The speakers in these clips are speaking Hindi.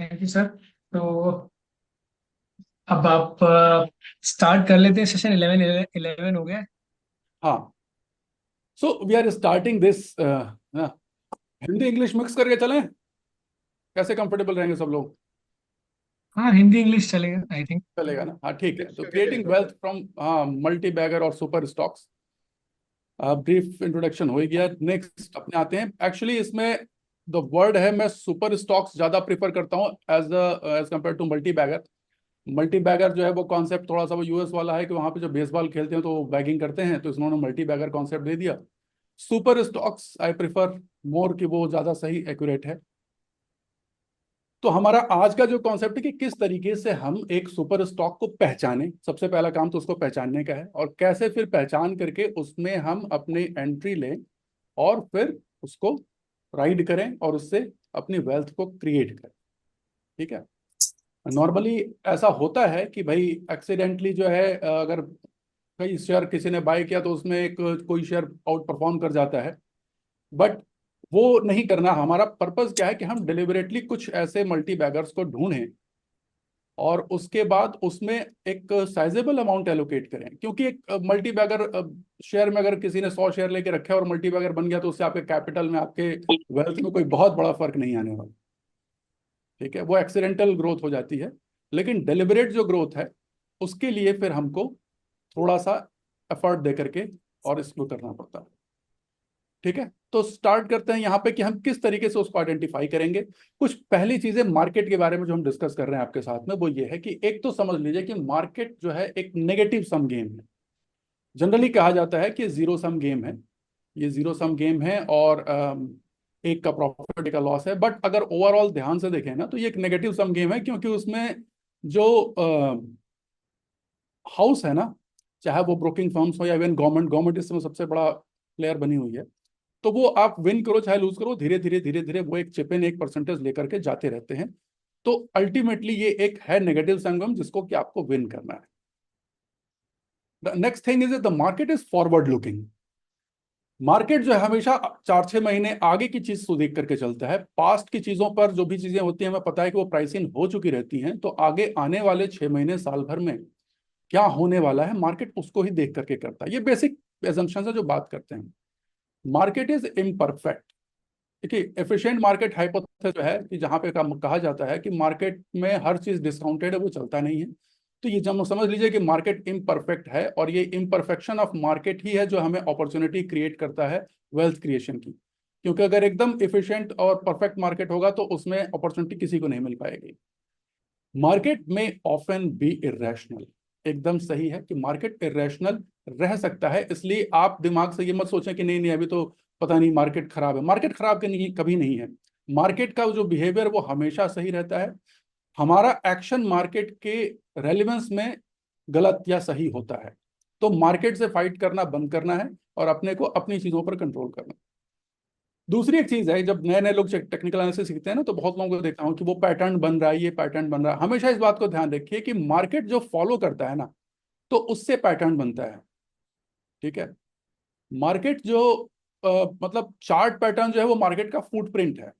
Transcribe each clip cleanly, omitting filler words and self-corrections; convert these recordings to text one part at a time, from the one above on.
Thank you sir. तो अब आप स्टार्ट कर लेते हैं। सेशन 11 11 हो गया। हाँ। So we are starting this. Hindi English mix करके चलें? कैसे कंफर्टेबल रहेंगे सब लोग? हाँ, हिंदी इंग्लिश चलेगा आई थिंक। चलेगा ना? हाँ, ठीक है। तो क्रिएटिंग वेल्थ फ्रॉम, हाँ, मल्टी बैगर और सुपर स्टॉक्स। ब्रीफ इंट्रोडक्शन हो ही गया। नेक्स्ट अपने आते हैं। एक्चुअली इसमें द वर्ड है, मैं सुपर स्टॉक्स ज्यादा प्रीफर करता हूँ as compare to multibagger. Multibagger जो है वो कॉन्सेप्ट थोड़ा सा वो यूएस वाला है कि वहां पे जो बेसबॉल खेलते हैं तो वो बैगिंग करते हैं, तो इन्होंने मल्टी बैगर कॉन्सेप्ट दे दिया। सुपर स्टॉक्स आई प्रिफर मोर, कि वो ज्यादा सही एक्यूरेट है। तो हमारा आज का जो कॉन्सेप्ट है कि किस तरीके से हम एक सुपर स्टॉक को पहचानें। सबसे पहला काम तो उसको पहचानने का है, और कैसे फिर पहचान करके उसमें हम अपनी एंट्री लें और फिर उसको राइड करें और उससे अपनी वेल्थ को क्रिएट करें। ठीक है। नॉर्मली ऐसा होता है कि भाई एक्सीडेंटली जो है, अगर कई शेयर किसी ने बाय किया तो उसमें एक कोई शेयर आउट परफॉर्म कर जाता है। बट वो नहीं करना। हमारा पर्पस क्या है कि हम डिलिबरेटली कुछ ऐसे मल्टी बैगर्स को ढूंढें और उसके बाद उसमें एक साइजेबल अमाउंट एलोकेट करें, क्योंकि एक मल्टी बैगर शेयर में अगर किसी ने 100 शेयर लेके रखे और मल्टी बैगर बन गया तो उससे आपके कैपिटल में, आपके वेल्थ में कोई बहुत बड़ा फर्क नहीं आने वाला। ठीक है, वो एक्सीडेंटल ग्रोथ हो जाती है। लेकिन डेलिबरेट जो ग्रोथ है उसके लिए फिर हमको थोड़ा सा एफर्ट दे करके और इसको करना पड़ता है। ठीक है, तो स्टार्ट करते हैं यहाँ पे कि हम किस तरीके से उसको आइडेंटिफाई करेंगे। कुछ पहली चीजें मार्केट के बारे में जो हम डिस्कस कर रहे हैं आपके साथ में, वो ये है कि एक तो समझ लीजिए कि मार्केट जो है एक नेगेटिव सम गेम है। जनरली कहा जाता है कि जीरो सम गेम है। ये जीरो सम गेम है और एक का प्रॉफिट एक का लॉस है। बट अगर ओवरऑल ध्यान से देखें ना तो ये एक नेगेटिव सम गेम है, क्योंकि उसमें जो हाउस है ना, चाहे वो ब्रोकिंग फर्म्स हो या इवन गवर्नमेंट, गवर्नमेंट इसमें सबसे बड़ा प्लेयर बनी हुई है। तो वो आप विन करो चाहे लूज करो, धीरे धीरे धीरे धीरे वो एक चिप इन, एक परसेंटेज लेकर के जाते रहते हैं। तो अल्टीमेटली ये एक है नेगेटिव संगम जिसको कि आपको विन करना है। The next thing is the market is forward looking. Market जो है हमेशा 4-6 महीने आगे की चीज को देख करके चलता है। पास्ट की चीजों पर जो भी चीजें होती हैं हमें पता है कि वो प्राइसिंग हो चुकी रहती हैं, तो आगे आने वाले 6 महीने साल भर में क्या होने वाला है मार्केट उसको ही देख करके करता है। ये बेसिक एजम्पशन है जो बात करते हैं। Market is imperfect. देखिए, एफिशिएंट मार्केट हाइपोथेसिस जो है कि जहां पे कहा जाता है कि मार्केट में हर चीज डिस्काउंटेड है, वो चलता नहीं है। तो ये जब समझ लीजिए कि मार्केट इम्परफेक्ट है, और ये इम्परफेक्शन ऑफ मार्केट ही है जो हमें अपॉर्चुनिटी क्रिएट करता है वेल्थ क्रिएशन की। क्योंकि अगर एकदम इफिशिएंट और परफेक्ट मार्केट होगा तो उसमें अपॉर्चुनिटी किसी को नहीं मिल पाएगी। मार्केट में ऑफन बी इरेशनल। एकदम सही है कि मार्केट इरेशनल रह सकता है, इसलिए आप दिमाग से ये मत सोचें कि नहीं नहीं अभी तो पता नहीं मार्केट खराब है। मार्केट खराब नहीं, कभी नहीं है। मार्केट का जो बिहेवियर वो हमेशा सही रहता है। हमारा एक्शन मार्केट के रेलिवेंस में गलत या सही होता है। तो मार्केट से फाइट करना बंद करना है और अपने को अपनी चीजों पर कंट्रोल करना। दूसरी एक चीज है, जब नए नए लोग टेक्निकल एनालिसिस सीखते हैं ना, तो बहुत लोगों को देखता हूँ कि वो पैटर्न बन रहा है, ये पैटर्न बन रहा है। हमेशा इस बात को ध्यान रखिए कि मार्केट जो फॉलो करता है ना, तो उससे पैटर्न बनता है। ठीक है। मार्केट जो मतलब चार्ट पैटर्न जो है वो मार्केट का फुटप्रिंट है।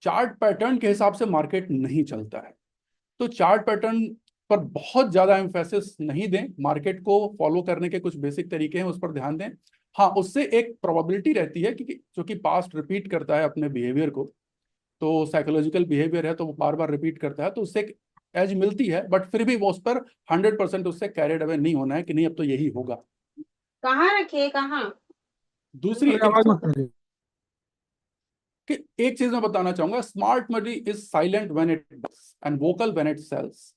चार्ट पैटर्न के हिसाब से मार्केट नहीं चलता है। तो चार्ट पैटर्न पर बहुत ज्यादा एम्फेसिस नहीं दें। मार्केट को फॉलो करने के कुछ बेसिक तरीके हैं, उस पर ध्यान दें। हाँ, उससे एक प्रोबेबिलिटी रहती है कि जो कि पास्ट रिपीट करता है अपने बिहेवियर को, तो साइकोलॉजिकल बिहेवियर है तो वो बार बार रिपीट करता है, तो उससे एक एज मिलती है। बट फिर भी वो उस पर 100% उससे कैरिड अवे नहीं होना है कि नहीं अब तो यही होगा। कहाँ रखे कहाँ? दूसरी अरे एक आवाज मत करिए। कि एक चीज मैं बताना चाहूंगा, smart money is silent when it buys and vocal when it sells.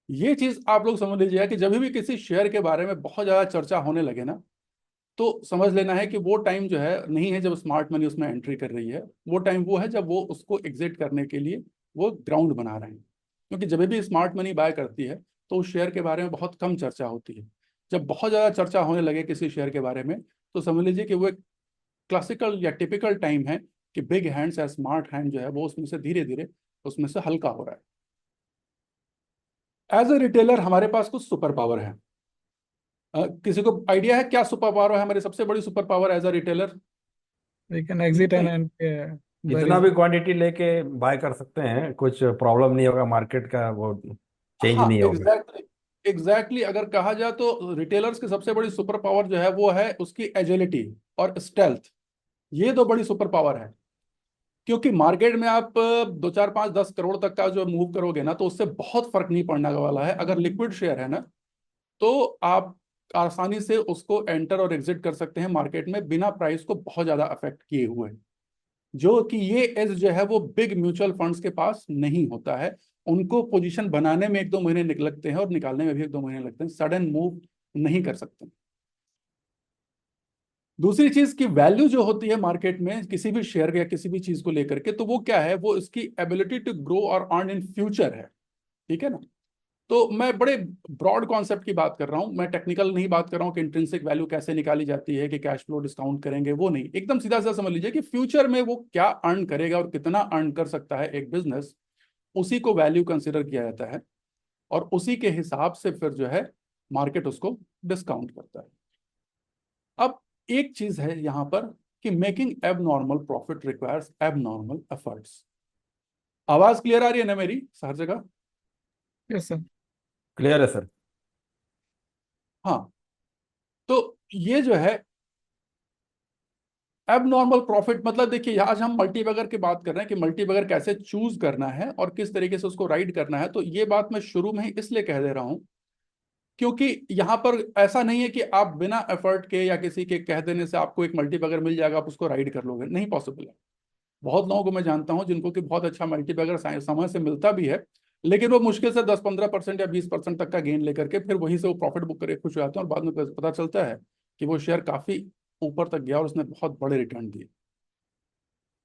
ये चीज आप लोग समझ लीजिएगा कि जब भी किसी शेयर के बारे में बहुत ज्यादा चर्चा होने लगे ना, तो समझ लेना है कि वो टाइम जो है नहीं है जब स्मार्ट मनी उसमें एंट्री कर रही है। वो टाइम वो है जब वो उसको एग्जिट करने के लिए वो ग्राउंड बना रहे हैं। क्योंकि जब भी स्मार्ट मनी बाय करती है तो उस शेयर के बारे में बहुत कम चर्चा होती है। जब बहुत ज़्यादा चर्चा होने लगे किसी शेयर के बारे में, तो समझ लीजिए कि वो एक क्लासिकल या टिपिकल टाइम है कि बिग हैंड्स या स्मार्ट हैंड जो है वो उसमें से धीरे धीरे उसमें से हल्का हो रहा है। एज ए रिटेलर हमारे पास कुछ सुपर पावर है। किसी को आइडिया है क्या सुपर पावर है हमारी? सबसे बड़ी super power as a retailer? We can exit नहीं, एंड वेरी कितना भी गुड। क्वांटिटी लेके बाय कर सकते हैं, कुछ प्रॉब्लम नहीं होगा, मार्केट का वो चेंज हाँ नहीं होगा। एग्जैक्टली अगर कहा जाए तो रिटेलर्स की सबसे बड़ी सुपर पावर जो है वो है उसकी एजिलिटी और स्टेल्थ। ये दो बड़ी सुपर पावर है। क्योंकि मार्केट में आप 2 4 5 10 करोड़ तक का जो मूव करोगे ना, तो उससे बहुत फर्क नहीं पड़ने वाला है। अगर लिक्विड शेयर है ना, तो आप आसानी से उसको एंटर और एग्जिट कर सकते हैं मार्केट में बिना प्राइस को बहुत ज्यादा अफेक्ट किए हुए। जो कि ये एज जो है वो बिग म्यूचुअल फंड्स के पास नहीं होता है। उनको पोजीशन बनाने में 1 2 महीने लगते हैं और निकालने में भी 1 2 महीने लगते हैं, सडन मूव नहीं कर सकते। दूसरी चीज की वैल्यू जो होती है मार्केट में किसी भी शेयर या किसी भी चीज को लेकर के, तो वो क्या है, वो इसकी एबिलिटी टू ग्रो और अर्न इन फ्यूचर है। ठीक है ना। तो मैं बड़े ब्रॉड कॉन्सेप्ट की बात कर रहा हूं, मैं टेक्निकल नहीं बात कर रहा हूं कि इंट्रिंसिक वैल्यू कैसे निकाली जाती है, कि कैश फ्लो डिस्काउंट करेंगे, वो नहीं। एकदम सीधा सीधा समझ लीजिए कि फ्यूचर में वो क्या अर्न करेगा और कितना अर्न कर सकता है एक बिजनेस, उसी को वैल्यू कंसिडर किया जाता है। और उसी के हिसाब से फिर जो है मार्केट उसको डिस्काउंट करता है। अब एक चीज है यहां पर कि मेकिंग एब नॉर्मल प्रॉफिट रिक्वायर्स एब नॉर्मल एफर्ट्स। आवाज क्लियर आ रही है ना मेरी हर जगह? Yes sir. क्लियर है सर। हाँ। तो ये जो है एब नॉर्मल प्रॉफिट, मतलब देखिए आज हम मल्टीबैगर की बात कर रहे हैं कि मल्टीबैगर कैसे चूज करना है और किस तरीके से उसको राइड करना है। तो ये बात मैं शुरू में ही इसलिए कह दे रहा हूं क्योंकि यहां पर ऐसा नहीं है कि आप बिना एफर्ट के या किसी के कह देने से आपको एक मल्टीबैगर मिल जाएगा, आप उसको राइड कर लोगे, नहीं पॉसिबल है। बहुत लोगों को मैं जानता हूं जिनको कि बहुत अच्छा मल्टीबैगर समय से मिलता भी है, लेकिन वो मुश्किल से 10 15% या 20% तक का गेन लेकर के फिर वहीं से वो प्रॉफिट बुक करके खुश हो जाते हैं, और बाद में पता चलता है कि वो शेयर काफी ऊपर तक गया और उसने बहुत बड़े रिटर्न दिए।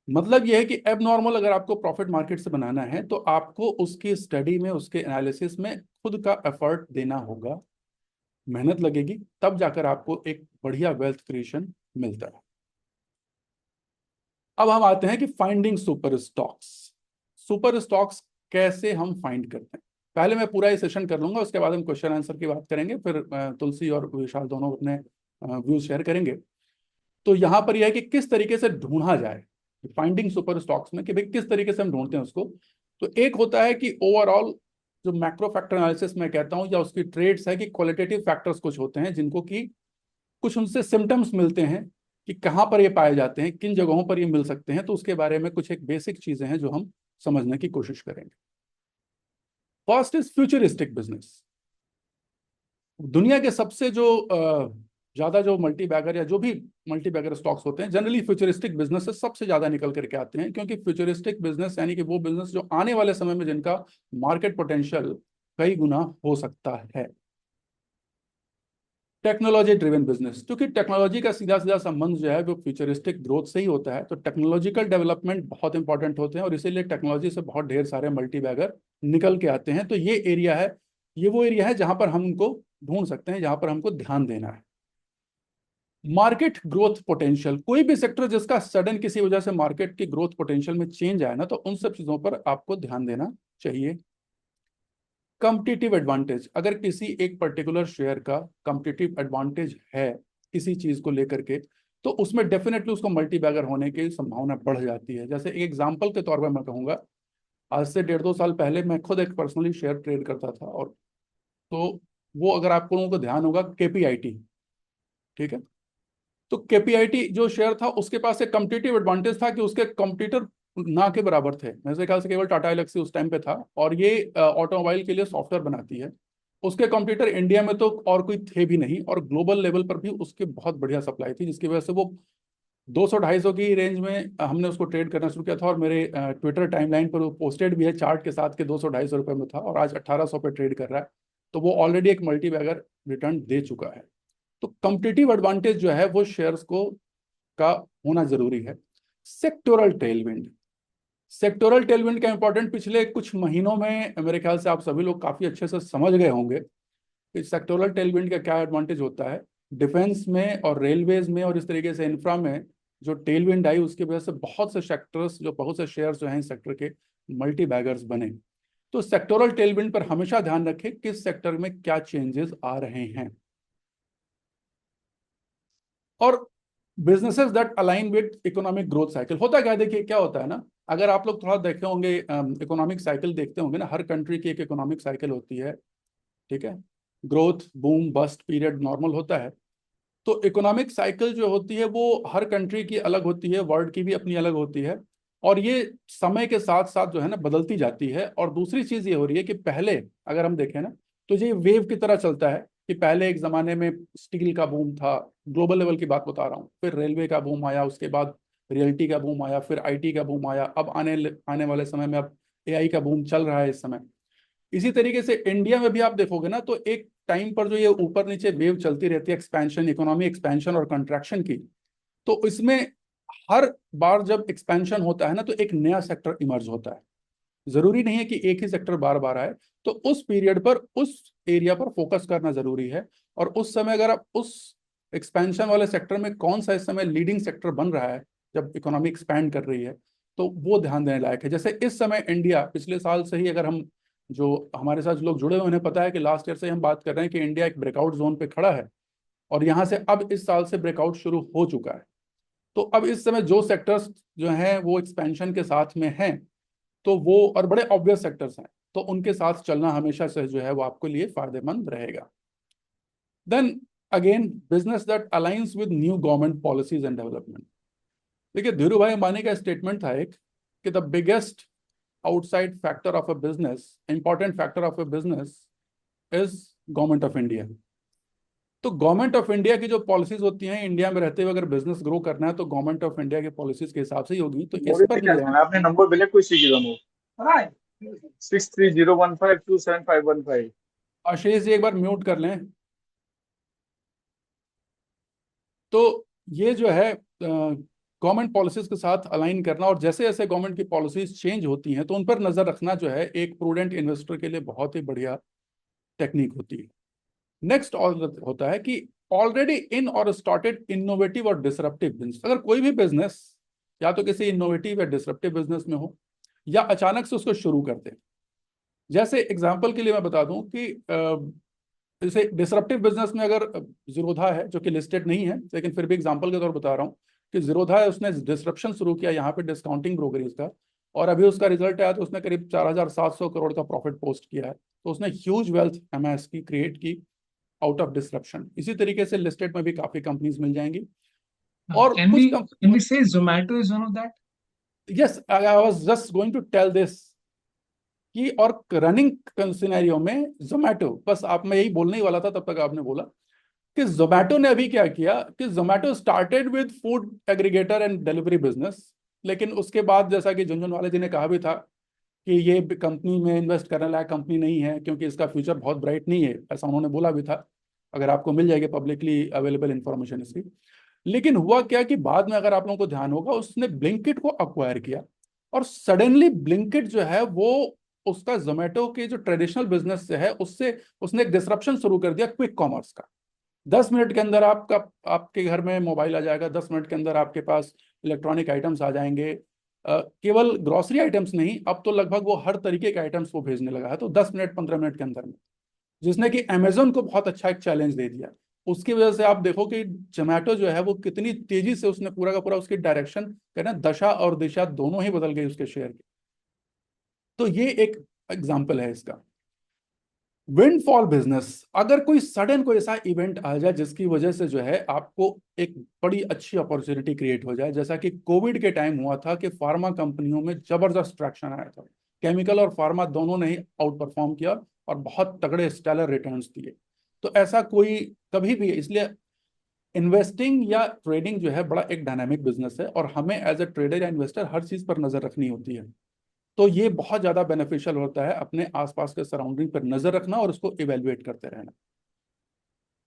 मतलब यह है कि एब नॉर्मल अगर आपको प्रॉफिट मार्केट से बनाना है तो आपको उसकी स्टडी में, उसके एनालिसिस में खुद का एफर्ट देना होगा, मेहनत लगेगी, तब जाकर आपको एक बढ़िया वेल्थ क्रिएशन मिलता है। अब हम आते हैं कि finding super stocks. Super stocks कैसे हम फाइंड करते हैं, पहले मैं पूरा ये सेशन कर लूंगा, उसके बाद हम क्वेश्चन आंसर की बात करेंगे, फिर तुलसी और विशाल दोनों अपने व्यूज शेयर करेंगे। तो यहां पर यह है कि किस तरीके से ढूंढा जाए फाइंडिंग सुपर स्टॉक्स में, कि भाई किस तरीके से हम ढूंढते हैं उसको। तो एक होता है कि ओवरऑल जो मैक्रो फैक्टर एनालिसिस मैं कहता हूं, या उसकी ट्रेड्स है कि क्वालिटेटिव फैक्टर्स कुछ होते हैं जिनको कि कुछ उनसे सिम्टम्स मिलते हैं कि कहाँ पर ये पाए जाते हैं, किन जगहों पर ये मिल सकते हैं। तो उसके बारे में कुछ एक बेसिक चीजें हैं जो हम समझने की कोशिश करेंगे। First is futuristic business. दुनिया के सबसे जो ज्यादा जो मल्टी बैगर या जो भी मल्टी बैगर स्टॉक्स होते हैं, जनरली फ्यूचरिस्टिक बिजनेस से सबसे ज्यादा निकल करके आते हैं, क्योंकि फ्यूचरिस्टिक बिजनेस यानी कि वो बिजनेस जो आने वाले समय में जिनका मार्केट पोटेंशियल कई गुना हो सकता है। टेक्नोलॉजी ड्रिवन बिजनेस, क्योंकि टेक्नोलॉजी का सीधा सीधा संबंध जो है वो फ्यूचरिस्टिक ग्रोथ से ही होता है, तो टेक्नोलॉजिकल डेवलपमेंट बहुत इंपॉर्टेंट होते हैं और इसीलिए टेक्नोलॉजी से बहुत ढेर सारे मल्टी बैगर निकल के आते हैं। तो ये एरिया है, ये वो एरिया है जहां पर हम उनको ढूंढ सकते हैं, जहां पर हमको ध्यान देना है। मार्केट ग्रोथ पोटेंशियल, कोई भी सेक्टर जिसका सडन किसी वजह से मार्केट की ग्रोथ पोटेंशियल में चेंज आए ना, तो उन सब चीजों पर आपको ध्यान देना चाहिए। कॉम्पिटिटिव एडवांटेज, अगर किसी एक पर्टिकुलर शेयर का कॉम्पिटिटिव एडवांटेज है किसी चीज को लेकर के, तो उसमें डेफिनेटली उसको मल्टी बैगर होने की संभावना बढ़ जाती है। जैसे एक एग्जांपल के तौर पर मैं कहूंगा, आज से 1.5 2 साल पहले मैं खुद एक पर्सनली शेयर ट्रेड करता था, और तो वो अगर आपको लोगों को ध्यान होगा केपीआईटी, ठीक है। तो केपीआईटी जो शेयर था उसके पास एक कॉम्पिटिटिव एडवांटेज था कि उसके कॉम्पिटिटर ना के बराबर थे। मेरे ख्याल से केवल टाटा एलेक्सी उस टाइम पे था, और ये ऑटोमोबाइल के लिए सॉफ्टवेयर बनाती है। उसके कॉम्पिटिटर इंडिया में तो और कोई थे भी नहीं, और ग्लोबल लेवल पर भी उसकी बहुत बढ़िया सप्लाई थी, जिसकी वजह से वो 200 250 की रेंज में हमने उसको ट्रेड करना शुरू किया था। और मेरे ट्विटर टाइमलाइन पर वो पोस्टेड भी है चार्ट के साथ के 200 250 रुपये में था, और आज 1800 पे ट्रेड कर रहा है। तो वो ऑलरेडी एक मल्टी बैगर रिटर्न दे चुका है। तो कॉम्पिटिटिव एडवांटेज जो है वो शेयर्स को का होना जरूरी है। सेक्टोरल टेलविंड, सेक्टोरल टेलविंड का इंपॉर्टेंट पिछले कुछ महीनों में मेरे ख्याल से आप सभी लोग काफी अच्छे से समझ गए होंगे कि सेक्टोरल टेलविंड का क्या एडवांटेज होता है। डिफेंस में और रेलवेज में और इस तरीके से इंफ्रा में जो टेलविंड आई, उसकी वजह से बहुत से सेक्टर्स, जो बहुत से शेयर्स जो हैं इस सेक्टर के, मल्टी बैगर्स बने। तो सेक्टोरल टेलविंड पर हमेशा ध्यान रखें किस सेक्टर में क्या चेंजेस आ रहे हैं। और businesses that align with economic growth cycle. होता क्या है, देखिए क्या होता है ना, अगर आप लोग थोड़ा देखे होंगे, इकोनॉमिक साइकिल देखते होंगे ना, हर कंट्री की एक इकोनॉमिक साइकिल होती है, ठीक है। Growth, boom, bust period normal होता है। तो इकोनॉमिक साइकिल जो होती है वो हर कंट्री की अलग होती है, वर्ल्ड की भी अपनी अलग होती है, और ये समय के साथ साथ जो है ना बदलती जाती है। और दूसरी चीज ये हो रही है कि पहले अगर हम देखें ना, तो ये वेव की तरह चलता है कि पहले एक जमाने में स्टील का बूम था, ग्लोबल लेवल की बात बता रहा हूँ, फिर रेलवे का बूम आया, उसके बाद रियल्टी का बूम आया, फिर आईटी का बूम आया, अब आने आने वाले समय में अब एआई का बूम चल रहा है इस समय। इसी तरीके से इंडिया में भी आप देखोगे ना, तो एक टाइम पर जो ये ऊपर नीचे वेव चलती रहती है एक्सपेंशन, इकोनॉमी एक्सपेंशन और कंट्रैक्शन की, तो इसमें हर बार जब एक्सपेंशन होता है ना, तो एक नया सेक्टर इमर्ज होता है। जरूरी नहीं है कि एक ही सेक्टर बार बार आए, तो उस पीरियड पर उस एरिया पर फोकस करना जरूरी है। और उस समय अगर आप उस एक्सपेंशन वाले सेक्टर में कौन सा इस समय लीडिंग सेक्टर बन रहा है जब इकोनॉमी एक्सपैंड कर रही है, तो वो ध्यान देने लायक है। जैसे इस समय इंडिया पिछले साल से ही, अगर हम जो हमारे साथ लोग जुड़े हुए उन्हें पता है कि लास्ट ईयर से हम बात कर रहे हैं कि इंडिया एक ब्रेकआउट जोन पे खड़ा है, और यहाँ से अब इस साल से ब्रेकआउट शुरू हो चुका है। तो अब इस समय जो सेक्टर्स जो हैं वो एक्सपेंशन के साथ में हैं, तो वो और बड़े ऑब्वियस सेक्टर्स हैं, तो उनके साथ चलना हमेशा से जो है वो आपके लिए फायदेमंद रहेगा। Then again, business that aligns with new government policies and development. देखिए धीरू भाई अंबानी का स्टेटमेंट था एक, कि the biggest outside factor of a business, important factor of a business is government of India. तो गवर्नमेंट ऑफ इंडिया की जो पॉलिसीज होती हैं, इंडिया में रहते हुए अगर बिजनेस ग्रो करना है तो गवर्नमेंट ऑफ इंडिया के पॉलिसीज के हिसाब से ही होगी। तो इस मोदी पर से क्या लेना, आपने नंबर बिल्कुल कोई सी दोनों 6301527515। आशीष जी एक बार म्यूट कर लें। तो ये जो है गवर्नमेंट पॉलिसीज के साथ अलाइन करना, और जैसे जैसे गवर्नमेंट की पॉलिसीज चेंज होती हैं तो उन पर नजर रखना जो है एक प्रूडेंट इन्वेस्टर के लिए बहुत ही बढ़िया टेक्निक होती है। नेक्स्ट और होता है कि ऑलरेडी इन और स्टार्टेड इनोवेटिव और डिसरप्टिव बिजनेस। अगर कोई भी बिजनेस या तो किसी इनोवेटिव या डिसरप्टिव बिजनेस में हो, या अचानक से उसको शुरू करते हैं। जैसे एग्जांपल के लिए मैं बता दूं कि जैसे डिसरप्टिव बिजनेस में अगर जीरोधा है, जो कि लिस्टेड नहीं है लेकिन फिर भी एग्जांपल के तौर पर बता रहा हूँ कि जीरोधा है, उसने डिसरप्शन शुरू किया यहाँ पे डिस्काउंटिंग ब्रोकरेज का, और अभी उसका रिजल्ट आया तो उसने करीब 4,700 करोड़ का प्रॉफिट पोस्ट किया है। तो उसने ह्यूज वेल्थ एमएस की क्रिएट की आउट ऑफ डिसरप्शन। इसी तरीके से लिस्टेड में भी काफी कंपनीज मिल जाएंगी। और Can कुछ we say Zomato is one of that? Yes, I was just going to tell this कि, और रनिंग सिनेरियो में जोमेटो, बस आप, मैं यही बोलने ही वाला था तब तक आपने बोला कि जोमेटो ने अभी क्या किया कि Zomato started with food aggregator and delivery business, लेकिन उसके बाद जैसा कि झुनझुनवाला जी ने कहा भी था कि ये कंपनी में इन्वेस्ट करने लायक कंपनी नहीं है, क्योंकि इसका फ्यूचर बहुत ब्राइट नहीं है, ऐसा उन्होंने बोला भी था। अगर आपको मिल जाएगी पब्लिकली अवेलेबल इंफॉर्मेशन इसकी। लेकिन हुआ क्या कि बाद में, अगर आप लोगों को ध्यान होगा, उसने ब्लिंकिट को अक्वायर किया, और सडनली ब्लिंकिट जो है वो उसका जोमेटो के जो ट्रेडिशनल बिजनेस से है उससे उसने एक डिसरप्शन शुरू कर दिया क्विक कॉमर्स का। 10 मिनट के अंदर आपका आपके घर में मोबाइल आ जाएगा, 10 मिनट के अंदर आपके पास इलेक्ट्रॉनिक आइटम्स आ जाएंगे। केवल ग्रोसरी आइटम्स नहीं, अब तो लगभग वो हर तरीके के आइटम्स वो भेजने लगा है, तो 10 मिनट 15 मिनट के अंदर में, जिसने कि अमेजोन को बहुत अच्छा एक चैलेंज दे दिया। उसकी वजह से आप देखो कि जोमेटो जो है वो कितनी तेजी से उसने पूरा का पूरा उसकी डायरेक्शन, कहना दशा और दिशा दोनों ही बदल गई उसके शेयर की। तो ये एक एग्जाम्पल है इसका। विंडफॉल बिजनेस, अगर कोई सडन कोई ऐसा इवेंट आ जाए जिसकी वजह से जो है आपको एक बड़ी अच्छी अपॉर्चुनिटी क्रिएट हो जाए, जैसा कि कोविड के टाइम हुआ था कि फार्मा कंपनियों में जबरदस्त ट्रैक्शन आया था, केमिकल और फार्मा दोनों ने ही आउट परफॉर्म किया और बहुत तगड़े स्टेलर रिटर्न्स दिए। तो ऐसा कोई कभी भी, इसलिए इन्वेस्टिंग या ट्रेडिंग जो है बड़ा एक डायनामिक बिजनेस है, और हमें एज ए ट्रेडर या इन्वेस्टर हर चीज पर नजर रखनी होती है। तो ये बहुत ज्यादा बेनिफिशियल होता है अपने आसपास के सराउंडिंग पर नजर रखना और उसको इवेल्युएट करते रहना।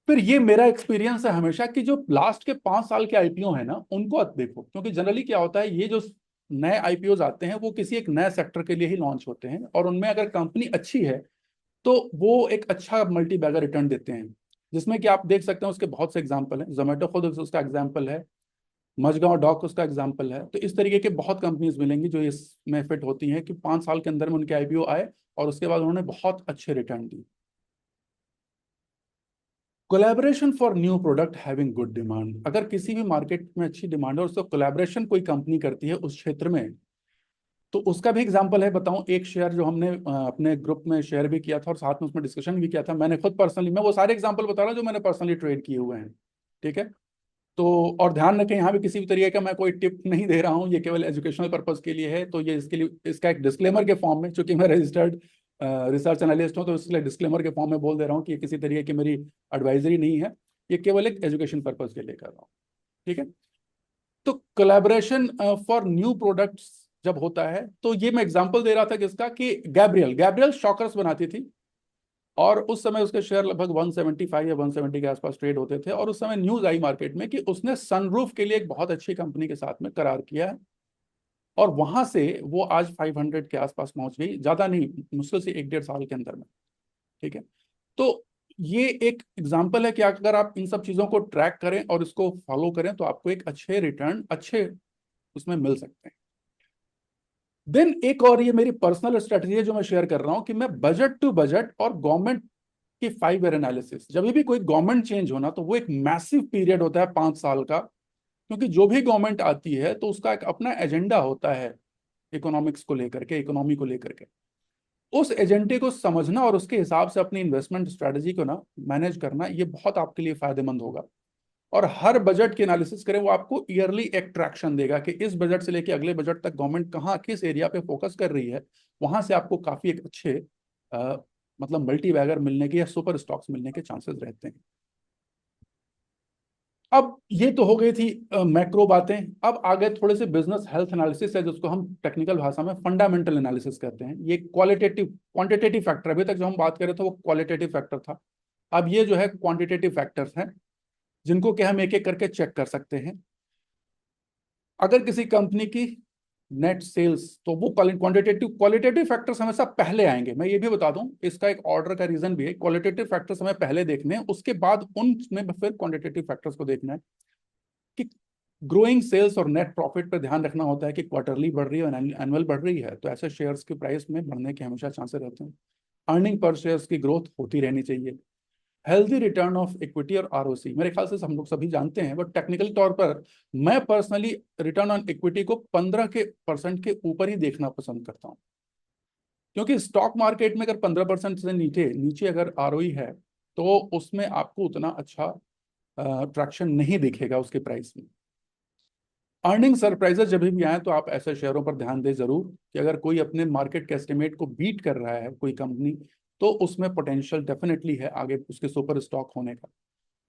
फिर ये मेरा एक्सपीरियंस है हमेशा कि जो लास्ट के 5 साल के आईपीओ है ना, उनको आप देखो, क्योंकि जनरली क्या होता है, ये जो नए आईपीओ आते हैं वो किसी एक नए सेक्टर के लिए ही लॉन्च होते हैं, और उनमें अगर कंपनी अच्छी है तो वो एक अच्छा मल्टी बैगर रिटर्न देते हैं, जिसमें कि आप देख सकते हैं उसके बहुत से एग्जाम्पल हैं। जोमेटो खुद उसका एग्जाम्पल है, मजगांव डॉक उसका एग्जाम्पल है। तो इस तरीके के बहुत कंपनीज मिलेंगी जो इसमें फिट होती हैं कि 5 साल के अंदर में उनके आईपीओ आए और उसके बाद उन्होंने बहुत अच्छे रिटर्न दिए। Collaboration for new product having good demand, अगर किसी भी मार्केट में अच्छी डिमांड है और उसको कोलैबोरेशन कोई कंपनी करती है उस क्षेत्र में, तो उसका भी एग्जांपल है। बताऊं, एक शेयर जो हमने अपने ग्रुप में शेयर भी किया था और साथ में उसमें डिस्कशन भी किया था, मैंने खुद पर्सनली, मैं वो सारे एग्जांपल बता रहा हूं जो मैंने पर्सनली ट्रेड किए हुए हैं, ठीक है। तो और ध्यान रखें, यहाँ भी किसी भी तरीके का मैं कोई टिप नहीं दे रहा हूँ, ये केवल एजुकेशनल पर्पज के लिए है। तो ये इसके लिए इसका एक डिस्क्लेमर के फॉर्म में, चूंकि मैं रजिस्टर्ड रिसर्च एनालिस्ट हूँ, तो इसलिए डिस्क्लेमर के फॉर्म में बोल दे रहा हूँ कि ये किसी तरीके की मेरी एडवाइजरी नहीं है, ये केवल एक एजुकेशन पर्पज के लिए कर रहा हूँ, ठीक है। तो कोलैबोरेशन फॉर न्यू प्रोडक्ट्स जब होता है, तो ये मैं एग्जांपल दे रहा था किसका, कि गैब्रियल शॉकर्स बनाती थी, और उस समय उसके शेयर लगभग 175 या 170 के आसपास ट्रेड होते थे, और उस समय न्यूज आई मार्केट में कि उसने सनरूफ के लिए एक बहुत अच्छी कंपनी के साथ में करार किया है, और वहां से वो आज 500 के आसपास पहुंच गई, ज्यादा नहीं, मुश्किल से 1-1.5 साल के अंदर में, ठीक है। तो ये एक एग्जाम्पल है कि अगर आप इन सब चीजों को ट्रैक करें और इसको फॉलो करें तो आपको एक अच्छे रिटर्न अच्छे उसमें मिल सकते हैं। देन एक और ये मेरी पर्सनल स्ट्रेटजी है जो मैं शेयर कर रहा हूं, कि मैं बजट टू बजट और गवर्नमेंट की 5 ईयर एनालिसिस, जब भी कोई गवर्नमेंट चेंज होना तो वो एक मैसिव पीरियड होता है 5 साल का, क्योंकि जो भी गवर्नमेंट आती है तो उसका एक अपना एजेंडा होता है इकोनॉमिक्स को लेकर के, इकोनॉमी को लेकर के। उस एजेंडे को समझना और उसके हिसाब से अपनी इन्वेस्टमेंट स्ट्रेटजी को ना मैनेज करना, ये बहुत आपके लिए फायदेमंद होगा। और हर बजट की एनालिसिस करें, वो आपको ईयरली एक ट्रैक्शन देगा कि इस बजट से लेके अगले बजट तक गवर्नमेंट कहाँ किस एरिया पे फोकस कर रही है। वहां से आपको काफी एक अच्छे मतलब मल्टी बैगर मिलने के या सुपर स्टॉक्स मिलने के चांसेस रहते हैं। अब ये तो हो गई थी मैक्रो बातें। अब आगे थोड़े से बिजनेस हेल्थ एनालिसिस है, जिसको हम टेक्निकल भाषा में फंडामेंटल एनालिसिस कहते हैं। ये क्वालिटेटिव क्वांटिटेटिव फैक्टर, अभी तक जो हम बात कर रहे थे वो क्वालिटेटिव फैक्टर था, अब ये जो है क्वांटिटेटिव फैक्टर्स हैं, जिनको कि हम एक एक करके चेक कर सकते हैं। अगर किसी कंपनी की नेट सेल्स, तो वो क्वालिटेटिव फैक्टर्स हमेशा पहले आएंगे। मैं ये भी बता दूं, इसका एक ऑर्डर का रीजन भी है, क्वालिटेटिव फैक्टर्स हमें पहले देखने हैं, उसके बाद उनमें फिर क्वांटिटेटिव फैक्टर्स को देखना है। कि ग्रोइंग सेल्स और नेट प्रॉफिट पर ध्यान रखना होता है कि क्वार्टरली बढ़ रही है और एनुअल बढ़ रही है, तो ऐसे शेयर्स के प्राइस में बढ़ने के हमेशा चांसेस रहते हैं। अर्निंग पर शेयर्स की ग्रोथ होती रहनी चाहिए। हेल्दी रिटर्न ऑफ इक्विटी और आरओसी, मेरे ख्याल से हम लोग सभी जानते हैं, बट टेक्निकल तौर पर मैं पर्सनली रिटर्न ऑन इक्विटी को 15% के ऊपर ही देखना पसंद करता हूं, क्योंकि स्टॉक मार्केट में अगर 15% से नीचे नीचे अगर आरओई है तो उसमें आपको उतना अच्छा ट्रैक्शन नहीं दिखेगा उसके प्राइस में। अर्निंग सरप्राइजेस जब भी आए तो आप ऐसे शेयरों पर ध्यान दें जरूर, कि अगर कोई अपने मार्केट के एस्टिमेट को बीट कर रहा है कोई कंपनी, तो उसमें पोटेंशियल डेफिनेटली है आगे उसके सुपर स्टॉक होने का।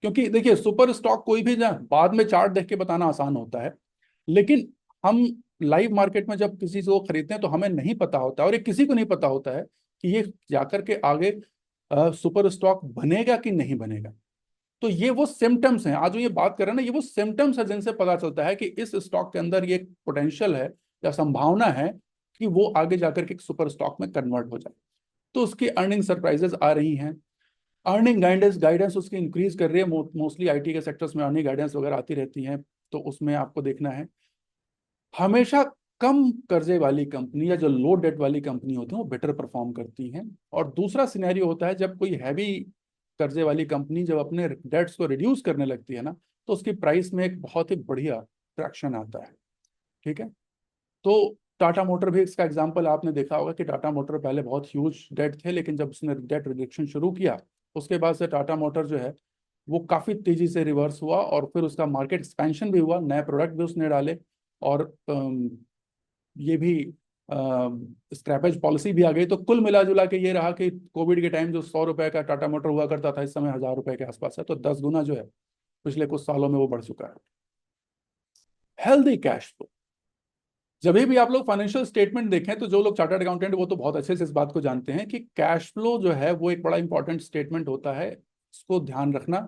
क्योंकि देखिए, सुपर स्टॉक कोई भी ना बाद में चार्ट देख के बताना आसान होता है, लेकिन हम लाइव मार्केट में जब किसी से वो खरीदते हैं तो हमें नहीं पता होता है, और ये किसी को नहीं पता होता है कि ये जाकर के आगे सुपर स्टॉक बनेगा कि नहीं बनेगा। तो ये वो सिम्टम्स हैं, आज जो ये बात कर रहे हैं ना, ये वो सिम्टम्स है जिनसे पता चलता है कि इस स्टॉक के अंदर ये पोटेंशियल है या संभावना है कि वो आगे जाकर के सुपर स्टॉक में कन्वर्ट हो जाए। तो उसकी अर्निंग सरप्राइजेस आ रही हैं, अर्निंग गाइडेंस उसकी इंक्रीज कर रही है। मोस्टली आईटी के सेक्टर्स में अर्निंग गाइडेंस वगैरह आती रहती हैं, तो उसमें आपको देखना है। हमेशा कम कर्जे वाली कंपनी या जो लो डेट वाली कंपनी होती है वो बेटर परफॉर्म करती हैं। और दूसरा सिनेरियो होता है जब कोई हैवी कर्जे वाली कंपनी जब अपने डेट्स को रिड्यूस करने लगती है ना, तो उसकी प्राइस में एक बहुत ही बढ़िया ट्रैक्शन आता है, ठीक है। तो टाटा मोटर भी इसका एग्जांपल आपने देखा होगा कि टाटा मोटर पहले बहुत ह्यूज डेट थे, लेकिन जब उसने डेट रिडक्शन शुरू किया उसके बाद से टाटा मोटर जो है वो काफ़ी तेज़ी से रिवर्स हुआ, और फिर उसका मार्केट एक्सपेंशन भी हुआ, नए प्रोडक्ट भी उसने डाले, और ये भी स्क्रैपेज पॉलिसी भी आ गई। तो कुल मिला जुला के ये रहा कि कोविड के टाइम जो 100 रुपए का टाटा मोटर हुआ करता था, इस समय 1000 रुपए के आसपास है, तो 10 गुना जो है पिछले कुछ सालों में वो बढ़ चुका है। हेल्दी कैश फ्लो, जब भी आप लोग फाइनेंशियल स्टेटमेंट देखें, तो जो लोग चार्टर्ड अकाउंटेंट वो तो बहुत अच्छे से इस बात को जानते हैं कि कैश फ्लो जो है वो एक बड़ा इंपॉर्टेंट स्टेटमेंट होता है, इसको ध्यान रखना।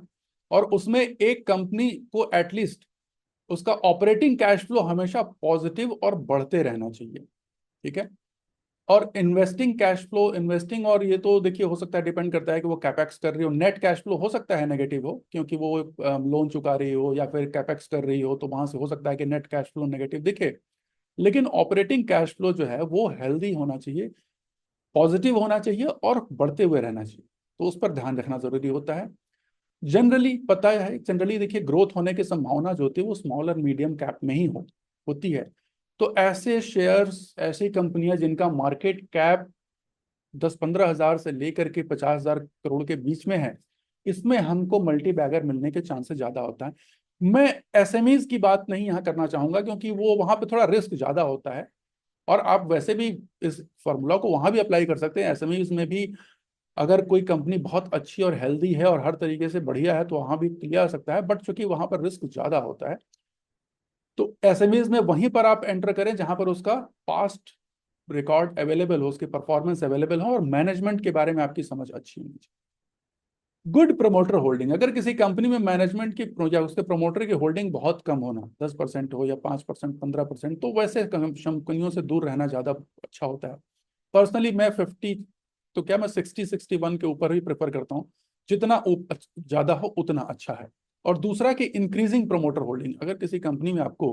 और उसमें एक कंपनी को एटलीस्ट उसका ऑपरेटिंग कैश फ्लो हमेशा पॉजिटिव और बढ़ते रहना चाहिए, ठीक है। और इन्वेस्टिंग कैश फ्लो, इन्वेस्टिंग, और ये तो देखिए हो सकता है डिपेंड करता है कि वो कैपेक्स कर रही हो, नेट कैश फ्लो हो सकता है नेगेटिव हो क्योंकि वो लोन चुका रही हो या फिर कैपेक्स कर रही हो, तो वहां से हो सकता है कि नेट कैश फ्लो नेगेटिव दिखे। लेकिन ऑपरेटिंग कैश फ्लो जो है वो हेल्दी होना चाहिए, पॉजिटिव होना चाहिए और बढ़ते हुए रहना चाहिए, तो उस पर ध्यान रखना जरूरी होता है। जनरली पता है, जनरली देखिए ग्रोथ होने की संभावना जो होती है वो स्मॉल और मीडियम कैप में ही होती है। तो ऐसे शेयर्स, ऐसी कंपनियां जिनका मार्केट कैप 10-15 हज़ार से लेकर के 50,000 करोड़ के बीच में है, इसमें हमको मल्टी बैगर मिलने के चांसेस ज्यादा होता है। मैं एसएमईज की बात नहीं यहाँ करना चाहूंगा क्योंकि वो वहां पे थोड़ा रिस्क ज्यादा होता है, और आप वैसे भी इस फॉर्मूला को वहां भी अप्लाई कर सकते हैं। एसएमईज में भी अगर कोई कंपनी बहुत अच्छी और हेल्दी है और हर तरीके से बढ़िया है तो वहां भी किया जा सकता है, बट चूंकि वहां पर रिस्क ज्यादा होता है तो एसएमईज में वहीं पर आप एंटर करें जहां पर उसका पास्ट रिकॉर्ड अवेलेबल हो, उसकी परफॉर्मेंस अवेलेबल हो और मैनेजमेंट के बारे में आपकी समझ अच्छी होनी चाहिए। गुड प्रमोटर होल्डिंग, अगर किसी कंपनी में मैनेजमेंट की या उसके प्रमोटर की होल्डिंग बहुत कम होना, 10% हो या 5%, 15%, तो वैसे कंपनियों से दूर रहना ज्यादा अच्छा होता है। पर्सनली मैं 50, तो क्या मैं 60-61 के ऊपर ही प्रेफर करता हूँ। जितना ज्यादा हो उतना अच्छा है। और दूसरा कि इंक्रीजिंग प्रमोटर होल्डिंग, अगर किसी कंपनी में आपको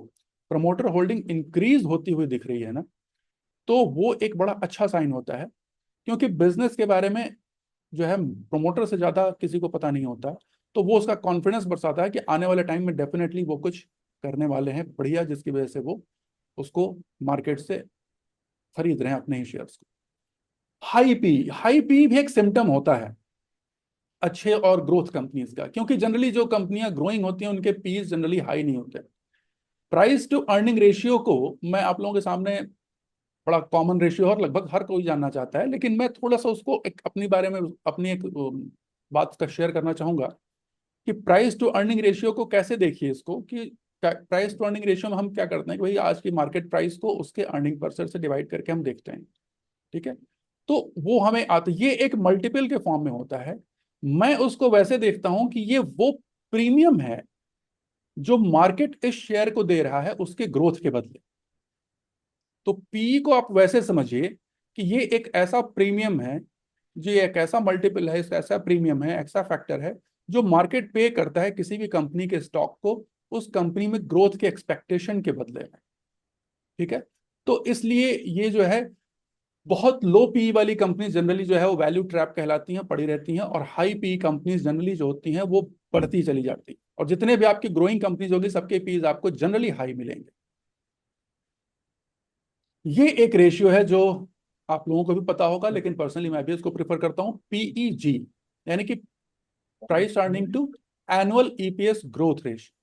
प्रमोटर होल्डिंग इंक्रीज होती हुई दिख रही है ना, तो वो एक बड़ा अच्छा साइन होता है, क्योंकि बिजनेस के बारे में जो है प्रमोटर से ज्यादा किसी को पता नहीं होता। तो वो उसका कॉन्फिडेंस बरसाता है कि आने वाले टाइम में डेफिनेटली वो कुछ करने वाले हैं बढ़िया, जिसकी वजह से वो उसको मार्केट से खरीद रहे हैं अपने ही शेयर्स को। हाई पी भी एक सिम्टम होता है अच्छे और ग्रोथ कंपनीज का, क्योंकि जनरली जो कंपनियां ग्रोइंग होती हैं उनके पीज जनरली हाई नहीं होते। प्राइस टू अर्निंग रेशियो को मैं आप लोगों के सामने, बड़ा कॉमन रेशियो और लगभग हर कोई जानना चाहता है, लेकिन मैं थोड़ा सा उसको एक अपनी बारे में अपनी एक बात का शेयर करना चाहूंगा कि प्राइस टू अर्निंग रेशियो को कैसे देखिए इसको, कि प्राइस टू अर्निंग रेशियो में हम क्या करते हैं कि भाई आज की मार्केट प्राइस को उसके अर्निंग पर से डिवाइड करके हम देखते हैं, ठीक है। तो वो हमें आता, ये एक मल्टीपल के फॉर्म में होता है। मैं उसको वैसे देखता हूं कि ये वो प्रीमियम है जो मार्केट इस शेयर को दे रहा है उसके ग्रोथ के बदले। तो पी को आप वैसे समझिए कि ये एक ऐसा प्रीमियम है, जो एक ऐसा मल्टीपल है, ऐसा प्रीमियम है, ऐसा फैक्टर है जो मार्केट पे करता है किसी भी कंपनी के स्टॉक को उस कंपनी में ग्रोथ के एक्सपेक्टेशन के बदले में, ठीक है। तो इसलिए ये जो है बहुत लो पी वाली कंपनी जनरली जो है वो वैल्यू ट्रैप कहलाती हैं, पड़ी रहती हैं, और हाई पी कंपनीज जनरली जो होती हैं वो बढ़ती चली जाती हैं। और जितने भी आपकी ग्रोइंग कंपनीज होगी सबके पीज आपको जनरली हाई मिलेंगे। ये एक रेशियो है जो आप लोगों को भी पता होगा, लेकिन पर्सनली मैं भी इसको प्रेफर करता हूं, पीईजी, यानी कि price earning to annual EPS growth ratio.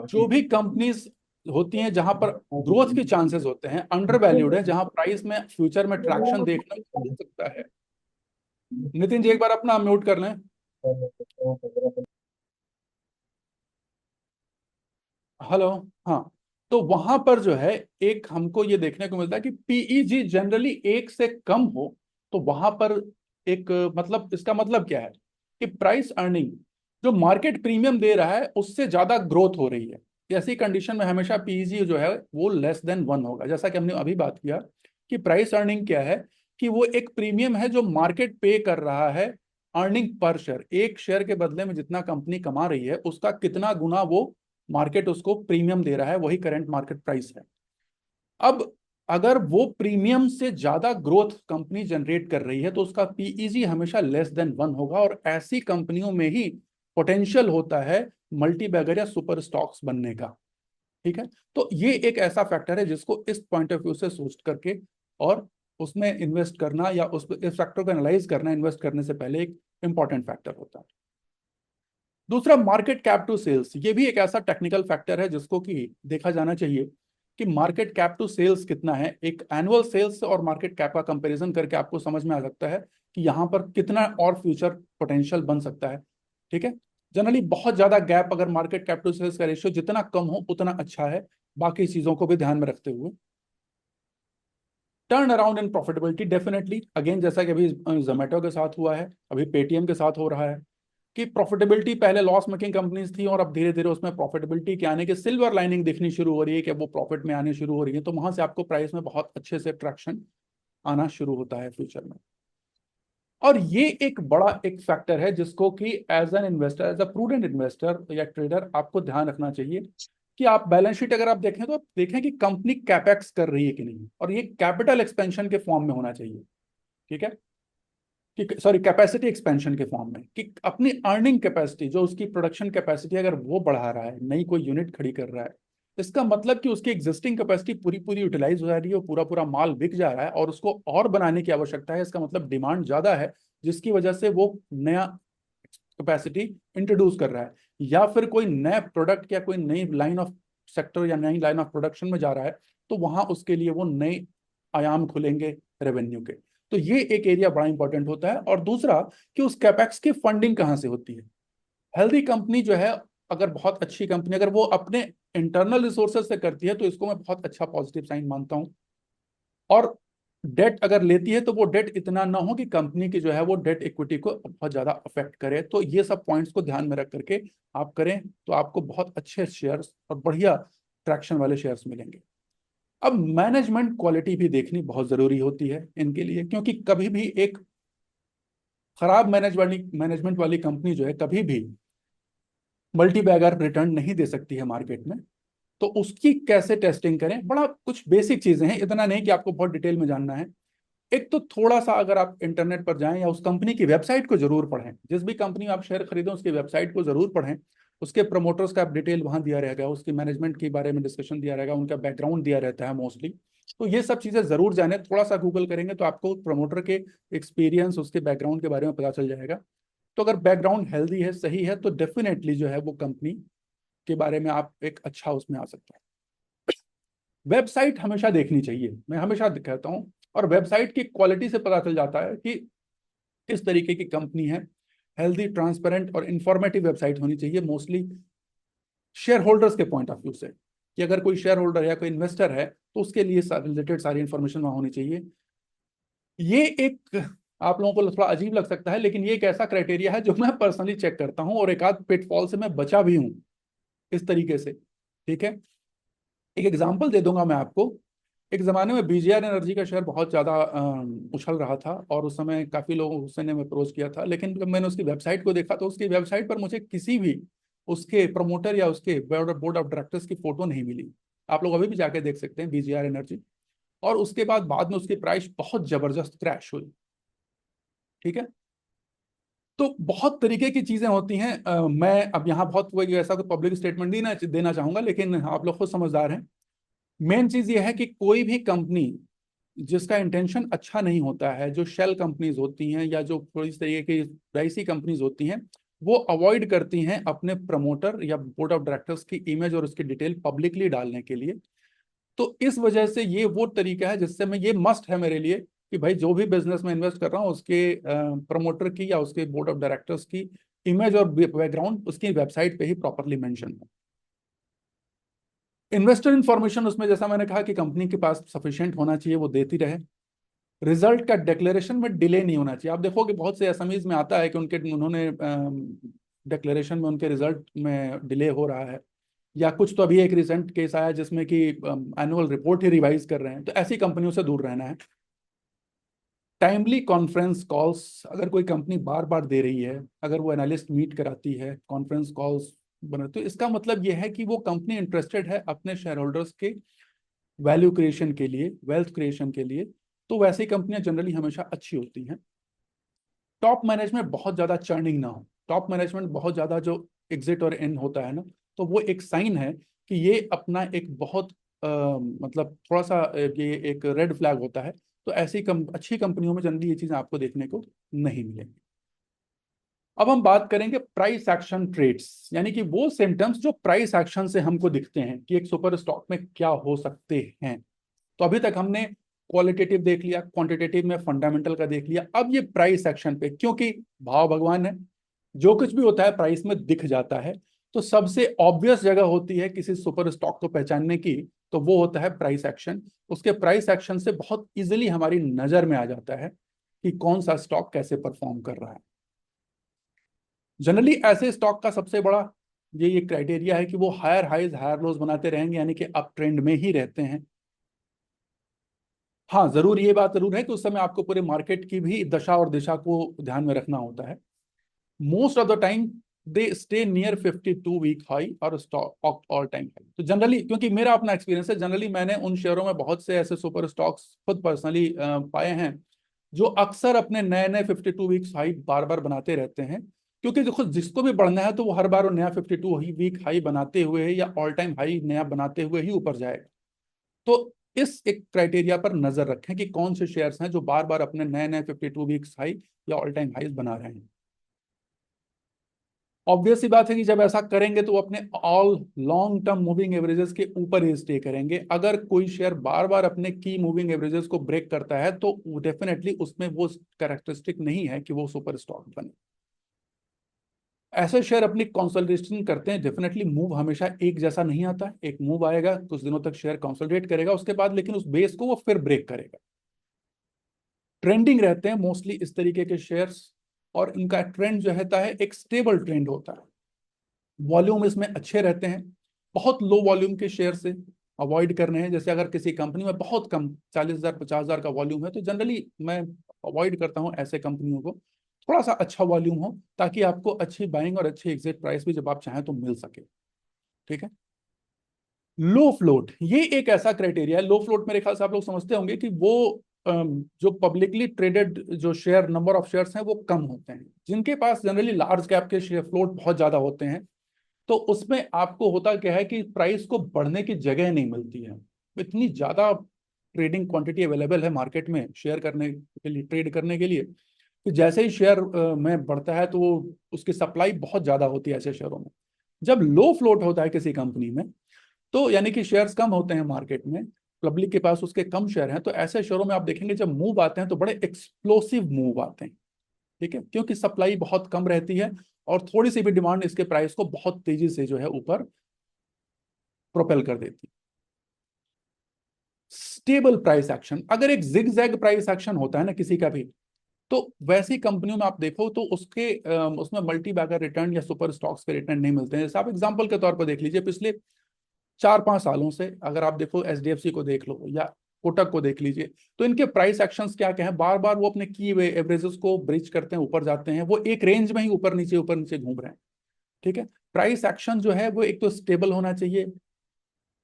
जो भी कंपनीज होती हैं जहां पर ग्रोथ के चांसेस होते हैं, अंडर वैल्यूड है, जहां प्राइस में फ्यूचर में ट्रैक्शन देखने को मिल सकता है। नितिन जी एक बार अपना म्यूट कर लें। हेलो। हाँ, तो वहां पर जो है एक हमको ये देखने को मिलता है कि पीईजी जनरली 1 से कम हो, तो वहां पर एक मतलब इसका मतलब क्या है कि प्राइस अर्निंग जो मार्केट प्रीमियम दे रहा है उससे ज्यादा ग्रोथ हो रही है। ऐसी कंडीशन में हमेशा पीईजी जो है वो लेस देन 1 होगा। जैसा कि हमने अभी बात किया कि प्राइस अर्निंग क्या है, कि वो एक प्रीमियम है जो मार्केट पे कर रहा है अर्निंग पर शेयर, एक शेयर के बदले में जितना कंपनी कमा रही है उसका कितना गुना वो मार्केट उसको प्रीमियम दे रहा है, वही करंट मार्केट प्राइस है। अब अगर वो प्रीमियम से ज्यादा ग्रोथ कंपनी जनरेट कर रही है तो उसका पीईजी हमेशा लेस देन 1 होगा, और ऐसी कंपनियों में ही पोटेंशियल होता है मल्टी बैगर या सुपर स्टॉक्स बनने का, ठीक है। तो ये एक ऐसा फैक्टर है जिसको इस पॉइंट ऑफ व्यू से सोच करके और उसमें इन्वेस्ट करना या इस फैक्टर को एनालाइज करना इन्वेस्ट करने से पहले एक इंपॉर्टेंट फैक्टर होता है। दूसरा मार्केट कैप टू सेल्स, ये भी एक ऐसा टेक्निकल फैक्टर है जिसको कि देखा जाना चाहिए कि मार्केट कैप टू सेल्स कितना है। एक एनुअल सेल्स और मार्केट कैप का कंपैरिजन करके आपको समझ में आ सकता है कि यहाँ पर कितना और फ्यूचर पोटेंशियल बन सकता है, ठीक है। जनरली बहुत ज्यादा गैप, अगर मार्केट कैप टू सेल्स का रेशियो जितना कम हो उतना अच्छा है, बाकी चीजों को भी ध्यान में रखते हुए। Turn around in profitability, definitely again जैसा कि अभी जोमेटो के साथ हुआ है, अभी पेटीएम के साथ हो रहा है कि प्रॉफिटेबिलिटी पहले लॉस मेकिंग कंपनीज थी और अब धीरे धीरे उसमें प्रॉफिटेबिलिटी के आने की सिल्वर लाइनिंग दिखनी शुरू हो रही है कि वो प्रॉफिट में आने शुरू हो रही है, तो वहां से आपको प्राइस में बहुत अच्छे से ट्रैक्शन आना शुरू होता है फ्यूचर में। और ये एक बड़ा एक फैक्टर है जिसको कि as an investor, as a prudent investor या ट्रेडर आपको ध्यान रखना चाहिए कि आप बैलेंस शीट अगर आप देखें तो आप देखें कि कंपनी कैपेक्स कर रही है कि नहीं, और ये कैपिटल एक्सपेंशन के फॉर्म में होना चाहिए, ठीक है। कि सॉरी कैपेसिटी एक्सपेंशन के फॉर्म में, कि अपनी अर्निंग कैपेसिटी, जो उसकी प्रोडक्शन कैपेसिटी अगर वो बढ़ा रहा है, नई कोई यूनिट खड़ी कर रहा है, इसका मतलब कि उसकी एग्जिस्टिंग कैपेसिटी पूरी पूरी यूटिलाइज हो जा रही है, पूरा पूरा माल बिक जा रहा है और उसको और बनाने की आवश्यकता है। इसका मतलब डिमांड ज्यादा है, जिसकी वजह से वो नया कैपेसिटी इंट्रोड्यूस कर रहा है, या फिर कोई नया प्रोडक्ट या कोई नई लाइन ऑफ सेक्टर या नई लाइन ऑफ प्रोडक्शन में जा रहा है, तो वहां उसके लिए वो नए आयाम खुलेंगे रेवेन्यू के। तो ये एक एरिया बड़ा इंपॉर्टेंट होता है। और दूसरा कि उस कैपेक्स की फंडिंग कहाँ से होती है। हेल्दी कंपनी जो है, अगर बहुत अच्छी कंपनी अगर वो अपने इंटरनल रिसोर्सेज से करती है, तो इसको मैं बहुत अच्छा पॉजिटिव साइन मानता हूँ। और डेट अगर लेती है, तो वो डेट इतना ना हो कि कंपनी की जो है वो डेट इक्विटी को बहुत ज्यादा अफेक्ट करे। तो ये सब पॉइंट्स को ध्यान में रख करके आप करें, तो आपको बहुत अच्छे शेयर्स और बढ़िया ट्रैक्शन वाले शेयर्स मिलेंगे। अब मैनेजमेंट क्वालिटी भी देखनी बहुत जरूरी होती है इनके लिए, क्योंकि कभी भी एक खराब मैनेजमेंट वाली कंपनी जो है कभी भी मल्टी बैगर रिटर्न नहीं दे सकती है मार्केट में। तो उसकी कैसे टेस्टिंग करें, बड़ा कुछ बेसिक चीजें हैं, इतना नहीं कि आपको बहुत डिटेल में जानना है। एक तो थोड़ा सा अगर आप इंटरनेट पर जाएं या उस कंपनी की वेबसाइट को जरूर पढ़ें, जिस भी कंपनी में आप शेयर खरीदें उसकी वेबसाइट को जरूर पढ़ें। उसके प्रमोटर्स का डिटेल वहां दिया रहेगा, उसकी मैनेजमेंट के बारे में डिस्कशन दिया रहेगा, उनका बैकग्राउंड दिया रहता है मोस्टली। तो ये सब चीजें जरूर जाने, थोड़ा सा गूगल करेंगे तो आपको प्रमोटर के एक्सपीरियंस, उसके बैकग्राउंड के बारे में पता चल जाएगा। तो अगर बैकग्राउंड हेल्दी है, सही है, तो डेफिनेटली जो है वो कंपनी के बारे में आप एक अच्छा उसमें आ सकता है। वेबसाइट हमेशा देखनी चाहिए, मैं हमेशा कहता हूँ। और वेबसाइट की क्वालिटी से पता चल जाता है कि किस तरीके की कंपनी है। हेल्दी, ट्रांसपेरेंट और इंफॉर्मेटिव वेबसाइट होनी चाहिए, मोस्टली शेयर होल्डर्स के पॉइंट ऑफ व्यू से, कि अगर कोई शेयर होल्डर या कोई इन्वेस्टर है तो उसके लिए रिलेटेड सारी इंफॉर्मेशन वहां होनी चाहिए। ये एक आप लोगों को थोड़ा अजीब लग सकता है, लेकिन ये एक ऐसा क्राइटेरिया है जो मैं पर्सनली चेक करता हूं, और एक आध पिटफॉल से मैं बचा भी हूं इस तरीके से। ठीक है, एक एग्जांपल दे दूंगा मैं आपको। एक जमाने में बीजीआर एनर्जी का शेयर बहुत ज्यादा उछल रहा था, और उस समय काफी लोगों ने अप्रोच किया था, लेकिन जब मैंने उसकी वेबसाइट को देखा तो उसकी वेबसाइट पर मुझे किसी भी उसके प्रमोटर या उसके बोर्ड ऑफ डायरेक्टर्स की फोटो नहीं मिली। आप लोग अभी भी जाके देख सकते हैं बीजीआर एनर्जी। और उसके बाद में उसकी प्राइस बहुत जबरदस्त क्रैश हुई। ठीक है, तो बहुत तरीके की चीजें होती हैं। मैं अब यहाँ बहुत कोई ऐसा कोई पब्लिक स्टेटमेंट देना चाहूंगा, लेकिन आप लोग खुद समझदार हैं। मेन चीज ये है कि कोई भी कंपनी जिसका इंटेंशन अच्छा नहीं होता है, जो शेल कंपनीज होती हैं या जो थोड़ी इस तरीके की वैसी कंपनीज होती हैं, वो अवॉइड करती हैं अपने प्रमोटर या बोर्ड ऑफ डायरेक्टर्स की इमेज और उसकी डिटेल पब्लिकली डालने के लिए। तो इस वजह से ये वो तरीका है जिससे मैं, ये मस्ट है मेरे लिए कि भाई जो भी बिजनेस में इन्वेस्ट कर रहा हूँ उसके प्रमोटर की या उसके बोर्ड ऑफ डायरेक्टर्स की इमेज और बैकग्राउंड उसकी वेबसाइट पे ही प्रॉपरली मेंशन हो। इन्वेस्टर इन्फॉर्मेशन उसमें, जैसा मैंने कहा कि कंपनी के पास सफिशिएंट होना चाहिए, वो देती रहे। रिजल्ट का डिक्लेरेशन में डिले नहीं होना चाहिए। आप देखोगे बहुत से एसएमईज में आता है कि उन्होंने डिक्लेरेशन में उनके रिजल्ट में डिले हो रहा है, या कुछ तो अभी एक रिसेंट केस आया जिसमें कि एनुअल रिपोर्ट ही रिवाइज कर रहे हैं। तो ऐसी कंपनियों से दूर रहना है। टाइमली कॉन्फ्रेंस कॉल्स, अगर कोई कंपनी बार बार दे रही है, अगर वो एनालिस्ट मीट कराती है, कॉन्फ्रेंस कॉल्स बना, तो इसका मतलब यह है कि वो कंपनी इंटरेस्टेड है अपने शेयर होल्डर्स के वैल्यू क्रिएशन के लिए, वेल्थ क्रिएशन के लिए। तो वैसी कंपनियां जनरली हमेशा अच्छी होती हैं। टॉप मैनेजमेंट बहुत ज्यादा चर्निंग ना हो। टॉप मैनेजमेंट बहुत ज्यादा जो एग्जिट और इन होता है ना, तो वो एक साइन है कि ये अपना एक बहुत मतलब थोड़ा सा ये एक रेड फ्लैग होता है। तो ऐसी अच्छी कंपनियों में जनरली ये चीजें आपको देखने को नहीं मिलेंगी। अब हम बात करेंगे प्राइस एक्शन ट्रेड्स, यानी कि वो सिम्टम्स जो प्राइस एक्शन से हमको दिखते हैं कि एक सुपर स्टॉक में क्या हो सकते हैं। तो अभी तक हमने क्वालिटेटिव देख लिया, क्वांटिटेटिव में फंडामेंटल का देख लिया। अब ये प्राइस एक्शन पे, क्योंकि भाव भगवान है, जो कुछ भी होता है प्राइस में दिख जाता है। तो सबसे ऑब्वियस जगह होती है किसी सुपर स्टॉक को पहचानने की, तो वो होता है प्राइस एक्शन। उसके प्राइस एक्शन से बहुत इजीली हमारी नजर में आ जाता है कि कौन सा स्टॉक कैसे परफॉर्म कर रहा है। जनरली ऐसे स्टॉक का सबसे बड़ा ये क्राइटेरिया है कि वो हायर हाइज हायर लोज बनाते रहेंगे, यानी कि अप ट्रेंड में ही रहते हैं। हाँ, जरूर ये बात जरूर है कि उस समय आपको पूरे मार्केट की भी दशा और दिशा को ध्यान में रखना होता है। Most of the time they stay near 52 week high और स्टॉक ऑल टाइम हाई। तो जनरली, क्योंकि मेरा अपना एक्सपीरियंस है, जनरली मैंने उन शेयरों में बहुत से ऐसे सुपर स्टॉक्स खुद पर्सनली पाए हैं जो अक्सर अपने नए नए 52 वीक्स हाई बार बार बनाते रहते हैं, क्योंकि देखो जिसको भी बढ़ना है तो वो हर बार वो नया 52 वीक हाई बनाते हुए या ऑल टाइम हाई नया बनाते हुए ही ऊपर जाएगा। तो इस एक क्राइटेरिया पर नजर रखें कि कौन से शेयर्स हैं जो बार बार अपने नए नए 52 वीक्स हाई या ऑल टाइम हाईज बना रहे हैं। ऑब्वियस सी बात है कि जब ऐसा करेंगे तो वो अपने all long term moving averages के ऊपर ही स्टे करेंगे। अगर कोई शेयर बार बार अपने की मूविंग एवरेजेस को ब्रेक करता है तो डेफिनेटली उसमें वो कैरेक्टरिस्टिक नहीं है कि वो सुपर स्टॉक बने। ऐसे शेयर अपनी कंसोलिडेशन करते हैं, डेफिनेटली मूव हमेशा एक जैसा नहीं आता है। एक मूव आएगा, कुछ दिनों तक शेयर कंसोलिडेट करेगा, उसके बाद लेकिन उस बेस को वो फिर ब्रेक करेगा। ट्रेंडिंग रहते हैं मोस्टली इस तरीके के शेयर्स, और इनका ट्रेंड जो रहता है एक स्टेबल ट्रेंड होता है। वॉल्यूम इसमें अच्छे रहते हैं। बहुत लो वॉल्यूम के शेयर से अवॉइड करने हैं। जैसे अगर किसी कंपनी में बहुत कम 40,000 50,000 का वॉल्यूम है तो जनरली मैं अवॉइड करता हूं ऐसे कंपनियों को। थोड़ा सा अच्छा वॉल्यूम हो ताकि आपको अच्छी बाइंग और अच्छी एग्जिट प्राइस भी जब आप चाहें तो मिल सके। ठीक है। लो फ्लोट, ये एक ऐसा क्राइटेरिया है। लो फ्लोट मेरे ख्याल से आप लोग समझते होंगे कि वो जो पब्लिकली ट्रेडेड जो शेयर नंबर ऑफ शेयर्स हैं वो कम होते हैं। जिनके पास जनरली लार्ज कैप के शेयर फ्लोट बहुत ज्यादा होते हैं तो उसमें आपको होता क्या है कि प्राइस को बढ़ने की जगह नहीं मिलती है। इतनी ज्यादा ट्रेडिंग क्वांटिटी अवेलेबल है मार्केट में शेयर करने के लिए, ट्रेड करने के लिए, कि जैसे ही शेयर में बढ़ता है तो वो उसकी सप्लाई बहुत ज्यादा होती है ऐसे शेयरों में। जब लो फ्लोट होता है किसी कंपनी में तो यानी कि शेयर्स कम होते हैं मार्केट में, पब्लिक के पास उसके कम शेयर हैं, तो ऐसे शेयरों में आप देखेंगे जब मूव आते हैं तो बड़े एक्सप्लोसिव मूव आते हैं। ठीक है, क्योंकि सप्लाई बहुत कम रहती है और थोड़ी सी भी डिमांड इसके प्राइस को बहुत तेजी से जो है ऊपर प्रोपेल कर देती है। स्टेबल प्राइस एक्शन, अगर एक जिग जैग प्राइस एक्शन होता है ना किसी का भी, तो वैसी कंपनियों में आप देखो तो उसके उसमें मल्टी बैगर रिटर्न या सुपर स्टॉक्स के रिटर्न नहीं मिलते हैं। जैसे आप एग्जांपल के तौर पर देख लीजिए, पिछले 4-5 सालों से अगर आप देखो एचडीएफसी को देख लो या कोटक को देख लीजिए, तो इनके प्राइस एक्शंस क्या क्या हैं। बार बार वो अपने की एवरेजेस को ब्रिज करते हैं, ऊपर जाते हैं, वो एक रेंज में ही ऊपर नीचे घूम रहे हैं। ठीक है, प्राइस एक्शन जो है वो एक तो स्टेबल होना चाहिए,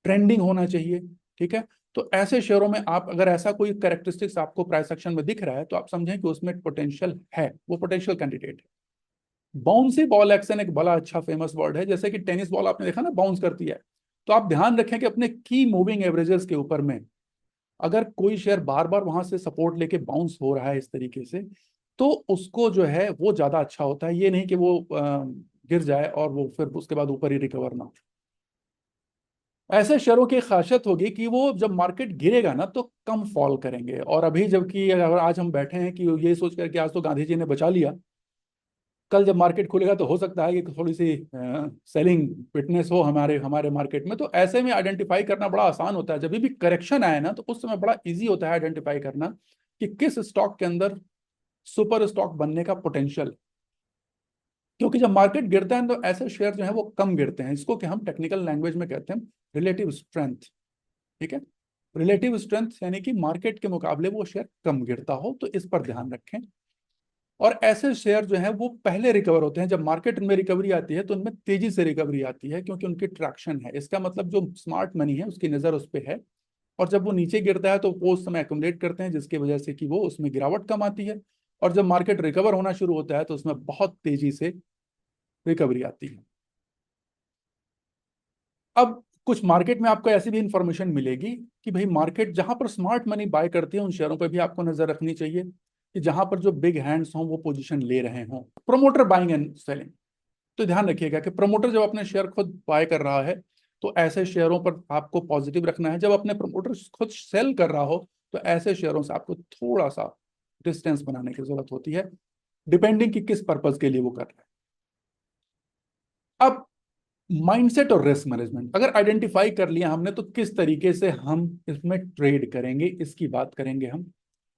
ट्रेंडिंग होना चाहिए। ठीक है, तो ऐसे शेयरों में आप अगर ऐसा कोई कैरेक्टरिस्टिक्स आपको प्राइस एक्शन में दिख रहा है तो आप समझें कि उसमें पोटेंशियल है, वो पोटेंशियल कैंडिडेट है। बाउंसी बॉल एक्शन एक बड़ा अच्छा फेमस वर्ड है। जैसे कि टेनिस बॉल आपने देखा ना बाउंस करती है, तो आप ध्यान रखें कि अपने की मूविंग एवरेजेस के ऊपर में अगर कोई शेयर बार बार वहां से सपोर्ट लेके बाउंस हो रहा है इस तरीके से, तो उसको जो है वो ज्यादा अच्छा होता है। ये नहीं कि वो गिर जाए और वो फिर उसके बाद ऊपर ही रिकवर ना हो। ऐसे शेयरों की खासियत होगी कि वो जब मार्केट गिरेगा ना तो कम फॉल करेंगे। और अभी जबकि अगर आज हम बैठे हैं कि ये सोच कर कि आज तो गांधी जी ने बचा लिया, कल जब मार्केट खुलेगा तो हो सकता है कि थोड़ी सी सेलिंग विटनेस हो हमारे हमारे मार्केट में। तो ऐसे में आइडेंटिफाई करना बड़ा आसान होता है। जब भी करेक्शन आए ना तो उस समय बड़ा इजी होता है आइडेंटिफाई करना कि किस स्टॉक के अंदर सुपर स्टॉक बनने का पोटेंशियल। क्योंकि जब मार्केट गिरता है तो ऐसे शेयर जो है वो कम गिरते हैं। इसको कि हम टेक्निकल लैंग्वेज में कहते हैं रिलेटिव स्ट्रेंथ। ठीक है, रिलेटिव स्ट्रेंथ यानी कि मार्केट के मुकाबले वो शेयर कम गिरता हो, तो इस पर ध्यान रखें। और ऐसे शेयर जो है वो पहले रिकवर होते हैं। जब मार्केट में रिकवरी आती है तो उनमें तेजी से रिकवरी आती है क्योंकि उनकी ट्रैक्शन है। इसका मतलब जो स्मार्ट मनी है उसकी नजर उस पर है, और जब वो नीचे गिरता है तो वो उस समय एक्युमुलेट करते हैं जिसकी वजह से कि वो उसमें गिरावट कम आती है। और जब मार्केट रिकवर होना शुरू होता है तो उसमें बहुत तेजी से रिकवरी आती है। अब कुछ मार्केट में आपको ऐसी भी इंफॉर्मेशन मिलेगी कि भाई मार्केट जहां पर स्मार्ट मनी बाय करती है उन शेयरों पर भी आपको नजर रखनी चाहिए कि जहां पर जो बिग हैंड्स हों वो पोजीशन ले रहे हों। प्रोमोटर बाइंग एंड सेलिंग, तो ध्यान रखिएगा कि प्रमोटर जब अपने शेयर खुद बाय कर रहा है तो ऐसे शेयरों पर आपको पॉजिटिव रखना है। जब अपने प्रमोटर खुद सेल कर रहा हो तो ऐसे शेयरों से आपको थोड़ा सा डिस्टेंस बनाने की जरूरत होती है, डिपेंडिंग कि किस पर्पज के लिए वो कर रहा है। अब माइंडसेट और रिस्क मैनेजमेंट अगर आइडेंटिफाई कर लिया हमने तो किस तरीके से हम इसमें ट्रेड करेंगे इसकी बात करेंगे हम,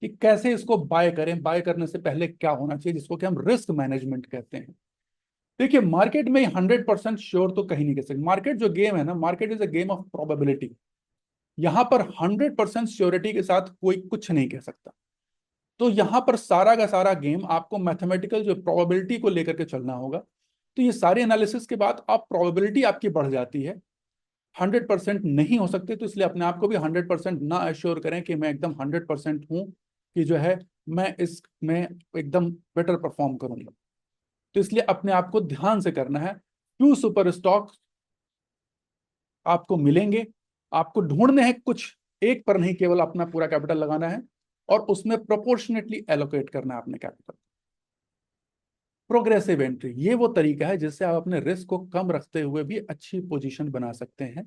कि कैसे इसको बाय करें, बाय करने से पहले क्या होना चाहिए, जिसको कि हम रिस्क मैनेजमेंट कहते हैं। देखिए मार्केट में 100% श्योर तो कहीं नहीं कह सकते। मार्केट जो गेम है ना, market is a game of probability. यहां पर 100% श्योरिटी के साथ कोई कुछ नहीं कह सकता। तो यहां पर सारा का सारा गेम आपको मैथमेटिकल जो प्रोबेबिलिटी को लेकर के चलना होगा। तो ये सारे एनालिसिस के बाद आप प्रोबेबिलिटी आपकी बढ़ जाती है। 100% नहीं हो सकते, तो इसलिए अपने आप को भी 100% ना एश्योर करें कि मैं एकदम 100% हूं कि जो है मैं इसमें एकदम बेटर परफॉर्म करूंगा। तो इसलिए अपने आप को ध्यान से करना है। फ्यू सुपर स्टॉक आपको मिलेंगे, आपको ढूंढने हैं कुछ, एक पर नहीं केवल अपना पूरा कैपिटल लगाना है और उसमें प्रोपोर्शनेटली एलोकेट करना है अपने कैपिटल। प्रोग्रेसिव एंट्री ये वो तरीका है जिससे आप अपने रिस्क को कम रखते हुए भी अच्छी पोजीशन बना सकते हैं,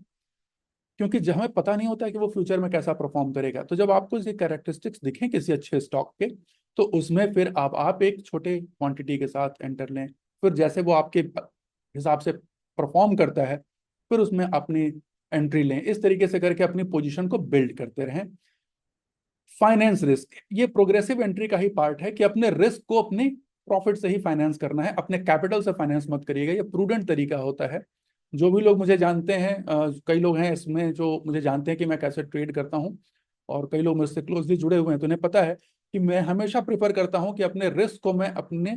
क्योंकि जब हमें पता नहीं होता है कि वो फ्यूचर में कैसा परफॉर्म करेगा। तो जब आपको ये कैरेक्टरिस्टिक्स दिखें किसी अच्छे स्टॉक के, तो उसमें फिर आप एक छोटे क्वांटिटी के साथ एंटर लें, फिर जैसे वो आपके हिसाब से परफॉर्म करता है फिर उसमें अपनी एंट्री लें। इस तरीके से करके अपनी पोजीशन को बिल्ड करते रहें। फाइनेंस रिस्क ये प्रोग्रेसिव एंट्री का ही पार्ट है कि अपने रिस्क को अपने प्रॉफिट से ही फाइनेंस करना है, अपने कैपिटल से फाइनेंस मत करिएगा। ये प्रूडेंट तरीका होता है। जो भी लोग मुझे जानते हैं, कई लोग हैं इसमें जो मुझे जानते हैं कि मैं कैसे ट्रेड करता हूं, और कई लोग मुझसे क्लोजली जुड़े हुए हैं, तो उन्हें पता है कि मैं हमेशा प्रेफर करता हूं कि अपने रिस्क को मैं अपने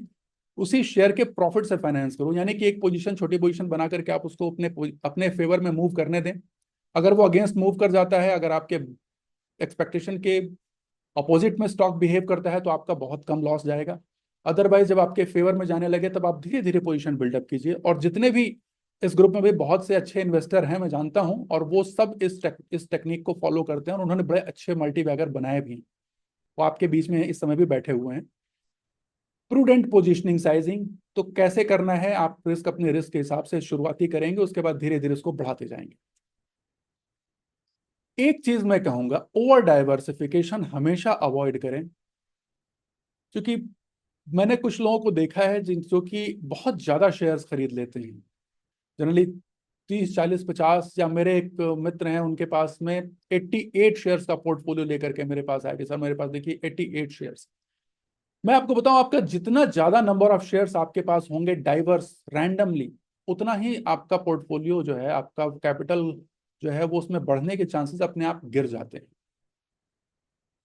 उसी शेयर के प्रॉफिट से फाइनेंस करूं। यानी कि एक पोजीशन, छोटी पोजीशन बना करके आप उसको अपने फेवर में मूव करने दें। अगर वो अगेंस्ट मूव कर जाता है, अगर आपके एक्सपेक्टेशन के अपोजिट में स्टॉक बिहेव करता है, तो आपका बहुत कम लॉस जाएगा। अदरवाइज जब आपके फेवर में जाने लगे तब आप धीरे धीरे पोजीशन बिल्डअप कीजिए। और जितने भी इस ग्रुप में भी बहुत से अच्छे इन्वेस्टर हैं, मैं जानता हूं, और वो सब इस टेक्निक को फॉलो करते हैं और उन्होंने बड़े अच्छे मल्टी बैगर बनाए भी हैं। वो आपके बीच में इस समय भी बैठे हुए हैं। प्रूडेंट पोजीशनिंग साइजिंग तो कैसे करना है, आप रिस्क अपने रिस्क के हिसाब से शुरुआती करेंगे, उसके बाद धीरे धीरे उसको बढ़ाते जाएंगे। एक चीज मैं कहूंगा, ओवर डाइवर्सिफिकेशन हमेशा अवॉइड करें, क्योंकि मैंने कुछ लोगों को देखा है जो कि बहुत ज्यादा शेयर्स खरीद लेते हैं। जनरली 30, 40, 50, या मेरे एक मित्र हैं उनके पास में 88 शेयर्स का पोर्टफोलियो लेकर के मेरे पास आया कि सर मेरे पास देखिए 88 शेयर्स। मैं आपको बताऊं, आपका जितना ज्यादा नंबर ऑफ शेयर्स आपके पास होंगे डाइवर्स रैंडमली, उतना ही आपका पोर्टफोलियो जो है, आपका कैपिटल जो है, वो उसमें बढ़ने के चांसेस अपने आप गिर जाते हैं।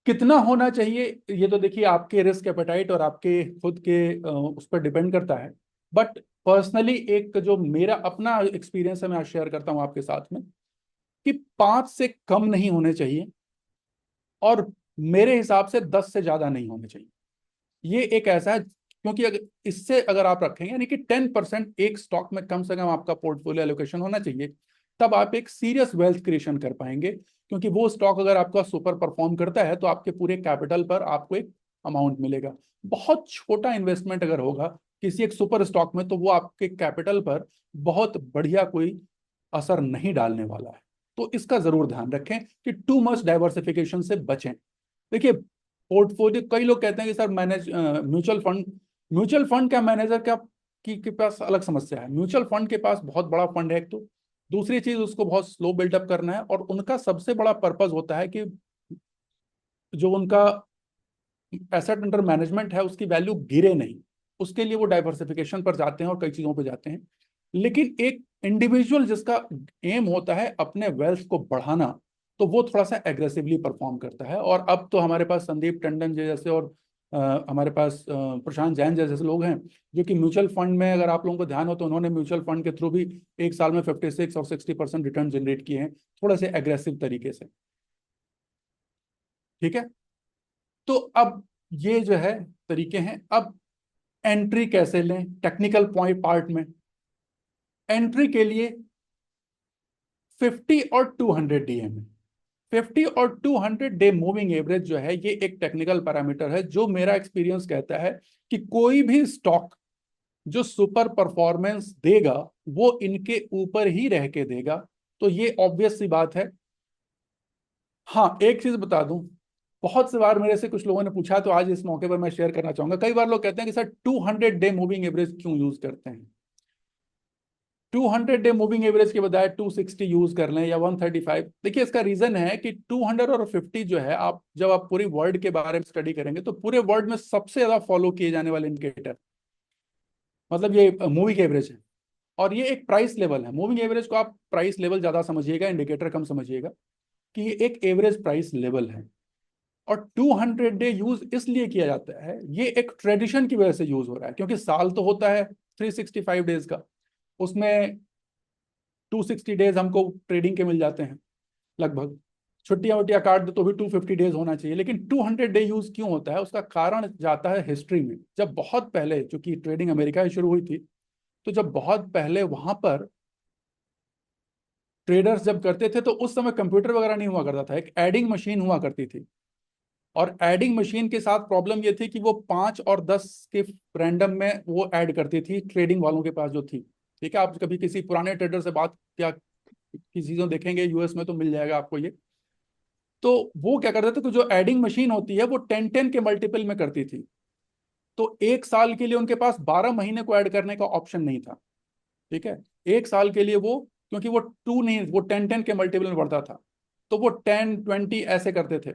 कितना होना चाहिए ये तो देखिए आपके रिस्क एपेटाइट और आपके खुद के उस पर डिपेंड करता है। बट पर्सनली एक जो मेरा अपना एक्सपीरियंस है, मैं आज शेयर करता हूं आपके साथ में, कि 5 से कम नहीं होने चाहिए और मेरे हिसाब से 10 से ज्यादा नहीं होने चाहिए। ये एक ऐसा है, क्योंकि अगर इससे अगर आप रखेंगे, यानी कि 10% एक स्टॉक में कम से कम आपका पोर्टफोलियो एलोकेशन होना चाहिए, तब आप एक सीरियस वेल्थ क्रिएशन कर पाएंगे। क्योंकि वो स्टॉक अगर आपका सुपर परफॉर्म करता है तो आपके पूरे कैपिटल पर आपको एक अमाउंट मिलेगा। बहुत छोटा इन्वेस्टमेंट अगर होगा किसी एक सुपर स्टॉक में, तो वो आपके कैपिटल पर बहुत बढ़िया कोई असर नहीं डालने वाला है। तो इसका जरूर ध्यान रखें कि टू मच डाइवर्सिफिकेशन से बचें। देखिए पोर्टफोलियो, कई लोग कहते हैं कि सर मैनेज म्यूचुअल फंड का मैनेजर क्या के पास अलग समस्या है। म्यूचुअल फंड के पास बहुत बड़ा फंड है एक तो, दूसरी चीज उसको बहुत स्लो बिल्डअप करना है, और उनका सबसे बड़ा पर्पस होता है कि जो उनका एसेट अंडर मैनेजमेंट है उसकी वैल्यू गिरे नहीं। उसके लिए वो डाइवर्सिफिकेशन पर जाते हैं और कई चीजों पर जाते हैं। लेकिन एक इंडिविजुअल जिसका एम होता है अपने वेल्थ को बढ़ाना, तो वो थोड़ा सा एग्रेसिवली परफॉर्म करता है। और अब तो हमारे पास संदीप टंडन जैसे और हमारे पास प्रशांत जैन जैसे लोग हैं, जो कि म्यूचुअल फंड में, अगर आप लोगों को ध्यान हो तो उन्होंने म्यूचुअल फंड के थ्रू भी एक साल में 56 और 60% रिटर्न जनरेट किए हैं, थोड़े से एग्रेसिव तरीके से। ठीक है, तो अब ये जो है तरीके हैं। अब एंट्री कैसे लें टेक्निकल पॉइंट पार्ट में। एंट्री के लिए 50 और 200 डीएम, 50 और 200 डे मूविंग एवरेज जो है, ये एक टेक्निकल पैरामीटर है जो मेरा एक्सपीरियंस कहता है कि कोई भी स्टॉक जो सुपर परफॉर्मेंस देगा वो इनके ऊपर ही रह के देगा। तो ये ऑब्वियस सी बात है। हाँ, एक चीज बता दूं, बहुत से बार मेरे से कुछ लोगों ने पूछा, तो आज इस मौके पर मैं शेयर करना चाहूंगा। कई बार लोग कहते हैं कि सर 200 डे मूविंग एवरेज क्यों यूज करते हैं, 200 डे मूविंग एवरेज के बजाय 260 यूज कर लें या 135। देखिए इसका रीजन है कि 200 और 50 जो है, आप जब आप पूरी वर्ल्ड के बारे में स्टडी करेंगे तो पूरे वर्ल्ड में सबसे ज्यादा फॉलो किए जाने वाले इंडिकेटर, मतलब ये मूविंग एवरेज है। और ये एक प्राइस लेवल है। मूविंग एवरेज को आप प्राइस लेवल ज्यादा समझिएगा, इंडिकेटर कम समझिएगा, कि ये एक एवरेज प्राइस लेवल है। और 200 डे यूज इसलिए किया जाता है, ये एक ट्रेडिशन की वजह से यूज हो रहा है, क्योंकि साल तो होता है 365 डेज का, उसमें 260 डेज हमको ट्रेडिंग के मिल जाते हैं लगभग। छुट्टियां वुट्टियां काट दे तो भी 250 डेज होना चाहिए। लेकिन 200 डे यूज क्यों होता है, उसका कारण जाता है हिस्ट्री में। जब बहुत पहले, चूंकि ट्रेडिंग अमेरिका से शुरू हुई थी, तो जब बहुत पहले वहां पर ट्रेडर्स जब करते थे तो उस समय कंप्यूटर वगैरह नहीं हुआ करता था, एक एडिंग मशीन हुआ करती थी। और एडिंग मशीन के साथ प्रॉब्लम ये थी कि वो 5 और 10 के रैंडम में वो ऐड करती थी ट्रेडिंग वालों के पास जो थी। ठीक है, आप कभी किसी पुराने ट्रेडर से बात क्या की चीजों देखेंगे यूएस में तो मिल जाएगा आपको ये। तो वो क्या करते थे कि जो एडिंग मशीन होती है वो 10-10 के मल्टीपल में करती थी। तो एक साल के लिए उनके पास 12 महीने को ऐड करने का ऑप्शन नहीं था। ठीक है, एक साल के लिए वो, क्योंकि वो 2 नहीं, वो 10-10 के मल्टीपल में बढ़ता था, तो वो 10-20 ऐसे करते थे।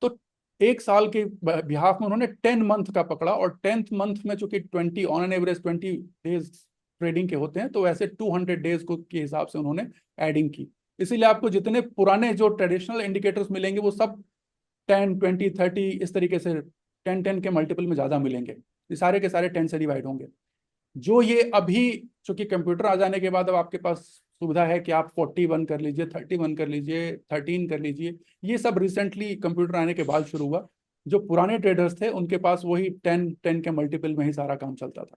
तो एक साल के बिहाफ में उन्होंने 10 मंथ का पकड़ा, और 10th मंथ में चूंकि 20 on an average 20 days trading के होते हैं, तो वैसे 200 डेज को के हिसाब से उन्होंने एडिंग की। इसीलिए आपको जितने पुराने जो ट्रेडिशनल इंडिकेटर्स मिलेंगे वो सब 10, 20, 30 इस तरीके से 10-10 के मल्टीपल में ज्यादा मिलेंगे। ये सारे के सारे 10 से डिवाइड होंगे। जो ये अभी चूंकि कंप्यूटर आ जाने के बाद अब आपके पास सुविधा है कि आप 41 कर लीजिए, 31 कर लीजिए, 13 कर लीजिए, ये सब रिसेंटली कंप्यूटर आने के बाद शुरू हुआ। जो पुराने ट्रेडर्स थे उनके पास वही 10-10 के मल्टीपल में ही सारा काम चलता था।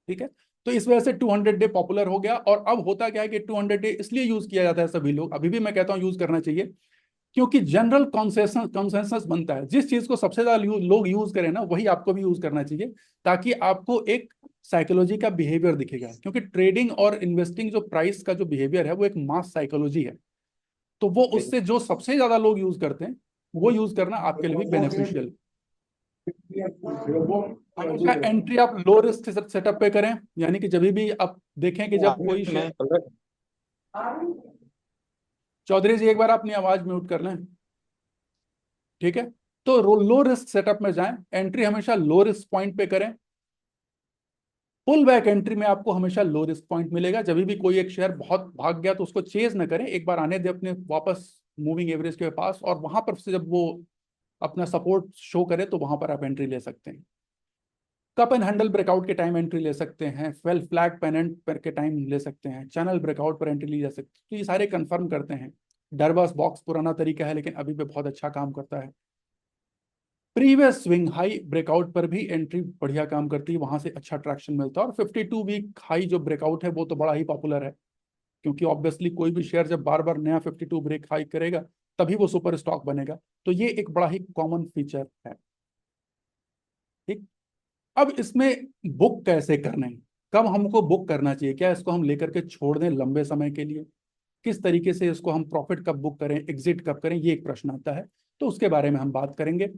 ठीक है, तो इस वजह से 200 डे पॉपुलर हो गया। और अब होता क्या है कि 200 डे इसलिए यूज किया जाता है, सभी लोग, अभी भी मैं कहता हूँ यूज करना चाहिए, क्योंकि जनरल कॉन्सेंसस बनता है। जिस चीज को सबसे ज्यादा लोग यूज करें ना, वही आपको भी यूज करना चाहिए, ताकि आपको एक साइकोलॉजी का बिहेवियर दिखेगा। क्योंकि ट्रेडिंग और इन्वेस्टिंग जो प्राइस का जो बिहेवियर है वो एक मास साइकोलॉजी है। तो वो उससे जो सबसे ज्यादा लोग यूज करते हैं वो यूज करना आपके लिए भी बेनिफिशियल। हमेशा एंट्री आप लो रिस्क सेटअप पे करें, यानी कि जब भी आप देखें कि जब कोई चौधरी जी एक बार अपनी आवाज म्यूट कर लें। ठीक है, तो लो रिस्क सेटअप में जाएं, एंट्री हमेशा लो रिस्क पॉइंट पे करें। पुल बैक एंट्री में आपको हमेशा लो रिस्क पॉइंट मिलेगा। जब भी कोई एक शेयर बहुत भाग गया तो उसको चेज न करें, एक बार आने दे अपने वापस मूविंग एवरेज के पास, और वहां पर से जब वो अपना सपोर्ट शो करे तो वहां पर आप एंट्री ले सकते हैं। कप एंड हैंडल ब्रेकआउट के टाइम एंट्री ले सकते हैं, फेल फ्लैग पेनेंट पर के टाइम ले सकते हैं, चैनल ब्रेकआउट पर एंट्री ली जा सकती है। तो ये सारे कंफर्म करते हैं। डरबस बॉक्स पुराना तरीका है लेकिन अभी भी बहुत अच्छा काम करता है। प्रीवियस स्विंग हाई ब्रेकआउट पर भी एंट्री बढ़िया काम करती है, वहां से अच्छा ट्रैक्शन मिलता है। और 52 वीक हाई जो ब्रेकआउट है वो तो बड़ा ही पॉपुलर है, क्योंकि ऑब्वियसली कोई भी शेयर जब बार बार नया 52 ब्रेक हाई करेगा तभी वो सुपर स्टॉक बनेगा। तो ये एक बड़ा ही कॉमन फीचर है। ठीक, अब इसमें बुक कैसे करना है, कब हमको बुक करना चाहिए, क्या इसको हम लेकर के छोड़ दें लंबे समय के लिए, किस तरीके से इसको हम प्रॉफिट कब बुक करें, एग्जिट कब करें, ये एक प्रश्न आता है। तो उसके बारे में हम बात करेंगे।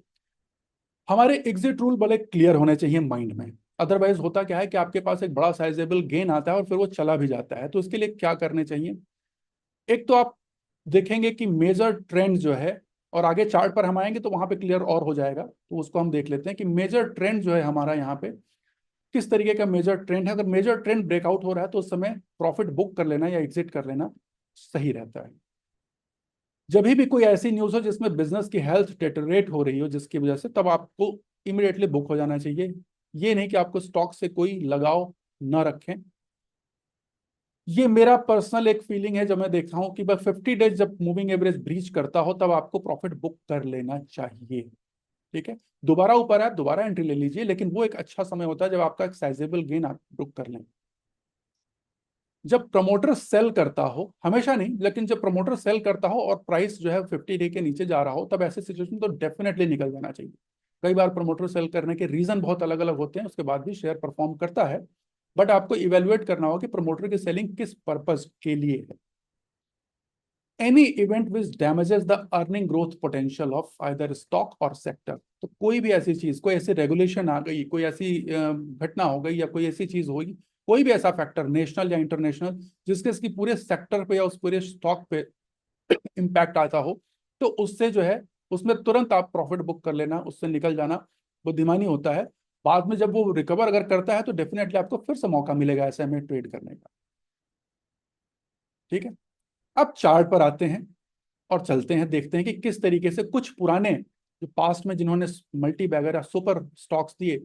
हमारे एग्जिट रूल बड़े क्लियर होने चाहिए माइंड में। अदरवाइज होता क्या है कि आपके पास एक बड़ा साइजेबल गेन आता है और फिर वो चला भी जाता है। तो इसके लिए क्या करने चाहिए, एक तो आप देखेंगे कि मेजर ट्रेंड जो है, और आगे चार्ट पर हम आएंगे तो वहां पे क्लियर और हो जाएगा, तो उसको हम देख लेते हैं कि मेजर ट्रेंड जो है हमारा यहाँ पे किस तरीके का मेजर ट्रेंड है। अगर मेजर ट्रेंड ब्रेकआउट हो रहा है तो उस समय प्रॉफिट बुक कर लेना या एग्जिट कर लेना सही रहता है। जब भी कोई ऐसी न्यूज हो जिसमें बिजनेस की हेल्थ डेटोरेट हो रही हो जिसकी वजह से, तब आपको इमीडिएटली बुक हो जाना चाहिए। ये नहीं कि आपको स्टॉक से कोई लगाव न रखें। ये मेरा पर्सनल एक फीलिंग है, जब मैं देखता हूं कि बस 50 डेज जब मूविंग एवरेज ब्रीच करता हो तब आपको प्रॉफिट बुक कर लेना चाहिए। ठीक है, दोबारा ऊपर है दोबारा एंट्री ले लीजिए, लेकिन वो एक अच्छा समय होता है जब आपका एक साइजेबल गेन आप बुक कर लें। जब प्रमोटर सेल करता हो, हमेशा नहीं, लेकिन जब प्रमोटर सेल करता हो और प्राइस जो है 50 डे के नीचे जा रहा हो, तब ऐसे सिचुएशन तो डेफिनेटली निकल जाना चाहिए। कई बार प्रमोटर सेल करने के रीजन बहुत अलग अलग होते हैं, उसके बाद भी शेयर परफॉर्म करता है। बट आपको इवेल्युएट करना होगा कि प्रमोटर की सेलिंग किस पर्पज के लिए है। Any event which damages the earning growth potential of either stock और सेक्टर। तो कोई भी ऐसी चीज, कोई ऐसी रेगुलेशन आ गई, कोई ऐसी घटना हो गई, या कोई ऐसी चीज होगी, कोई भी ऐसा फैक्टर नेशनल या इंटरनेशनल जिसके इसकी पूरे सेक्टर पे या उस पूरे स्टॉक पे इम्पैक्ट आता हो, तो उससे जो है उसमें तुरंत आप प्रॉफिट बुक कर लेना, उससे निकल जाना बुद्धिमानी होता है। बाद में जब वो रिकवर अगर करता है तो डेफिनेटली आपको फिर से मौका मिलेगा ऐसे में ट्रेड करने का। ठीक है, अब चार्ट पर आते हैं और चलते हैं, देखते हैं कि किस तरीके से कुछ पुराने जो पास्ट में जिन्होंने मल्टी बैगर या सुपर स्टॉक्स दिए,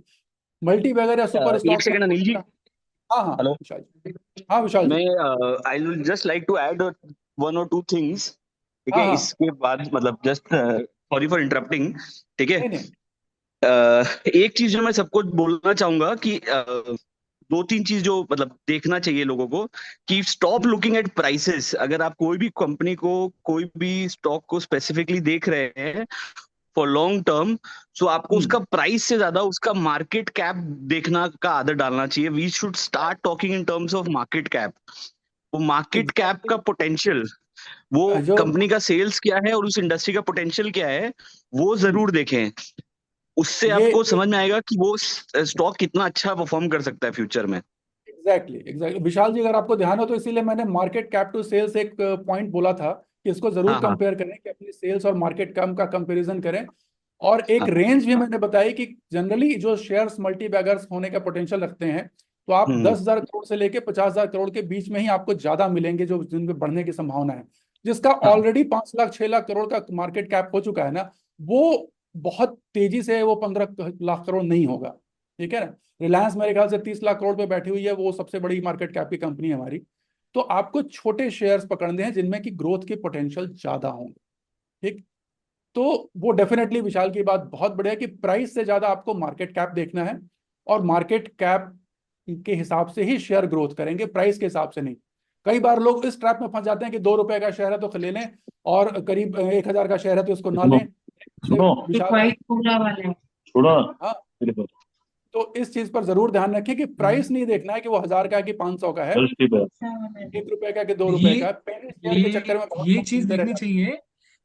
मल्टी बैगर या सुपर एक स्टॉक्स। सेकंड अनिल जी। हाँ हाँ हेलो। विशाल जी, हाँ विशाल जी। मैं I will just like to add one और टू थिंग्स ठीक हाँ है, हाँ, इसके बाद मतलब जस्ट सॉरी फॉर इंटरप्टिंग, ठीक है। नहीं नहीं, एक चीज जो मैं सबको बोलना चाहूंगा कि दो तीन चीज जो मतलब देखना चाहिए लोगों को, कि स्टॉप लुकिंग एट प्राइसेस। अगर आप कोई भी कंपनी को, कोई भी स्टॉक को स्पेसिफिकली देख रहे हैं फॉर लॉन्ग टर्म, सो आपको उसका प्राइस से ज्यादा उसका मार्केट कैप देखना का आदत डालना चाहिए। We should start talking in terms of market cap. वो मार्केट कैप का एग्जैक्टली। पोटेंशियल, वो जो कंपनी का सेल्स क्या है और उस इंडस्ट्री का पोटेंशियल क्या है, वो जरूर देखें। उससे आपको ये समझ में आएगा कि वो स्टॉक कितना अच्छा परफॉर्म कर सकता है फ्यूचर में। एग्जैक्टली एग्जैक्टली विशाल जी, अगर आपको ध्यान हो तो इसीलिए मैंने मार्केट कैप टू सेल्स एक पॉइंट बोला था कि इसको जरूर हाँ हाँ कंपेयर करें, कि अपनी सेल्स और मार्केट कैप का कंपैरिजन करें। और एक हाँ। रेंज भी मैंने बताई कि जनरली जो शेयर्स मल्टी बैगर्स होने का पोटेंशियल रखते हैं, तो आप हम्म 10,000 करोड़ से लेके 50,000 करोड़ के बीच में ही आपको ज्यादा मिलेंगे, जो जिनमें बढ़ने की संभावना है। जिसका हाँ ऑलरेडी 5 लाख 6 लाख करोड़ का मार्केट कैप हो चुका है ना, वो बहुत तेजी से वो 15 लाख करोड़ नहीं होगा। ठीक है ना। रिलायंस मेरे ख्याल से 30 लाख करोड़ पे बैठी हुई है, वो सबसे बड़ी मार्केट कैप की कंपनी है हमारी। तो आपको छोटे शेयर्स पकड़ने हैं जिनमें की ग्रोथ की पोटेंशियल ज्यादा होंगे। ठीक। तो वो डेफिनेटली विशाल की बात बहुत बढ़िया है कि प्राइस से ज्यादा आपको मार्केट कैप देखना है, और मार्केट कैप के हिसाब से ही शेयर ग्रोथ करेंगे, प्राइस के हिसाब से नहीं। कई बार लोग इस ट्रैप में फंस जाते हैं कि 2 रुपए का शेयर है तो ले लें, और करीब 1,000 का शेयर है तो इसको ना सुनो लें। सुनो विशाल। व्हाइट पूरा वाला है। छोड़ो हाँ। मेरे पास। तो इस चीज पर जरूर ध्यान रखें कि प्राइस नहीं देखना है कि वो 1,000 का है कि 500 का है, चल ठीक है। अच्छा वाला है। 1 रुपए का कि 2 रुपए ये का है। पेनी शेयर के चक्कर में बहुत ये लोग चीज घूमते रह देखनी जाते चाहिए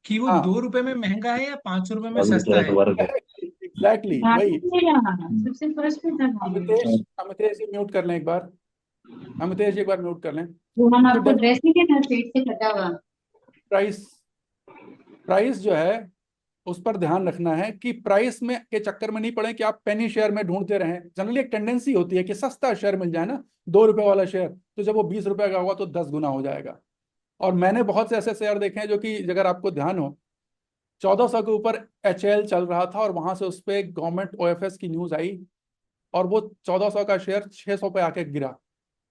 कि वो हैं। हाँ, 2 रुपए में महंगा है या 500 रुपए में अभी सस्ता तेरा है। दोबारा कर। एग्जैक्टली भाभी वही। नहीं रहा, सबसे फर्स्ट में था भाभी। अमितेश, अमितेश जी म्यूट कर लें एक बार। अमितेश जी एक बार म्यूट कर लें। रोहन तो आपको ड्रेस नहीं देना पेट से कटा हुआ। प्राइस, प्राइस जो है उस पर ध्यान रखना है कि प्राइस में के चक्कर में नहीं पड़े कि आप पेनी शेयर में ढूंढते रहें। जनरली एक टेंडेंसी होती है कि सस्ता शेयर मिल जाए ना, 2 रुपए वाला शेयर, तो जब वो 20 रुपए का होगा तो 10 गुना हो जाएगा। और मैंने बहुत से ऐसे शेयर देखे हैं जो कि, अगर आपको ध्यान हो, 1400 के ऊपर HL चल रहा था, और वहां से उस पर गवर्नमेंट OFS की न्यूज आई, और वो 1400 का शेयर 600 पे आके गिरा।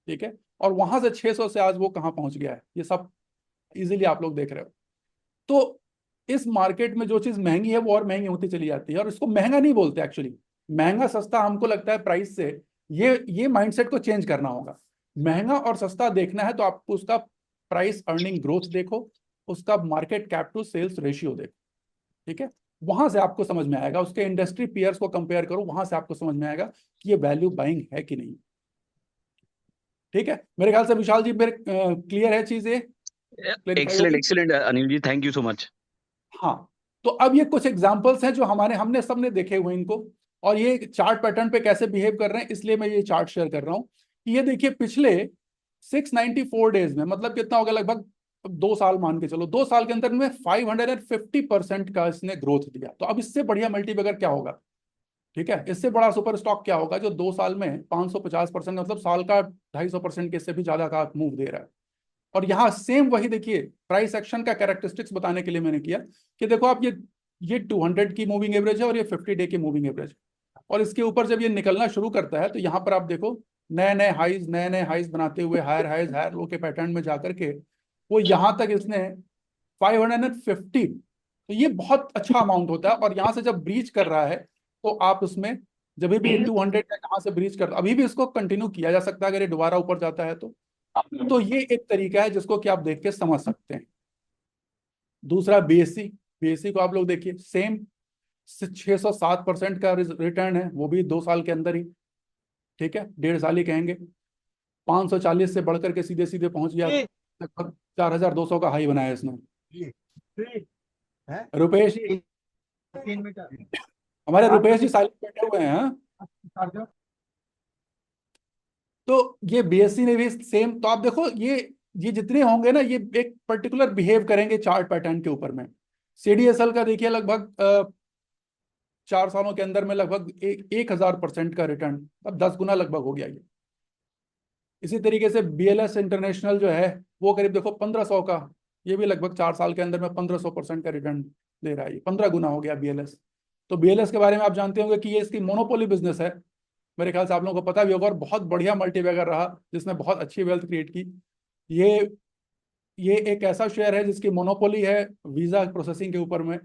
ठीक है। और वहां से 600 से आज वो कहाँ पहुंच गया है, ये सब इजीली आप लोग देख रहे हो। तो इस मार्केट में जो चीज महंगी है वो और महंगी होती चली जाती है, और इसको महंगा नहीं बोलते एक्चुअली। महंगा सस्ता हमको लगता है प्राइस से, ये माइंडसेट को चेंज करना होगा। महंगा और सस्ता देखना है तो आपको उसका प्राइस अर्निंग ग्रोथ देखो, उसका market cap to sales ratio देखो। ठीक है। वहां से आपको समझ में आएगा, उसके इंडस्ट्री पीयर्स को कंपेयर करो, वहां से आपको समझ में आएगा कि ये वैल्यू बाइंग है कि नहीं। ठीक है। मेरे ख्याल से विशाल जी, मेरे क्लियर है चीजें, क्लेरिफाई एक्सीलेंट होगी। Excellent Anil ji, thank you so much. हाँ। तो अब ये कुछ एग्जांपल्स हैं जो हमने सबने देखे हुए इनको, और ये चार्ट पैटर्न पे कैसे बिहेव कर रहे हैं, इसलिए मैं ये चार्ट शेयर कर रहा हूँ। ये देखिए, पिछले 694 डेज में, मतलब कितना हो गया, लगभग 2 साल मान के चलो, 2 साल के अंदर में 550% का इसने ग्रोथ दिया। तो अब इससे बढ़िया मल्टीबैगर क्या होगा। ठीक है। इससे बड़ा सुपर स्टॉक क्या होगा जो 2 साल में 550%, मतलब साल का 250% के इससे भी ज्यादा का मूव दे रहा है। और यहाँ सेम वही देखिए, प्राइस एक्शन का कैरेक्टरिस्टिक्स बताने के लिए मैंने किया कि देखो आप, ये 200 की मूविंग एवरेज है और ये 50 डे की मूविंग एवरेज है। और इसके ऊपर जब ये निकलना शुरू करता है तो यहाँ पर आप देखो, नए नए हाइज बनाते हुए हायर लो के पैटर्न में जाकर के वो यहाँ तक इसने 550, तो ये बहुत अच्छा अमाउंट होता है। और यहाँ से जब ब्रीच कर रहा है तो आप उसमें, जब भी 200 का यहाँ से ब्रीच कर, अभी भी इसको कंटिन्यू किया जा सकता है अगर ये दोबारा ऊपर जाता है तो ये एक तरीका है जिसको कि आप देख के समझ सकते हैं। दूसरा BSE को आप लोग देखिए, सेम 607% का रिटर्न है, वो भी 2 साल के अंदर ही। ठीक है। 1.5 साल ही कहेंगे। 540 से बढ़कर के सीधे सीधे पहुंच गया, लगभग 4,200 का हाई बनाया इसने। रुपेश जी, हमारे रुपेश जी साइलेंट बैठे हुए हैं। हाँ? तो ये BSE ने भी सेम, तो आप देखो ये जितने होंगे ना, ये एक पर्टिकुलर बिहेव करेंगे चार्ट पैटर्न के ऊपर में। CDSL का देखिए, लगभग 4 सालों के अंदर में लगभग 1,000% का रिटर्न, अब 10 गुना लगभग हो गया ये। इसी तरीके से BLS इंटरनेशनल जो है, वो करीब देखो 1,500 का, ये भी लगभग 4 साल के अंदर में 1,500% का रिटर्न दे रहा है। ये 15 गुना हो गया BLS। तो BLS के बारे में आप जानते होंगे कि ये इसकी मोनोपोली बिजनेस है, मेरे ख्याल से आप लोगों को पता भी होगा, और बहुत बढ़िया मल्टीबैगर रहा जिसने बहुत अच्छी वेल्थ क्रिएट की। ये एक ऐसा शेयर है जिसकी मोनोपोली है वीजा प्रोसेसिंग के ऊपर में,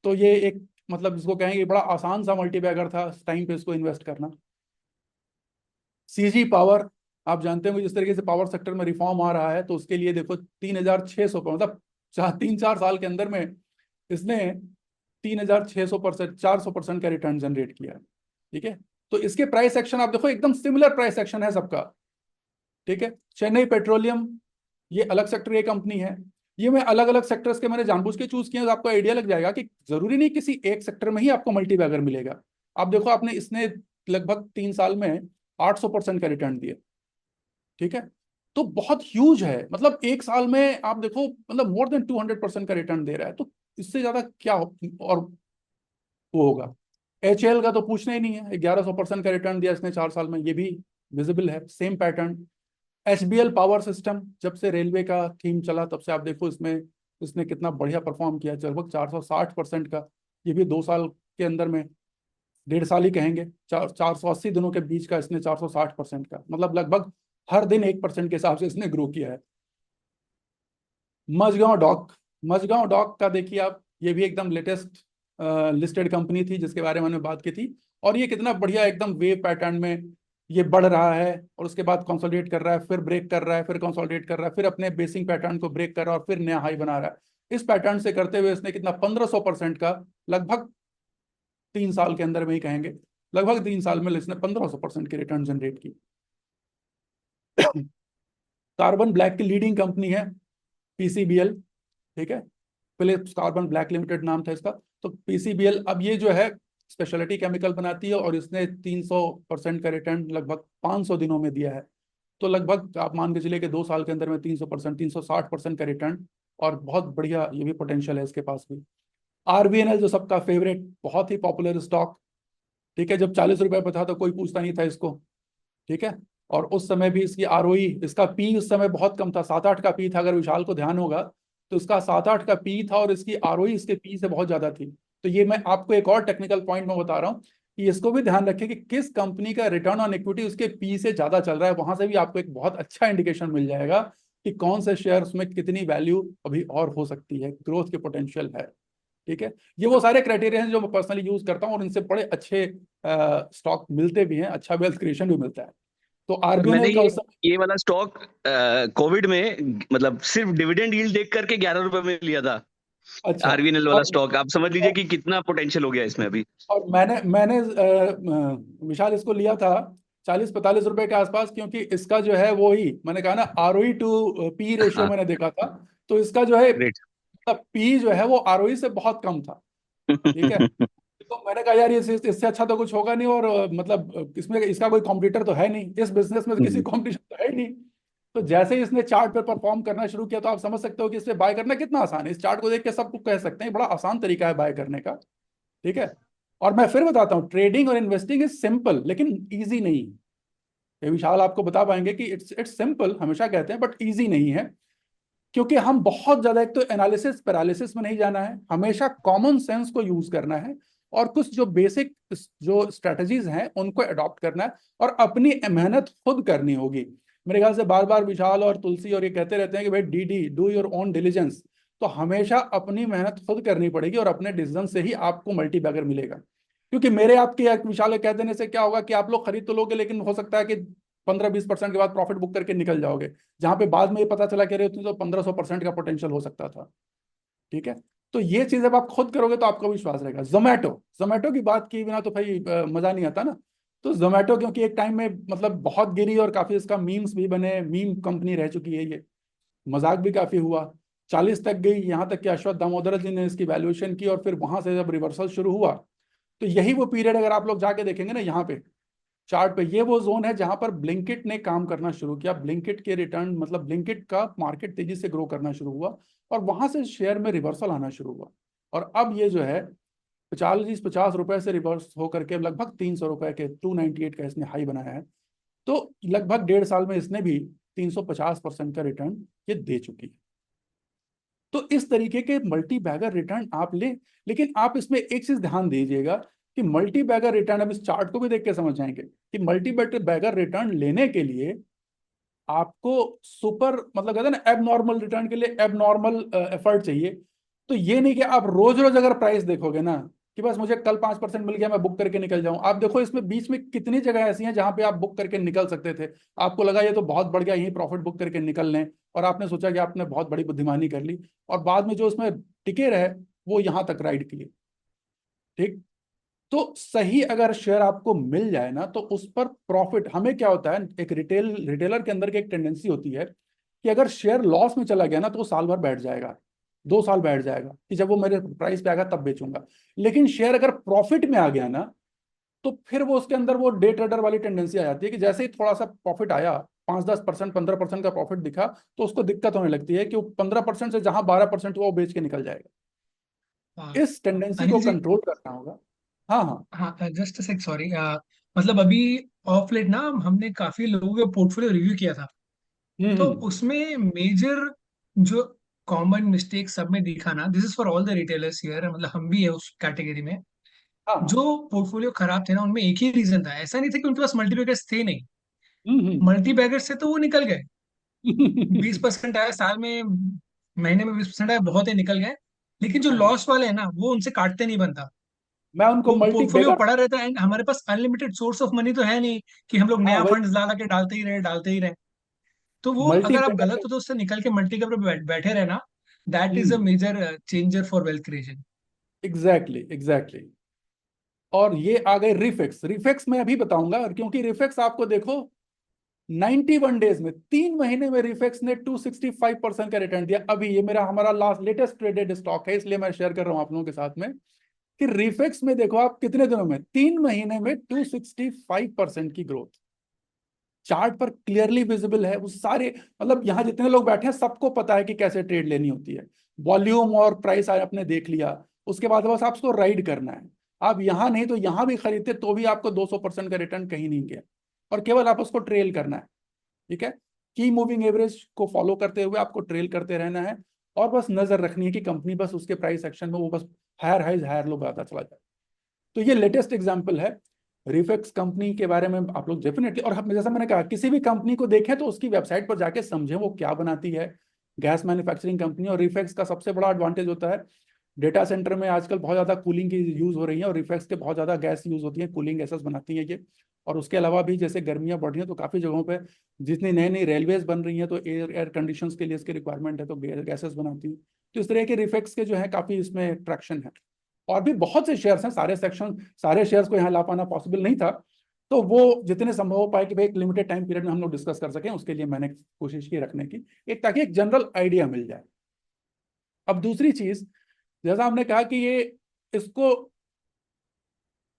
तो ये एक मतलब जिसको कहेंगे बड़ा आसान सा मल्टीबैगर था इस टाइम पे इसको इन्वेस्ट करना। सीजी पावर, आप जानते हैं जिस तरीके से पावर सेक्टर में रिफॉर्म आ रहा है, तो उसके लिए देखो 3,600 पर मतलब 3-4 साल के अंदर में इसने 3,600%, 400% का रिटर्न जनरेट किया है। ठीक है, तो इसके प्राइस एक्शन आप देखो एकदम सिमिलर प्राइस एक्शन है सबका। ठीक है, चेन्नई पेट्रोलियम, ये अलग सेक्टर की कंपनी है। ये मैं अलग अलग सेक्टर्स के मैंने जानबूझ के चूज किए, तो आपको आइडिया लग जाएगा कि जरूरी नहीं किसी एक सेक्टर में ही आपको मल्टीबैगर मिलेगा। आप देखो आपने इसने लगभग 3 साल में 800% का रिटर्न दिया। ठीक है, तो बहुत ह्यूज है, मतलब 1 साल में आप देखो मतलब मोर देन 200% का रिटर्न दे रहा है, तो इससे ज्यादा क्या और वो होगा। HAL का तो पूछना ही नहीं है, 1100% का रिटर्न दिया इसने 4 साल में, ये भी विजिबल है, same pattern. HBL power system, जब से रेलवे का थीम चला तब से आप देखो इसमें इसने कितना बढ़िया परफॉर्म किया, लगभग 460% का। ये भी 2 साल के अंदर में, 1.5 साल ही कहेंगे, 480 दिनों के बीच का इसने 460% का, मतलब लगभग हर दिन 1% के हिसाब से इसने ग्रो किया है। मझगांव डॉक का देखिए आप, ये भी एकदम लेटेस्ट लिस्टेड कंपनी थी जिसके बारे में हमने बात की थी, और ये कितना बढ़िया एकदम वेव पैटर्न में ये बढ़ रहा है, और उसके बाद कंसोलिडेट कर रहा है, फिर ब्रेक कर रहा है, फिर कंसोलिडेट कर रहा है, फिर अपने बेसिक पैटर्न को ब्रेक कर रहा है, और फिर नया हाई बना रहा है। इस पैटर्न से करते हुए इसने कितना 1500% का, लगभग 3 साल के अंदर में ही कहेंगे, लगभग 3 साल में इसने 1500% की रिटर्न जनरेट की। कार्बन ब्लैक की लीडिंग कंपनी है PCBL। ठीक है, पहले कार्बन ब्लैक लिमिटेड नाम था इसका, तो PCBL अब ये जो है स्पेशलिटी केमिकल बनाती है, और इसने 300% का रिटर्न लगभग 500 दिनों में दिया है। तो लगभग आप मान के चलिए कि 2 साल के अंदर में 300%, 360% का रिटर्न, और बहुत बढ़िया ये भी पोटेंशियल है इसके पास भी। RVNL जो सबका फेवरेट, बहुत ही पॉपुलर स्टॉक। ठीक है, जब 40 रुपए पर था तो कोई पूछता नहीं था इसको। ठीक है, और उस समय भी इसकी ROE, इसका पी उस समय बहुत कम था, 7-8 का पी था, अगर विशाल को ध्यान होगा तो इसका 7-8 का पी था, और इसकी ROE इसके पी से बहुत ज्यादा थी। तो ये मैं आपको एक और टेक्निकल पॉइंट में बता रहा हूँ कि इसको भी ध्यान रखें कि किस कंपनी का रिटर्न ऑन इक्विटी उसके पी से ज्यादा चल रहा है, वहां से भी आपको एक बहुत अच्छा इंडिकेशन मिल जाएगा कि कौन से शेयर में कितनी वैल्यू अभी और हो सकती है, ग्रोथ के पोटेंशियल है। ठीक है, ये वो सारे क्राइटेरिया हैं जो मैं पर्सनली यूज करता हूँ, और इनसे बड़े अच्छे स्टॉक मिलते भी हैं, अच्छा वेल्थ क्रिएशन भी मिलता है। तो मैंने RVNL का उस ये वाला स्टॉक कोविड में मतलब सिर्फ डिविडेंड यील्ड देख करके 11 रुपए में लिया था। अच्छा, RVNL वाला और स्टॉक आप समझ लीजिए कि कितना पोटेंशियल हो गया इसमें अभी। और मैंने विशाल इसको लिया था 40-45 रुपए के आसपास, क्योंकि इसका जो है वो ही मैंने कहा ना, ROE टू पी रेशियो हाँ, मैंने देखा था, तो इसका जो है ग्रेट। पी जो है वो ROE से बहुत कम था। ठीक है, तो मैंने कहा यार ये इससे अच्छा तो कुछ होगा नहीं, और मतलब इसमें इसका कोई कॉम्पिटिटर तो है नहीं, इस बिजनेस में तो किसी कॉम्पिटिशन तो है ही नहीं। तो जैसे ही इसने चार्ट पे परफॉर्म करना शुरू किया, तो आप समझ सकते हो कि इस पे बाय करना कितना आसान है। इस चार्ट को देख के सब कुछ कह सकते हैं बड़ा आसान तरीका है बाय करने का। ठीक है, और मैं फिर बताता हूँ, ट्रेडिंग और इन्वेस्टिंग इज सिंपल लेकिन ईजी नहीं। ये विशाल आपको बता पाएंगे कि इट्स सिंपल हमेशा कहते हैं, बट ईजी नहीं है, क्योंकि हम बहुत ज्यादा, एक तो एनालिसिस पैरालिसिस में नहीं जाना है, हमेशा कॉमन सेंस को यूज करना है, और कुछ जो बेसिक जो स्ट्रेटजीज हैं उनको अडॉप्ट करना है, और अपनी मेहनत खुद करनी होगी। मेरे ख्याल से बार बार विशाल और तुलसी और ये कहते रहते हैं कि भाई DD, do your own diligence. तो हमेशा अपनी मेहनत खुद करनी पड़ेगी, और अपने डिसीजन से ही आपको मल्टीबैगर मिलेगा। क्योंकि मेरे आपके विशाल कह देने से क्या होगा कि आप लोग खरीद तो लोगे, लेकिन हो सकता है कि 15-20% के बाद प्रॉफिट बुक करके निकल जाओगे, जहां पे बाद में ये पता चला कि अरे तो 1500% का पोटेंशियल हो सकता था। ठीक है, तो ये चीज जब आप खुद करोगे तो आपको विश्वास रहेगा। जोमैटो की बात की बिना तो भाई मजा नहीं आता ना। तो जोमैटो क्योंकि एक टाइम में मतलब बहुत गिरी, और काफी इसका मीम्स भी बने, मीम कंपनी रह चुकी है ये, मजाक भी काफी हुआ, 40 तक गई, यहाँ तक कि अश्वत्थ दामोदर जी ने इसकी वैल्यूएशन की, और फिर वहां से जब रिवर्सल शुरू हुआ, तो यही वो पीरियड, अगर आप लोग जाके देखेंगे ना यहाँ पे चार्ट पे, ये वो जोन है जहां पर ब्लिंकिट ने काम करना शुरू किया। ब्लिंकिट के रिटर्न मतलब ब्लिंकिट का मार्केट तेजी से ग्रो करना शुरू हुआ, और वहां से शेयर में रिवर्सल आना शुरू हुआ, और अब ये जो है 40-50 रुपए से रिवर्स होकर के लगभग 300 रुपए के 298 का इसने हाई बनाया है। तो लगभग 1.5 साल में इसने भी 350% का रिटर्न ये दे चुकी है। तो इस तरीके के मल्टी बैगर रिटर्न आप ले, लेकिन आप इसमें एक चीज ध्यान दीजिएगा कि मल्टी बैगर रिटर्न, अब इस चार्ट को भी देख के समझ जाएंगे कि मल्टी बैगर रिटर्न लेने के लिए आपको सुपर मतलब कहते हैं ना एब नॉर्मल रिटर्न के लिए एब नॉर्मल एफर्ट चाहिए। तो ये नहीं कि आप रोज रोज अगर प्राइस देखोगे ना कि बस मुझे कल 5% मिल गया मैं बुक करके निकल जाऊं, आप देखो इसमें बीच में कितनी जगह ऐसी हैं जहां पे आप बुक करके निकल सकते थे। आपको लगा ये तो बहुत बढ़ गया, यही प्रॉफिट बुक करके निकल लें, और आपने सोचा कि आपने बहुत बड़ी बुद्धिमानी कर ली, और बाद में जो उसमें टिके रहे वो यहां तक राइड किए। ठीक। तो सही अगर शेयर आपको मिल जाए ना तो उस पर प्रॉफिट, हमें क्या होता है एक रिटेलर के अंदर की एक टेंडेंसी होती है कि अगर शेयर लॉस में चला गया ना तो वो साल भर बैठ जाएगा, 2 साल बैठ जाएगा कि जब वो मेरे प्राइस पे आएगा तब बेचूंगा। लेकिन शेयर अगर प्रॉफिट में आ गया ना तो फिर वो उसके अंदर वो डे ट्रेडर वाली टेंडेंसी आ जाती है कि जैसे ही थोड़ा सा प्रॉफिट आया, 5-10%, 15% का प्रॉफिट दिखा, तो उसको दिक्कत होने लगती है कि वो 15% से जहां 12% हुआ वो बेच के निकल जाएगा। हाँ, इस टेंडेंसी को अनिल जी। कंट्रोल करना होगा। हाँ हाँ। हाँ, जस्ट सेक, सॉरी। मतलब अभी ऑफ लेट ना हमने काफी लोगों के पोर्टफोलियो रिव्यू किया था, तो हम्म। उसमें मेजर जो कॉमन मिस्टेक सब में दिखा ना, this is for all the retailers here, मतलब हम भी है उस कैटेगरी में। हाँ हाँ। जो पोर्टफोलियो खराब थे ना उनमें एक ही रीजन था, ऐसा नहीं था कि उनके पास मल्टीबैगर्स थे नहीं। हम्म। मल्टीबैगर्स से तो वो निकल गए, बीस मैं परसेंट आया साल में, महीने में 20% आया, बहुत ही निकल गए। लेकिन जो लॉस वाले हैं ना वो उनसे काटते नहीं बनता, उनको वो मल्टी पोर्टफोलियो बेगर। पड़ा रहता है। एंड हमारे पास अनलिमिटेड सोर्स ऑफ मनी तो है नहीं कि हम लोग हाँ नया वही। फंड ला ला के डालते ही रहे। तो वो मल्टी अगर आप गलत बेगर। हो तो उससे निकल के मल्टी के ऊपर बैठे रहना, that is a hmm. Major changer for wealth creation. Exactly exactly. और ये आ गए रिफेक्स। रिफेक्स मैं अभी बताऊंगा क्योंकि रिफेक्स आपको देखो 91 डेज में, 3 महीने में रिफेक्स ने 265% का रिटर्न दिया। अभी ये मेरा हमारा लास्ट लेटेस्ट ट्रेडेड स्टॉक है, इसलिए मैं शेयर कर रहा हूं आप लोगों के साथ में कि रिफेक्स में देखो आप कितने दिनों में, 3 महीने में 265% की ग्रोथ चार्ट पर क्लियरली विजिबल है। वो सारे मतलब यहाँ जितने लोग बैठे हैं सबको पता है कि कैसे ट्रेड लेनी होती है। वॉल्यूम और प्राइस आपने देख लिया, उसके बाद बस आपको राइड करना है। आप यहाँ नहीं तो यहाँ भी खरीदते तो भी आपको 200% का रिटर्न कहीं नहीं गया, और केवल आप उसको ट्रेल करना है। ठीक है। की मूविंग एवरेज को फॉलो करते हुए आपको ट्रेल करते रहना है, और बस नजर रखनी है कि कंपनी बस उसके प्राइस एक्शन में वो बस हायर हाइज हायर लो आता चला जाए। तो ये लेटेस्ट एग्जांपल है रिफेक्स कंपनी के बारे में। आप लोग डेफिनेटली, और जैसा मैंने कहा किसी भी कंपनी को देखें तो उसकी वेबसाइट पर जाके समझें वो क्या बनाती है। गैस मैन्युफैक्चरिंग कंपनी, और रिफेक्स का सबसे बड़ा एडवांटेज होता है डेटा सेंटर में आजकल बहुत ज़्यादा कूलिंग की यूज़ हो रही है, और रिफेक्स के बहुत ज़्यादा गैस यूज़ होती है, कूलिंग गैसेस बनाती हैं ये। और उसके अलावा भी जैसे गर्मियाँ बढ़ रही हैं तो काफ़ी जगहों पे जितनी नई नई रेलवेज बन रही हैं तो एयर कंडीशंस के लिए इसकी रिक्वायरमेंट है, तो गैसेस बनाती हैं। तो इस तरह के रिफेक्स के जो है काफ़ी इसमें ट्रैक्शन है। और भी बहुत से शेयर्स हैं, सारे शेयर्स को यहाँ ला पाना पॉसिबल नहीं था, तो वो जितने संभव हो पाए कि भाई एक लिमिटेड टाइम पीरियड में हम लोग डिस्कस कर सकें, उसके लिए मैंने कोशिश की रखने की, एक ताकि एक जनरल आइडिया मिल जाए। अब दूसरी चीज, जैसा हमने कहा कि ये इसको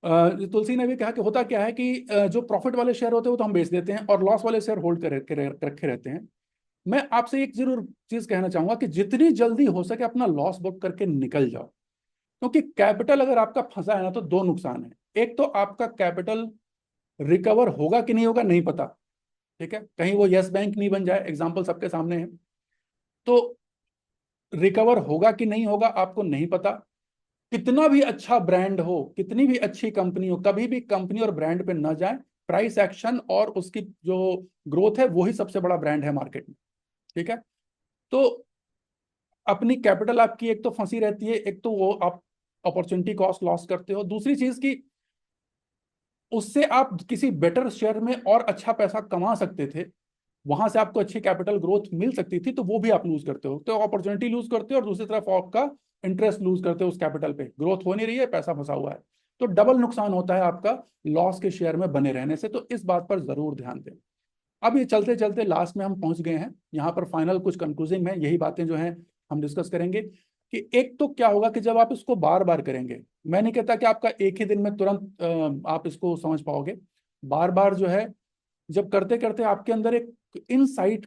तुलसी ने भी कहा कि होता क्या है कि जो प्रॉफिट वाले शेयर होते हैं वो तो हम बेच देते हैं, और लॉस वाले शेयर होल्ड रखे रहते हैं। मैं आपसे एक जरूर चीज कहना चाहूंगा कि जितनी जल्दी हो सके अपना लॉस बुक करके निकल जाओ, क्योंकि कैपिटल अगर आपका फंसा है ना तो दो नुकसान है। एक तो आपका कैपिटल रिकवर होगा कि नहीं होगा नहीं पता। ठीक है, कहीं वो यस बैंक नहीं बन जाए, एग्जांपल सबके सामने है, तो रिकवर होगा कि नहीं होगा आपको नहीं पता। कितना भी अच्छा ब्रांड हो, कितनी भी अच्छी कंपनी हो, कभी भी कंपनी और ब्रांड पे न जाए। प्राइस एक्शन और उसकी जो ग्रोथ है वही सबसे बड़ा ब्रांड है मार्केट में। ठीक है। तो अपनी कैपिटल आपकी एक तो फंसी रहती है, एक तो वो आप अपॉर्चुनिटी कॉस्ट लॉस करते हो, दूसरी चीज की उससे आप किसी बेटर शेयर में और अच्छा पैसा कमा सकते थे, वहां से आपको अच्छी कैपिटल ग्रोथ मिल सकती थी, तो वो भी आप लूज करते हो, तो अपॉर्चुनिटी लूज करते हो और दूसरी तरफ आपका इंटरेस्ट लूज करते हो उस कैपिटल पे, ग्रोथ हो नहीं रही है, पैसा फंसा हुआ है। तो डबल नुकसान होता है आपका लॉस के शेयर में बने रहने से, तो इस बात पर जरूर ध्यान दें। अब ये चलते चलते लास्ट में हम पहुंच गए हैं, यहाँ पर फाइनल कुछ कंक्लूजन में यही बातें जो हैं हम डिस्कस करेंगे कि एक तो क्या होगा कि जब आप इसको बार बार करेंगे, मैं नहीं कहता कि आपका एक ही दिन में तुरंत आप इसको समझ पाओगे, बार बार जो है जब करते करते आपके अंदर एक इनसाइट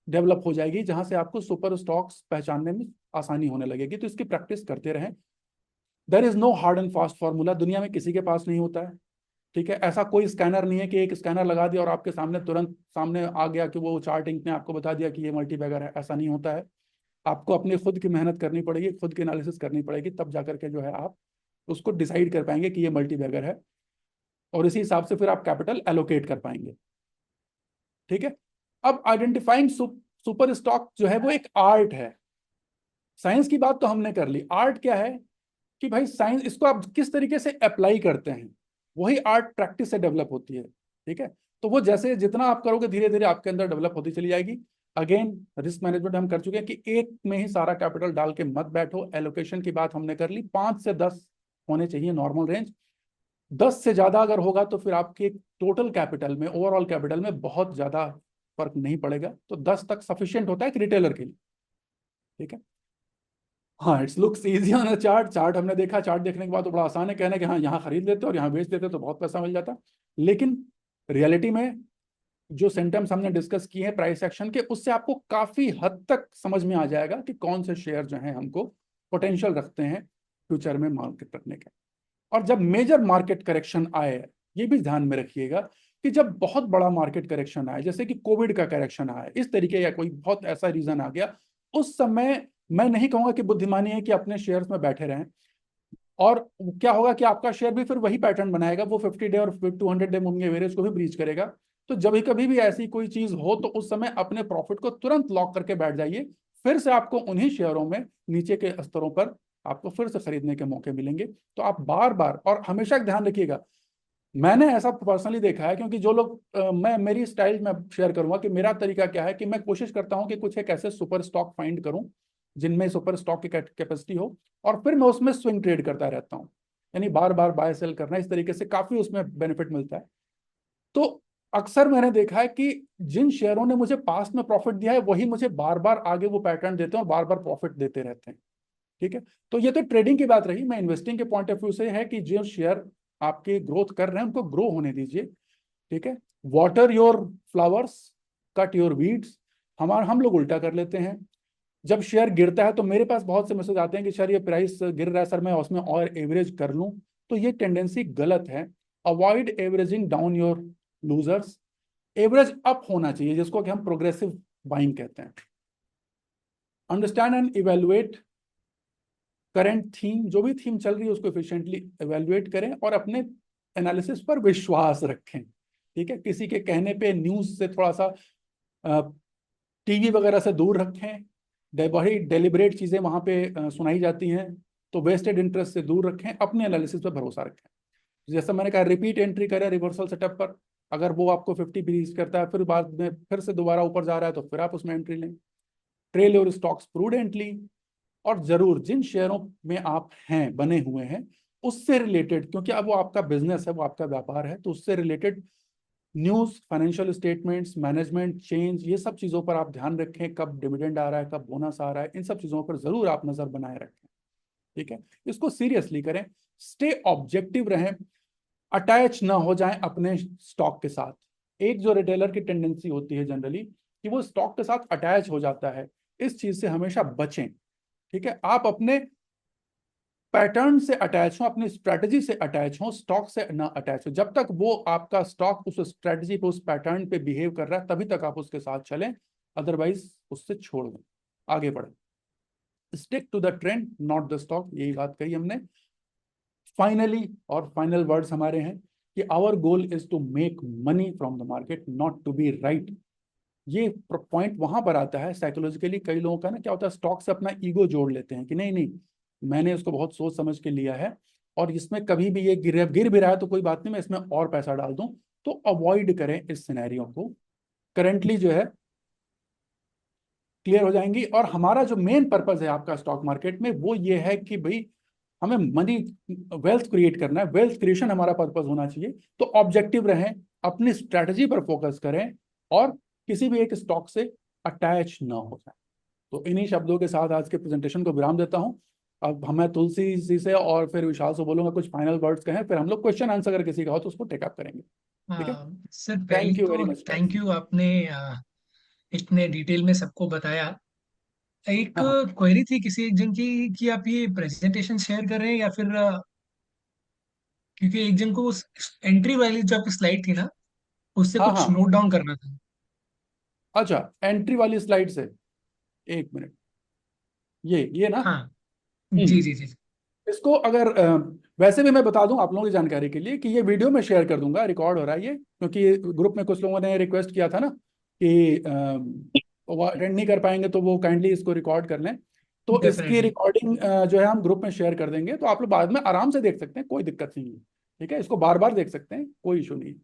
डेवलप हो जाएगी जहां से आपको सुपर स्टॉक्स पहचानने में आसानी होने लगेगी। तो इसकी प्रैक्टिस करते रहें। There is no hard and fast formula, दुनिया में किसी के पास नहीं होता है। ठीक है, ऐसा कोई स्कैनर नहीं है कि एक स्कैनर लगा दिया और आपके सामने तुरंत सामने आ गया कि वो चार्टिंग ने आपको बता दिया कि ये मल्टी बैगर है। ऐसा नहीं होता है, आपको अपनी खुद की मेहनत करनी पड़ेगी, खुद की एनालिसिस करनी पड़ेगी, तब जाकर के जो है आप उसको डिसाइड कर पाएंगे कि ये मल्टी बैगर है, और इसी हिसाब से फिर आप कैपिटल एलोकेट कर पाएंगे। ठीक है। अब आइडेंटिफाइंग सुपर स्टॉक जो है वो एक आर्ट है। साइंस की बात तो हमने कर ली, आर्ट क्या है कि भाई साइंस इसको आप किस तरीके से अप्लाई करते हैं, वही आर्ट प्रैक्टिस से डेवलप होती है। ठीक है, तो वो जैसे जितना आप करोगे धीरे धीरे आपके अंदर डेवलप होती चली जाएगी। अगेन रिस्क मैनेजमेंट हम कर चुके हैं कि एक में ही सारा कैपिटल डाल के मत बैठो। एलोकेशन की बात हमने कर ली, 5 से 10 होने चाहिए नॉर्मल रेंज। 10 से ज्यादा अगर होगा तो फिर आपके टोटल कैपिटल में, ओवरऑल कैपिटल में बहुत ज्यादा फर्क नहीं पड़ेगा। तो 10 तक सफिशियंट होता है एक रिटेलर के लिए। ठीक है, हाँ, it's looks easy on a chart. Chart हमने देखा, चार्ट देखने के बाद तो बड़ा आसान है कहना कि हाँ यहाँ खरीद लेते और यहाँ बेच देते तो बहुत पैसा मिल जाता। लेकिन रियलिटी में जो सिम्टम्स हमने डिस्कस किए हैं प्राइस एक्शन के, उससे आपको काफी हद तक समझ में आ जाएगा कि कौन से शेयर जो हैं हमको पोटेंशियल रखते हैं फ्यूचर में मार्केट रखने का। और जब मेजर मार्केट करेक्शन आए, ये भी ध्यान में रखिएगा कि जब बहुत बड़ा मार्केट करेक्शन आए, जैसे कि कोविड का करेक्शन आया इस तरीके, या कोई बहुत ऐसा रीजन आ गया, उस समय मैं नहीं कहूंगा कि बुद्धिमानी है कि अपने शेयर्स में बैठे रहें। और क्या होगा कि आपका शेयर भी फिर वही पैटर्न बनाएगा, वो 50 डे और 200 डे मूविंग एवरेज को भी ब्रीच करेगा। तो जब भी कभी भी ऐसी कोई चीज हो तो उस समय अपने प्रॉफिट को तुरंत लॉक करके बैठ जाइए। फिर से आपको उन्हीं शेयरों में नीचे के स्तरों पर आपको फिर से खरीदने के मौके मिलेंगे। तो आप बार बार और हमेशा ध्यान रखिएगा, मैंने ऐसा पर्सनली देखा है, क्योंकि जो लोग मैं मेरी स्टाइल में शेयर करूंगा कि मेरा तरीका क्या है कि मैं कोशिश करता हूं कि कुछ एक ऐसे सुपर स्टॉक फाइंड करूं जिनमें सुपर स्टॉक की कैपेसिटी हो, और फिर मैं उसमें स्विंग ट्रेड करता रहता हूं। यानी बार बार बाय सेल करना, इस तरीके से काफी उसमें बेनिफिट मिलता है। तो अक्सर मैंने देखा है कि जिन शेयरों ने मुझे पास्ट में प्रॉफिट दिया है वही मुझे बार बार आगे वो पैटर्न देते हैं और बार बार प्रॉफिट देते रहते हैं। ठीक है, तो ये तो ट्रेडिंग की बात रही। मैं इन्वेस्टिंग के पॉइंट ऑफ व्यू से है कि जो शेयर आपके ग्रोथ कर रहे हैं उनको ग्रो होने दीजिए। ठीक है, water your flowers, cut your weeds. हम लोग उल्टा कर लेते हैं। जब शेयर गिरता है तो मेरे पास बहुत से मैसेज आते हैं कि सर ये प्राइस गिर रहा है सर, मैं उसमें और एवरेज कर लूं। तो ये टेंडेंसी गलत है। Avoid averaging down your losers. Average up होना चाहिए, जिसको कि हम प्रोग्रेसिव बाइंग कहते हैं। Understand and evaluate current theme, जो भी थीम चल रही है उसको एफिशिएंटली इवेलुएट करें और अपने एनालिसिस पर विश्वास रखें। ठीक है, किसी के कहने पे न्यूज से थोड़ा सा टीवी वगैरह से दूर रखें। बड़ी डेलिबरेट चीजें वहां पे सुनाई जाती हैं, तो वेस्टेड इंटरेस्ट से दूर रखें, अपने एनालिसिस पर भरोसा रखें। जैसा मैंने कहा, रिपीट एंट्री करें रिवर्सल सेटअप पर। अगर वो आपको 50 ब्रीच करता है, फिर बाद में फिर से दोबारा ऊपर जा रहा है, तो फिर आप उसमें एंट्री लें। Trail your stocks prudently. और जरूर जिन शेयरों में आप हैं, बने हुए हैं, उससे रिलेटेड, क्योंकि अब वो आपका बिजनेस है, वो आपका व्यापार है, तो उससे related news, financial statements, management change, ये सब चीजों पर आप ध्यान रखें। कब डिविडेंड आ रहा है, कब बोनस आ रहा है, इन सब चीजों पर जरूर आप नजर बनाए रखें। ठीक है, इसको सीरियसली करें, स्टे ऑब्जेक्टिव रहें, अटैच ना हो जाएं अपने स्टॉक के साथ। एक जो रिटेलर की टेंडेंसी होती है जनरली कि वो स्टॉक के साथ अटैच हो जाता है, इस चीज से हमेशा बचें। ठीक है, आप अपने पैटर्न से अटैच हो, अपनी स्ट्रेटजी से अटैच हो, स्टॉक से ना अटैच हो। जब तक वो आपका स्टॉक उस स्ट्रेटजी पे, उस पैटर्न पे बिहेव कर रहा है, तभी तक आप उसके साथ चलें, अदरवाइज उससे छोड़ दें, आगे बढ़े। Stick to the trend not the stock, यही बात कही हमने। फाइनली, और फाइनल वर्ड्स हमारे हैं कि our goal is to make money from the market, not to be right. ये पॉइंट वहां पर आता है साइकोलॉजिकली। कई लोगों का ना क्या होता है, स्टॉक से अपना ईगो जोड़ लेते हैं कि नहीं नहीं, मैंने इसको बहुत सोच समझ के लिया है, और इसमें कभी भी ये गिर भी रहा है तो कोई बात नहीं, मैं इसमें और पैसा डाल दूं। तो अवॉइड करें इस सिनेरियो को। करंटली जो है क्लियर हो जाएंगी। और हमारा जो मेन पर्पज है आपका स्टॉक मार्केट में, वो ये है कि भाई हमें मनी, वेल्थ क्रिएट करना है, वेल्थ क्रिएशन हमारा पर्पज होना चाहिए। तो ऑब्जेक्टिव रहें, अपनी स्ट्रैटेजी पर फोकस करें, और किसी भी एक स्टॉक से अटैच ना हो जाए। तो इन्हीं शब्दों के साथ आज के प्रेजेंटेशन को विराम देता हूं। अब हमें तुलसी जी से और फिर विशाल से बोलूंगा कुछ फाइनल वर्ड्स कहें, फिर हम लोग क्वेश्चन आंसर अगर किसी का हो तो उसको टेकअप करेंगे। ठीक है, सर पहले थैंक यू वेरी तो मच। थैंक यू, आपने इतने डिटेल में सबको बताया। एक हाँ क्वेरी थी किसी एक जन की कि आप ये प्रेजेंटेशन शेयर कर रहे हैं या फिर क्योंकि एक जन को एंट्री वाली जो आपकी स्लाइड थी ना, उससे हाँ कुछ हाँ, नोट डाउन करना था। अच्छा, एंट्री वाली स्लाइड से, एक मिनट, ये ना। हाँ जी जी हम्म, जी। इसको अगर वैसे भी मैं बता दूं आप लोगों की जानकारी के लिए कि ये वीडियो मैं शेयर कर दूंगा, रिकॉर्ड हो रहा है ये, क्योंकि ग्रुप में कुछ लोगों ने रिक्वेस्ट किया था ना कि वो अटेंड नहीं कर पाएंगे तो वो काइंडली इसको रिकॉर्ड कर लें। तो इसकी डेफिनेटली। रिकॉर्डिंग जो है हम ग्रुप में शेयर कर देंगे, तो आप लोग बाद में आराम से देख सकते हैं, कोई दिक्कत नहीं है। ठीक है, इसको बार बार देख सकते हैं, कोई इशू नहीं है।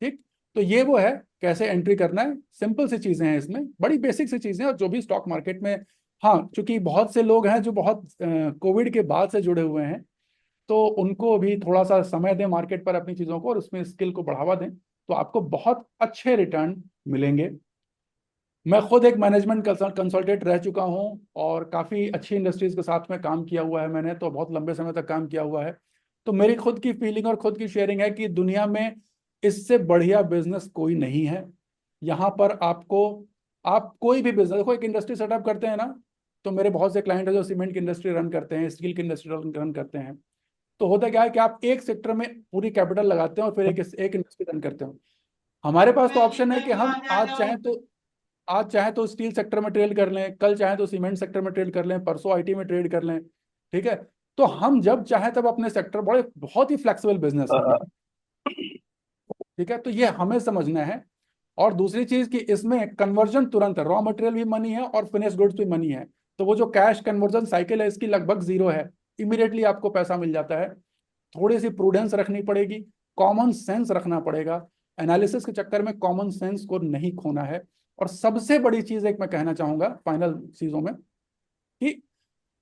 ठीक, तो ये वो है कैसे एंट्री करना है। सिंपल सी चीजें हैं इसमें, बड़ी बेसिक सी चीजें हैं, और जो भी स्टॉक मार्केट में, हाँ चूंकि बहुत से लोग हैं जो बहुत कोविड के बाद से जुड़े हुए हैं, तो उनको भी थोड़ा सा समय दें मार्केट पर अपनी चीजों को, और उसमें स्किल को बढ़ावा दें, तो आपको बहुत अच्छे रिटर्न मिलेंगे। मैं खुद एक मैनेजमेंट कंसल्टेंट रह चुका हूं, और काफ़ी अच्छी इंडस्ट्रीज के साथ में काम किया हुआ है मैंने, तो बहुत लंबे समय तक काम किया हुआ है। तो मेरी खुद की फीलिंग और खुद की शेयरिंग है कि दुनिया में इससे बढ़िया बिजनेस कोई नहीं है। यहाँ पर आपको, आप कोई भी बिजनेस देखो, एक इंडस्ट्री सेटअप करते हैं ना, तो मेरे बहुत से क्लाइंट है जो सीमेंट की इंडस्ट्री रन करते हैं, स्टील की इंडस्ट्री रन करते हैं। तो होता क्या है कि आप एक सेक्टर में पूरी कैपिटल लगाते हैं और फिर एक इंडस्ट्री रन करते हो। हमारे पास तो ऑप्शन है कि हम आज चाहे तो स्टील सेक्टर में ट्रेड कर लें, कल चाहे तो सीमेंट सेक्टर में ट्रेड कर लें, परसों आईटी में ट्रेड कर लें। ठीक है, तो हम जब चाहे तब अपने सेक्टर, बड़े बहुत ही फ्लेक्सिबल बिजनेस है ये। ठीक है, तो ये हमें समझना है। और दूसरी चीज कि इसमें कन्वर्जन तुरंत है, रॉ मटेरियल भी मनी है और फिनिश गुड्स भी मनी है। तो वो जो कैश कन्वर्जन साइकिल है इसकी लगभग जीरो है, इमीडिएटली आपको पैसा मिल जाता है। थोड़ी सी प्रूडेंस रखनी पड़ेगी, कॉमन सेंस रखना पड़ेगा, एनालिसिस के चक्कर में कॉमन सेंस को नहीं खोना है। और सबसे बड़ी चीज एक मैं कहना चाहूंगा फाइनल चीजों में, कि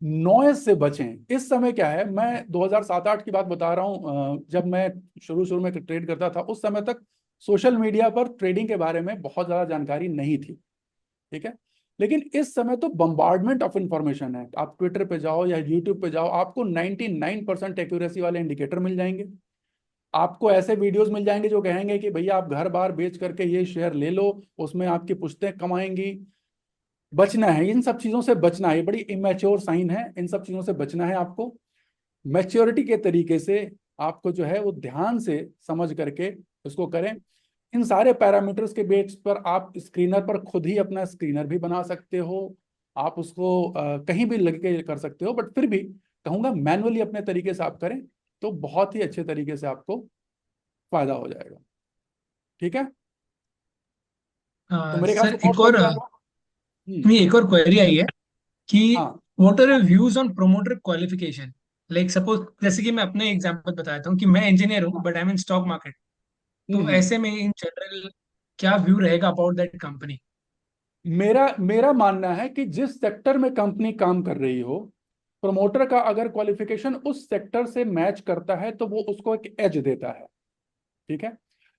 नॉइज से बचें। इस समय क्या है, मैं 2007-8 की बात बता रहा हूं, जब मैं शुरू शुरू में ट्रेड करता था, उस समय तक सोशल मीडिया पर ट्रेडिंग के बारे में बहुत ज्यादा जानकारी नहीं थी। ठीक है, लेकिन इस समय तो बम्बार्डमेंट ऑफ इंफॉर्मेशन है। आप ट्विटर पे जाओ या यूट्यूब पे जाओ, आपको 99% एक्यूरेसी वाले इंडिकेटर मिल जाएंगे। आपको ऐसे वीडियोस मिल जाएंगे जो कहेंगे कि भैया आप घर बार बेच करके ये शेयर ले लो, उसमें आपकी पुश्तें कमाएंगी। बचना है, इन सब चीजों से बचना है, ये बड़ी इमेच्योर साइन है, इन सब चीजों से बचना है आपको। मैच्योरिटी के तरीके से आपको जो है वो ध्यान से समझ करके उसको करें। इन सारे पैरामीटर्स के बेस पर आप स्क्रीनर पर खुद ही अपना स्क्रीनर भी बना सकते हो, आप उसको कहीं भी लग के कर सकते हो, बट फिर भी कहूंगा मैनुअली अपने तरीके से आप करें तो बहुत ही अच्छे तरीके से आपको फायदा हो जाएगा। ठीक है, तो मेरे ख्याल से सर बहुत एक समझ और में आएगा। नहीं, एक और क्वेरी आई है कि हाँ। What are your views on promoter qualification. Like suppose, जैसे कि मैं अपने एग्जांपल बताता हूँ कि मैं इंजीनियर हूँ हाँ। But I am in stock market. तो हम्म। ऐसे में इन जनरल क्या व्यू रहेगा अबाउट दैट कंपनी। मेरा मेरा मानना है कि जिस सेक्टर में कंपनी काम कर रही हो, प्रमोटर का अगर क्वालिफिकेशन उस सेक्टर से मैच करता है तो वो उसको एक एज देता है। ठीक है,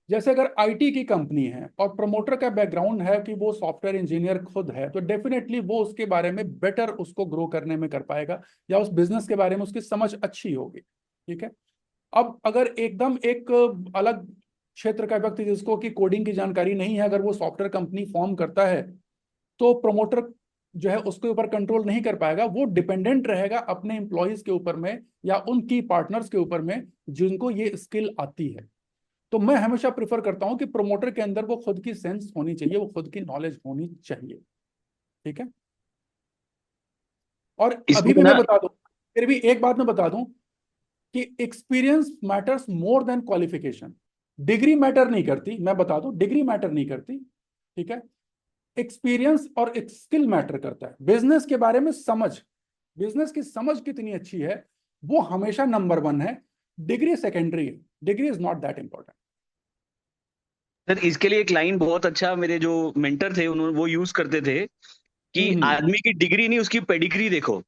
जैसे अगर आईटी की कंपनी है और प्रमोटर का बैकग्राउंड है कि वो सॉफ्टवेयर इंजीनियर खुद है, तो डेफिनेटली वो उसके बारे में बेटर उसको ग्रो करने में कर पाएगा, या उस बिजनेस के बारे में उसकी समझ अच्छी होगी। ठीक है, अब अगर एकदम एक अलग क्षेत्र का व्यक्ति जिसको कि कोडिंग की जानकारी नहीं है, अगर वो सॉफ्टवेयर कंपनी फॉर्म करता है, तो प्रमोटर जो है उसके ऊपर कंट्रोल नहीं कर पाएगा, वो डिपेंडेंट रहेगा अपने एम्प्लॉयज के ऊपर में या उनकी पार्टनर्स के ऊपर में जिनको ये स्किल आती है। तो मैं हमेशा प्रेफर करता हूं कि प्रमोटर के अंदर वो खुद की सेंस होनी चाहिए, वो खुद की नॉलेज होनी चाहिए। ठीक है, और अभी इसमें भी मैं ना, बता दूं, फिर भी एक बात मैं बता दूं कि experience matters more than qualification. Degree matter नहीं करती, मैं बता दूं, डिग्री मैटर नहीं करती। ठीक है, एक्सपीरियंस और स्किल मैटर करता है। बिजनेस के बारे में समझ, बिजनेस की समझ कितनी अच्छी है वो हमेशा नंबर वन है, डिग्री सेकेंडरी है, degree is not that important. Sir इसके लिए एक लाइन बहुत अच्छा मेरे जो मेंटर थे उन्होंने वो यूज करते थे कि हम्म। आदमी की डिग्री नहीं उसकी पेडिग्री देखो, कि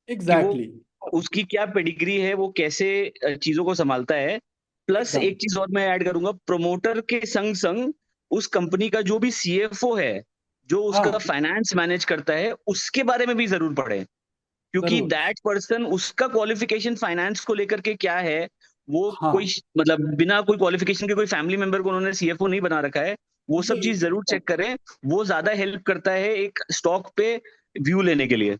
वो एग्जैक्टली। उसकी क्या पेडिग्री है, वो कैसे चीजों को संभालता है। प्लस एकदम एक चीज और मैं ऐड करूंगा, प्रमोटर के संग संग उस कंपनी का जो भी सीएफओ है, जो उसका हाँ, फाइनेंस मैनेज करता है, उसके बारे में भी जरूर पढ़े, क्योंकि जरूर। दैट पर्सन उसका क्वालिफिकेशन फाइनेंस को लेकर के क्या है, वो कोई हाँ, मतलब बिना कोई क्वालिफिकेशन के कोई फैमिली मेंबर को उन्होंने सीएफओ नहीं बना रखा है। वो सब ये चीज जरूर चेक करें, वो ज्यादा हेल्प करता है एक स्टॉक पे व्यू लेने के लिए।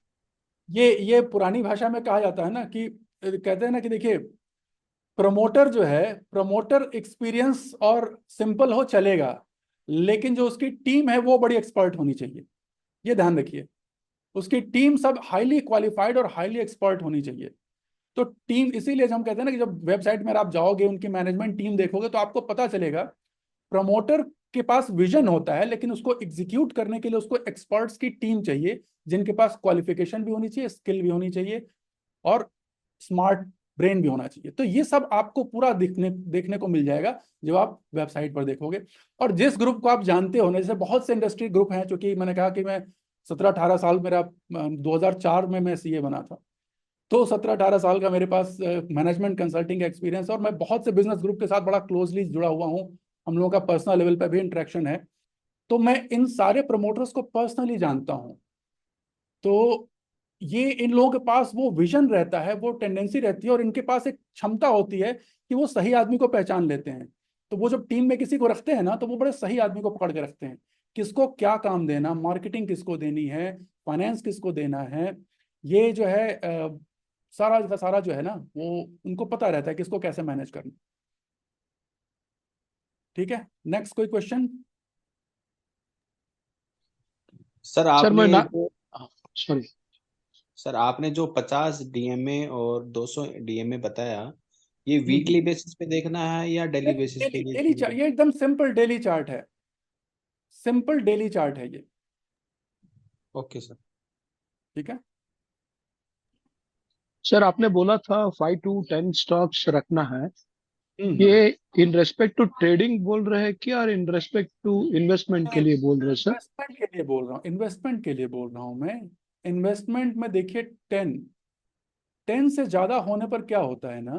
ये पुरानी भाषा में कहा जाता है ना कि कहते हैं ना कि देखिए, प्रमोटर जो है, प्रमोटर एक्सपीरियंस और सिंपल हो चलेगा, लेकिन जो उसकी टीम है वो बड़ी एक्सपर्ट होनी चाहिए। ये ध्यान रखिए, उसकी टीम सब हाईली क्वालिफाइड और हाईली एक्सपर्ट होनी चाहिए। तो टीम, इसीलिए हम कहते हैं ना कि जब वेबसाइट में आप जाओगे उनकी मैनेजमेंट टीम देखोगे तो आपको पता चलेगा प्रमोटर के पास विजन होता है, लेकिन उसको एग्जीक्यूट करने के लिए उसको एक्सपर्ट्स की टीम चाहिए, जिनके पास क्वालिफिकेशन भी होनी चाहिए, स्किल भी होनी चाहिए, और स्मार्ट ब्रेन भी होना चाहिए। तो ये सब आपको पूरा देखने को मिल जाएगा जब आप वेबसाइट पर देखोगे। और जिस ग्रुप को आप जानते हो ना, जैसे बहुत से इंडस्ट्री ग्रुप हैं, चूंकि मैंने कहा कि मैं 17-18 साल, मेरा 2004 में मैं सीए बना था, तो 17-18 साल का मेरे पास मैनेजमेंट कंसल्टिंग का एक्सपीरियंस, और मैं बहुत से बिजनेस ग्रुप के साथ बड़ा क्लोजली जुड़ा हुआ हूँ, हम लोगों का पर्सनल लेवल पर भी इंटरेक्शन है। तो मैं इन सारे प्रमोटर्स को पर्सनली जानता हूँ। तो ये इन लोगों के पास वो विजन रहता है, वो टेंडेंसी रहती है, और इनके पास एक क्षमता होती है कि वो सही आदमी को पहचान लेते हैं। तो वो जब टीम में किसी को रखते हैं ना, तो वो बड़े सही आदमी को पकड़ के रखते हैं, किसको क्या काम देना, मार्केटिंग किसको देनी है, फाइनेंस किसको देना है, ये जो है सारा का सारा जो है ना, वो उनको पता रहता है किसको कैसे मैनेज करना। ठीक है, नेक्स्ट कोई क्वेश्चन? सर सर मैं आपने ना जो सॉरी सर आपने जो 50 डीएमए और 200 डीएमए बताया, ये हम्म, वीकली बेसिस पे देखना है या डेली बेसिस पे डेली ये डेली चीज़? ये एकदम सिंपल डेली चार्ट है, सिंपल डेली चार्ट है ये। Okay sir. ठीक है। सर आपने बोला था 5 to 10 स्टॉक्स रखना है, हम्म। ये इन रेस्पेक्ट टू ट्रेडिंग बोल रहे हैं क्या, और इन रेस्पेक्ट टू इन्वेस्टमेंट के लिए बोल रहे हैं सर? इन्वेस्टमेंट के लिए बोल रहा हूँ, इन्वेस्टमेंट के लिए बोल रहा हूँ मैं। इन्वेस्टमेंट में देखिए 10 से ज्यादा होने पर क्या होता है ना,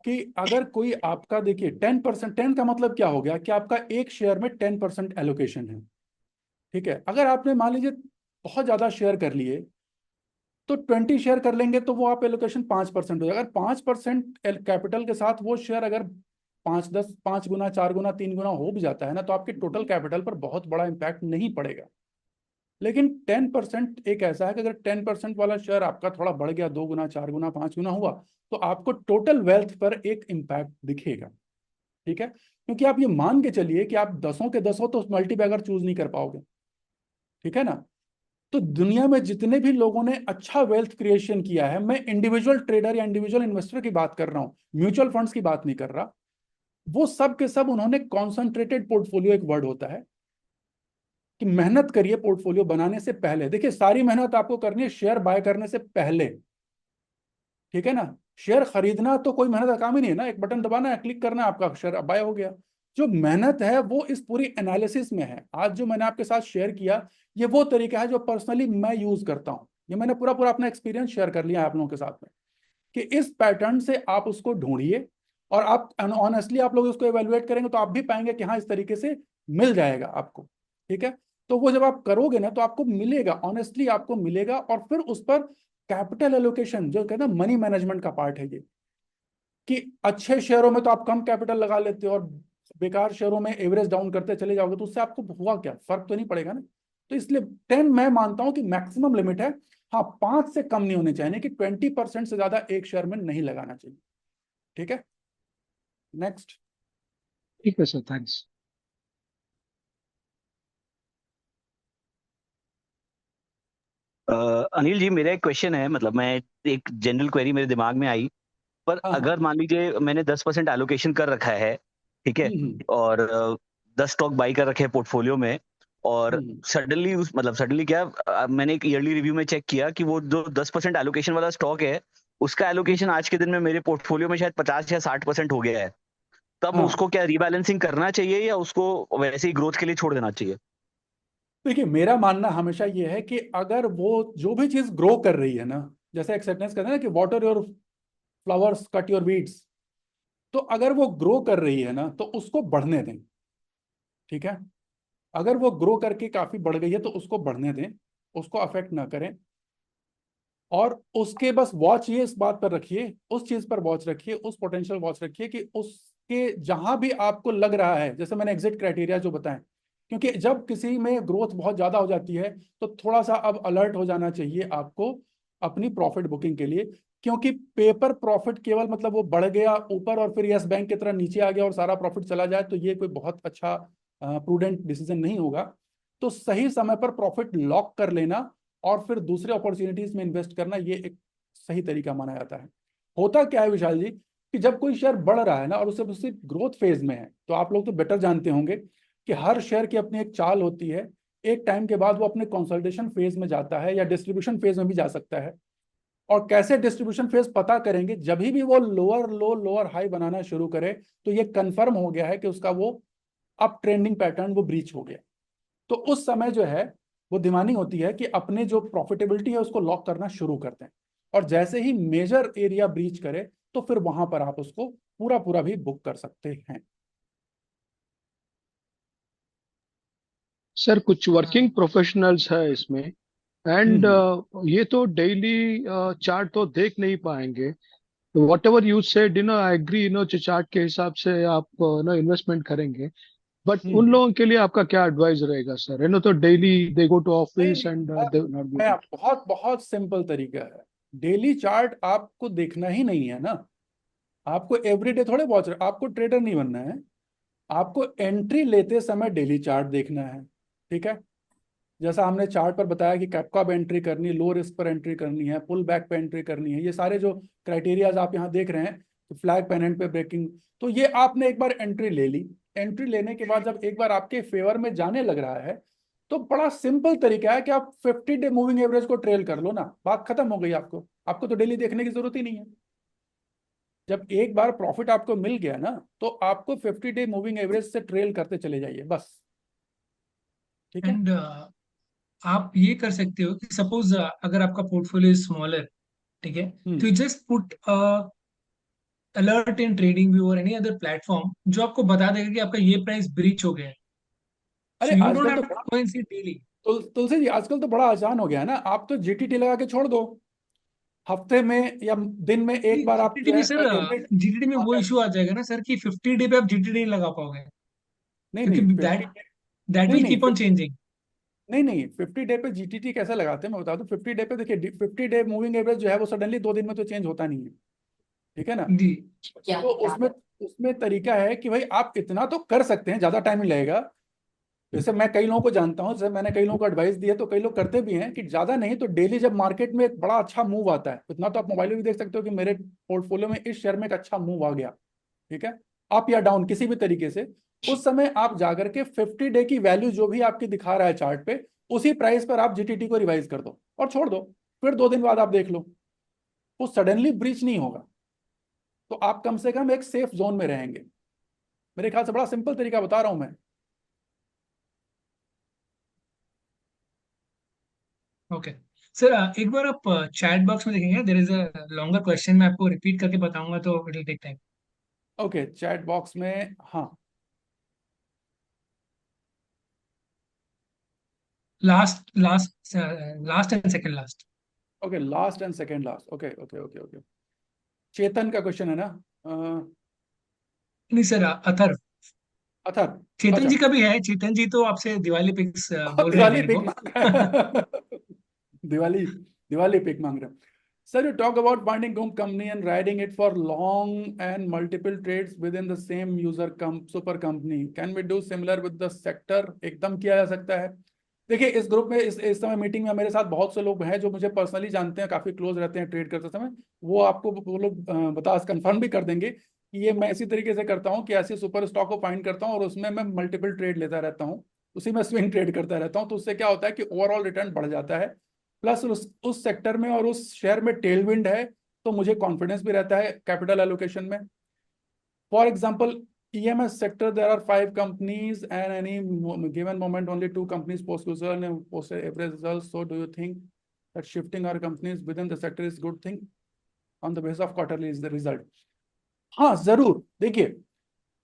कि अगर कोई आपका, देखिए 10%, 10 का मतलब क्या हो गया कि आपका एक शेयर में 10% एलोकेशन है। ठीक है, अगर आपने मान लीजिए बहुत ज्यादा शेयर कर लिए, तो 20 शेयर कर लेंगे तो वो आप एलोकेशन 5% हो जाएगा। अगर 5% कैपिटल के साथ वो शेयर अगर 5 गुना, 4 गुना, 3 गुना हो भी जाता है ना, तो आपके टोटल कैपिटल पर बहुत बड़ा इंपैक्ट नहीं पड़ेगा। लेकिन 10% एक ऐसा है कि अगर 10% वाला शेयर आपका थोड़ा बढ़ गया, 2 गुना, 4 गुना, 5 गुना हुआ, तो आपको टोटल वेल्थ पर एक इम्पैक्ट दिखेगा। ठीक है, क्योंकि आप ये मान के चलिए कि आप 10 के 10 तो मल्टीबैगर चूज नहीं कर पाओगे। ठीक है ना। तो दुनिया में जितने भी लोगों ने अच्छा वेल्थ क्रिएशन किया है, मैं इंडिविजुअल ट्रेडर या इंडिविजुअल इन्वेस्टर की बात कर रहा हूं, म्यूचुअल फंड्स की बात नहीं कर रहा, वो सब के सब उन्होंने कॉन्सेंट्रेटेड पोर्टफोलियो, एक वर्ड होता है कि मेहनत करिए पोर्टफोलियो बनाने से पहले। देखिए सारी मेहनत आपको करनी है शेयर बाय करने से पहले। ठीक है ना। शेयर खरीदना तो कोई मेहनत का काम ही नहीं है ना, एक बटन दबाना है, क्लिक करना है, आपका शेयर बाय हो गया। जो मेहनत है वो इस पूरी एनालिसिस में है। आज जो मैंने आपके साथ शेयर किया, ये वो तरीका है जो पर्सनली मैं यूज करता हूं। ये मैंने पूरा पूरा अपना एक्सपीरियंस शेयर कर लिया है आप लोगों के साथ में, कि इस पैटर्न से आप उसको ढूंढिए, और आप ऑनेस्टली आप लोग उसको एवेलुएट करेंगे तो आप भी पाएंगे कि हाँ इस तरीके से मिल जाएगा आपको। ठीक है, तो वो जब आप करोगे ना, तो आपको मिलेगा, ऑनेस्टली आपको मिलेगा। और फिर उस पर कैपिटल एलोकेशन, जो कहते हैं मनी मैनेजमेंट का पार्ट है ये, कि अच्छे शेयरों में तो आप कम कैपिटल लगा लेते हो, और बेकार शेयरों में एवरेज डाउन करते चले जाओगे, तो उससे आपको हुआ क्या, फर्क तो नहीं पड़ेगा ना। तो इसलिए 10 मैं मानता हूं कि मैक्सिमम लिमिट है। हाँ, 5 से कम नहीं होने चाहिए, कि 20% से ज्यादा एक शेयर में नहीं लगाना चाहिए। ठीक है, नेक्स्ट। ठीक है सर, थैंक्स। अनिल जी, मेरा एक क्वेश्चन है, मतलब मैं एक जनरल क्वेरी मेरे दिमाग में आई। पर हाँ हाँ। अगर मान लीजिए मैंने 10% एलोकेशन कर रखा है, ठीक है, हम्म। और 10 स्टॉक बाई कर रखे हैं पोर्टफोलियो में, और हम्म। सडनली उस मतलब सडनली क्या, मैंने एक ईयरली रिव्यू में चेक किया कि वो जो 10% एलोकेशन वाला स्टॉक है, उसका एलोकेशन आज के दिन में मेरे पोर्टफोलियो में शायद 50 या 60% हो गया है। तब हाँ, उसको क्या रीबैलेंसिंग करना चाहिए, या उसको वैसे ही ग्रोथ के लिए छोड़ देना चाहिए? देखिए मेरा मानना हमेशा ये है कि अगर वो जो भी चीज ग्रो कर रही है ना, जैसे एक्सेप्टेंस कहते हैं ना कि water your flowers cut your weeds, तो अगर वो ग्रो कर रही है ना, तो उसको बढ़ने दें। ठीक है, अगर वो ग्रो करके काफी बढ़ गई है तो उसको बढ़ने दें, उसको अफेक्ट ना करें। और उसके बस वॉच ये इस बात पर रखिए, उस चीज पर वॉच रखिए, उस पोटेंशियल वॉच रखिए कि उसके जहां भी आपको लग रहा है, जैसे मैंने एग्जिट क्राइटेरिया जो बताएं, क्योंकि जब किसी में ग्रोथ बहुत ज्यादा हो जाती है, तो थोड़ा सा अब अलर्ट हो जाना चाहिए आपको अपनी प्रॉफिट बुकिंग के लिए। क्योंकि पेपर प्रॉफिट केवल मतलब वो बढ़ गया ऊपर और फिर यस बैंक की तरह नीचे आ गया और सारा प्रॉफिट चला जाए, तो ये कोई बहुत अच्छा प्रूडेंट डिसीजन नहीं होगा। तो सही समय पर प्रॉफिट लॉक कर लेना और फिर दूसरे अपॉर्चुनिटीज में इन्वेस्ट करना, ये एक सही तरीका माना जाता है। होता क्या है विशाल जी, कि जब कोई शेयर बढ़ रहा है ना और उसे ग्रोथ फेज में है, तो आप लोग तो बेटर जानते होंगे कि हर शेयर की अपनी एक चाल होती है। एक टाइम के बाद वो अपने कंसोलिडेशन फेज में जाता है या डिस्ट्रीब्यूशन फेज में भी जा सकता है। और कैसे डिस्ट्रीब्यूशन फेज पता करेंगे? जब भी वो लोअर लो लोअर हाई बनाना शुरू करे तो ये कंफर्म हो गया है कि उसका वो अप ट्रेंडिंग पैटर्न वो ब्रीच हो गया। तो उस समय जो है वो दिमानी होती है कि अपने जो प्रॉफिटेबिलिटी है उसको लॉक करना शुरू करते हैं। और जैसे ही मेजर एरिया ब्रीच करे तो फिर वहां पर आप उसको पूरा पूरा भी बुक कर सकते हैं। सर कुछ वर्किंग प्रोफेशनल्स है इसमें, एंड हम्म। ये तो डेली चार्ट तो देख नहीं पाएंगे। Whatever you said, I agree, chart के हिसाब से आप इन्वेस्टमेंट करेंगे। बट उन हम्म। लोगों के लिए आपका क्या एडवाइस रहेगा सर? तो डेली दे गो टू नहीं ऑफिस नहीं, एंड मैं दे नॉट गो मैं टू। बहुत बहुत सिंपल तरीका है। डेली चार्ट आपको देखना ही नहीं है ना। आपको एवरीडे थोड़े वॉच, आपको ट्रेडर नहीं बनना है। आपको एंट्री लेते समय डेली चार्ट देखना है। ठीक है? जैसा हमने चार्ट पर बताया कि कैपका पे एंट्री करनी है, लो रिस्क पर एंट्री करनी है, पुल बैक पे एंट्री करनी है, ये सारे जो क्राइटेरियाज आप यहाँ देख रहे हैं, तो फ्लैग पेनेंट पे ब्रेकिंग, तो ये आपने एक बार एंट्री ले ली। एंट्री लेने के बाद जब एक बार आपके फेवर में जाने लग रहा है तो बड़ा सिंपल तरीका है कि आप 50 डे मूविंग एवरेज को ट्रेल कर लो ना, बात खत्म हो गई। आपको आपको तो डेली देखने की जरूरत ही नहीं है। जब एक बार प्रॉफिट आपको मिल गया ना तो आपको 50 डे मूविंग एवरेज से ट्रेल करते चले जाइए बस। ठीक है? एंड आप ये कर सकते हो कि सपोज अगर आपका पोर्टफोलियो स्मॉलर, ठीक है, तो hmm. You just put alert in trading view और एनी अदर प्लेटफॉर्म जो आपको बता देगा कि आपका ये प्राइस ब्रीच हो गया है। अरे सो यू डोंट आजकल have to to go and see daily. Tulsi ji, आजकल तो बड़ा आसान हो गया है ना। आप तो जीटीटी लगा के छोड़ दो। हफ्ते में या दिन में एक बार आप जीटीडी जो में है सर, एवरेज। जीटीडी में वो इशू आ जाएगा ना सर कि 50 डे पे आप जीटीडी नहीं लगा पाओगे, नहीं क्योंकि नहीं, दैट 50 डे। दैट नहीं विल नहीं कीप ऑन चेंजिंग। नहीं नहीं, 50 डे पे जीटीटी कैसे लगाते हैं मैं बता दूं। 50 डे पे देखिए, 50 डे मूविंग एवरेज जो है वो सडनली 2 दिन में तो चेंज होता नहीं है। ठीक है ना? जी। तो उसमें उसमें तरीका है कि भाई आप इतना तो कर सकते हैं, ज्यादा टाइम नहीं लगेगा। जैसे मैं कई लोगों को जानता हूँ, जैसे मैंने कई लोगों को एडवाइस दी है, तो कई लोग करते भी हैं कि ज्यादा नहीं तो डेली जब मार्केट में एक बड़ा अच्छा मूव आता है, इतना तो आप मोबाइल में भी देख सकते हो कि मेरे पोर्टफोलियो में इस शेयर में एक अच्छा मूव आ गया। ठीक है? अप या डाउन किसी भी तरीके से, उस समय आप जाकर के 50 डे की वैल्यू जो भी आपकी दिखा रहा है चार्ट पे, उसी प्राइस पर आप जीटीटी को रिवाइज कर दो और छोड़ दो। फिर 2 दिन बाद आप देख लो, वो सडनली ब्रीच नहीं होगा। तो आप कम से कम एक सेफ जोन में रहेंगे। मेरे ख्याल से बड़ा सिंपल तरीका बता रहा हूं मैं। ओके सर, एक बार आप चैट बॉक्स में देखेंगे, there is a longer question, मैं आपको रिपीट करके बताऊंगा तो it will take time. Okay, chat box में, हाँ। Last last last and second last. Okay, last and second last, okay okay okay okay. Chetan का क्वेश्चन है ना? नहीं सर, अथर। अथर। चेतन अच्छा। जी का भी है, चेतन जी तो आपसे दिवाली पिक्स बोल रहे हैं दिवाली मेरे पिक को। मांग रहा है। दिवाली दिवाली पिक मांग रहे हैं। Sir, you talk about finding good company and riding it for long and multiple trades within the same super company. Can we do similar with the sector? एकदम किया जा सकता है। देखिए, इस ग्रुप में इस समय मीटिंग में मेरे साथ बहुत से लोग हैं जो मुझे पर्सनली जानते हैं, काफी क्लोज रहते हैं ट्रेड करते समय। वो आपको वो लोग बता कंफर्म भी कर देंगे कि ये मैं इसी तरीके से करता हूँ कि ऐसे सुपर स्टॉक को फाइंड करता हूँ और उसमें मैं मल्टीपल ट्रेड लेता रहता हूँ, उसी में स्विंग ट्रेड करता रहता हूँ। तो उससे क्या होता है कि ओवरऑल रिटर्न बढ़ जाता है। प्लस उस सेक्टर में और उस शेयर में टेलविंड है, तो मुझे कॉन्फिडेंस भी रहता है कैपिटल एलोकेशन में। For example, EMS sector, there are 5 companies and any given moment only 2 companies post result and post average results. So do you think that shifting our companies within the sector is good thing on the basis of quarterly is the result? हाँ जरूर। देखिए,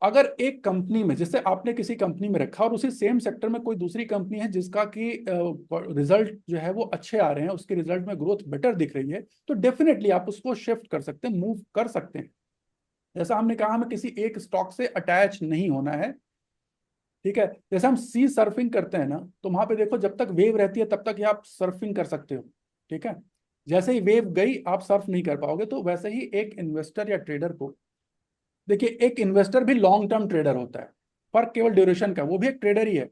अगर एक कंपनी में, जैसे आपने किसी कंपनी में रखा और उसी सेम सेक्टर में कोई दूसरी कंपनी है जिसका कि रिजल्ट जो है वो अच्छे आ रहे हैं, उसके रिजल्ट में ग्रोथ बेटर दिख रही है, तो डेफिनेटली आप उसको शिफ्ट कर सकते हैं, मूव कर सकते हैं। जैसा हमने कहा, हमें किसी एक स्टॉक से अटैच नहीं होना है। ठीक है? जैसे हम सी सर्फिंग करते हैं ना, तो वहां पे देखो, जब तक वेव रहती है तब तक ही आप सर्फिंग कर सकते हो। ठीक है? जैसे ही वेव गई आप सर्फ नहीं कर पाओगे। तो वैसे ही एक इन्वेस्टर या ट्रेडर को, देखिए, एक इन्वेस्टर भी लॉन्ग टर्म ट्रेडर होता है, फर्क केवल ड्यूरेशन का, वो भी एक ट्रेडर ही है।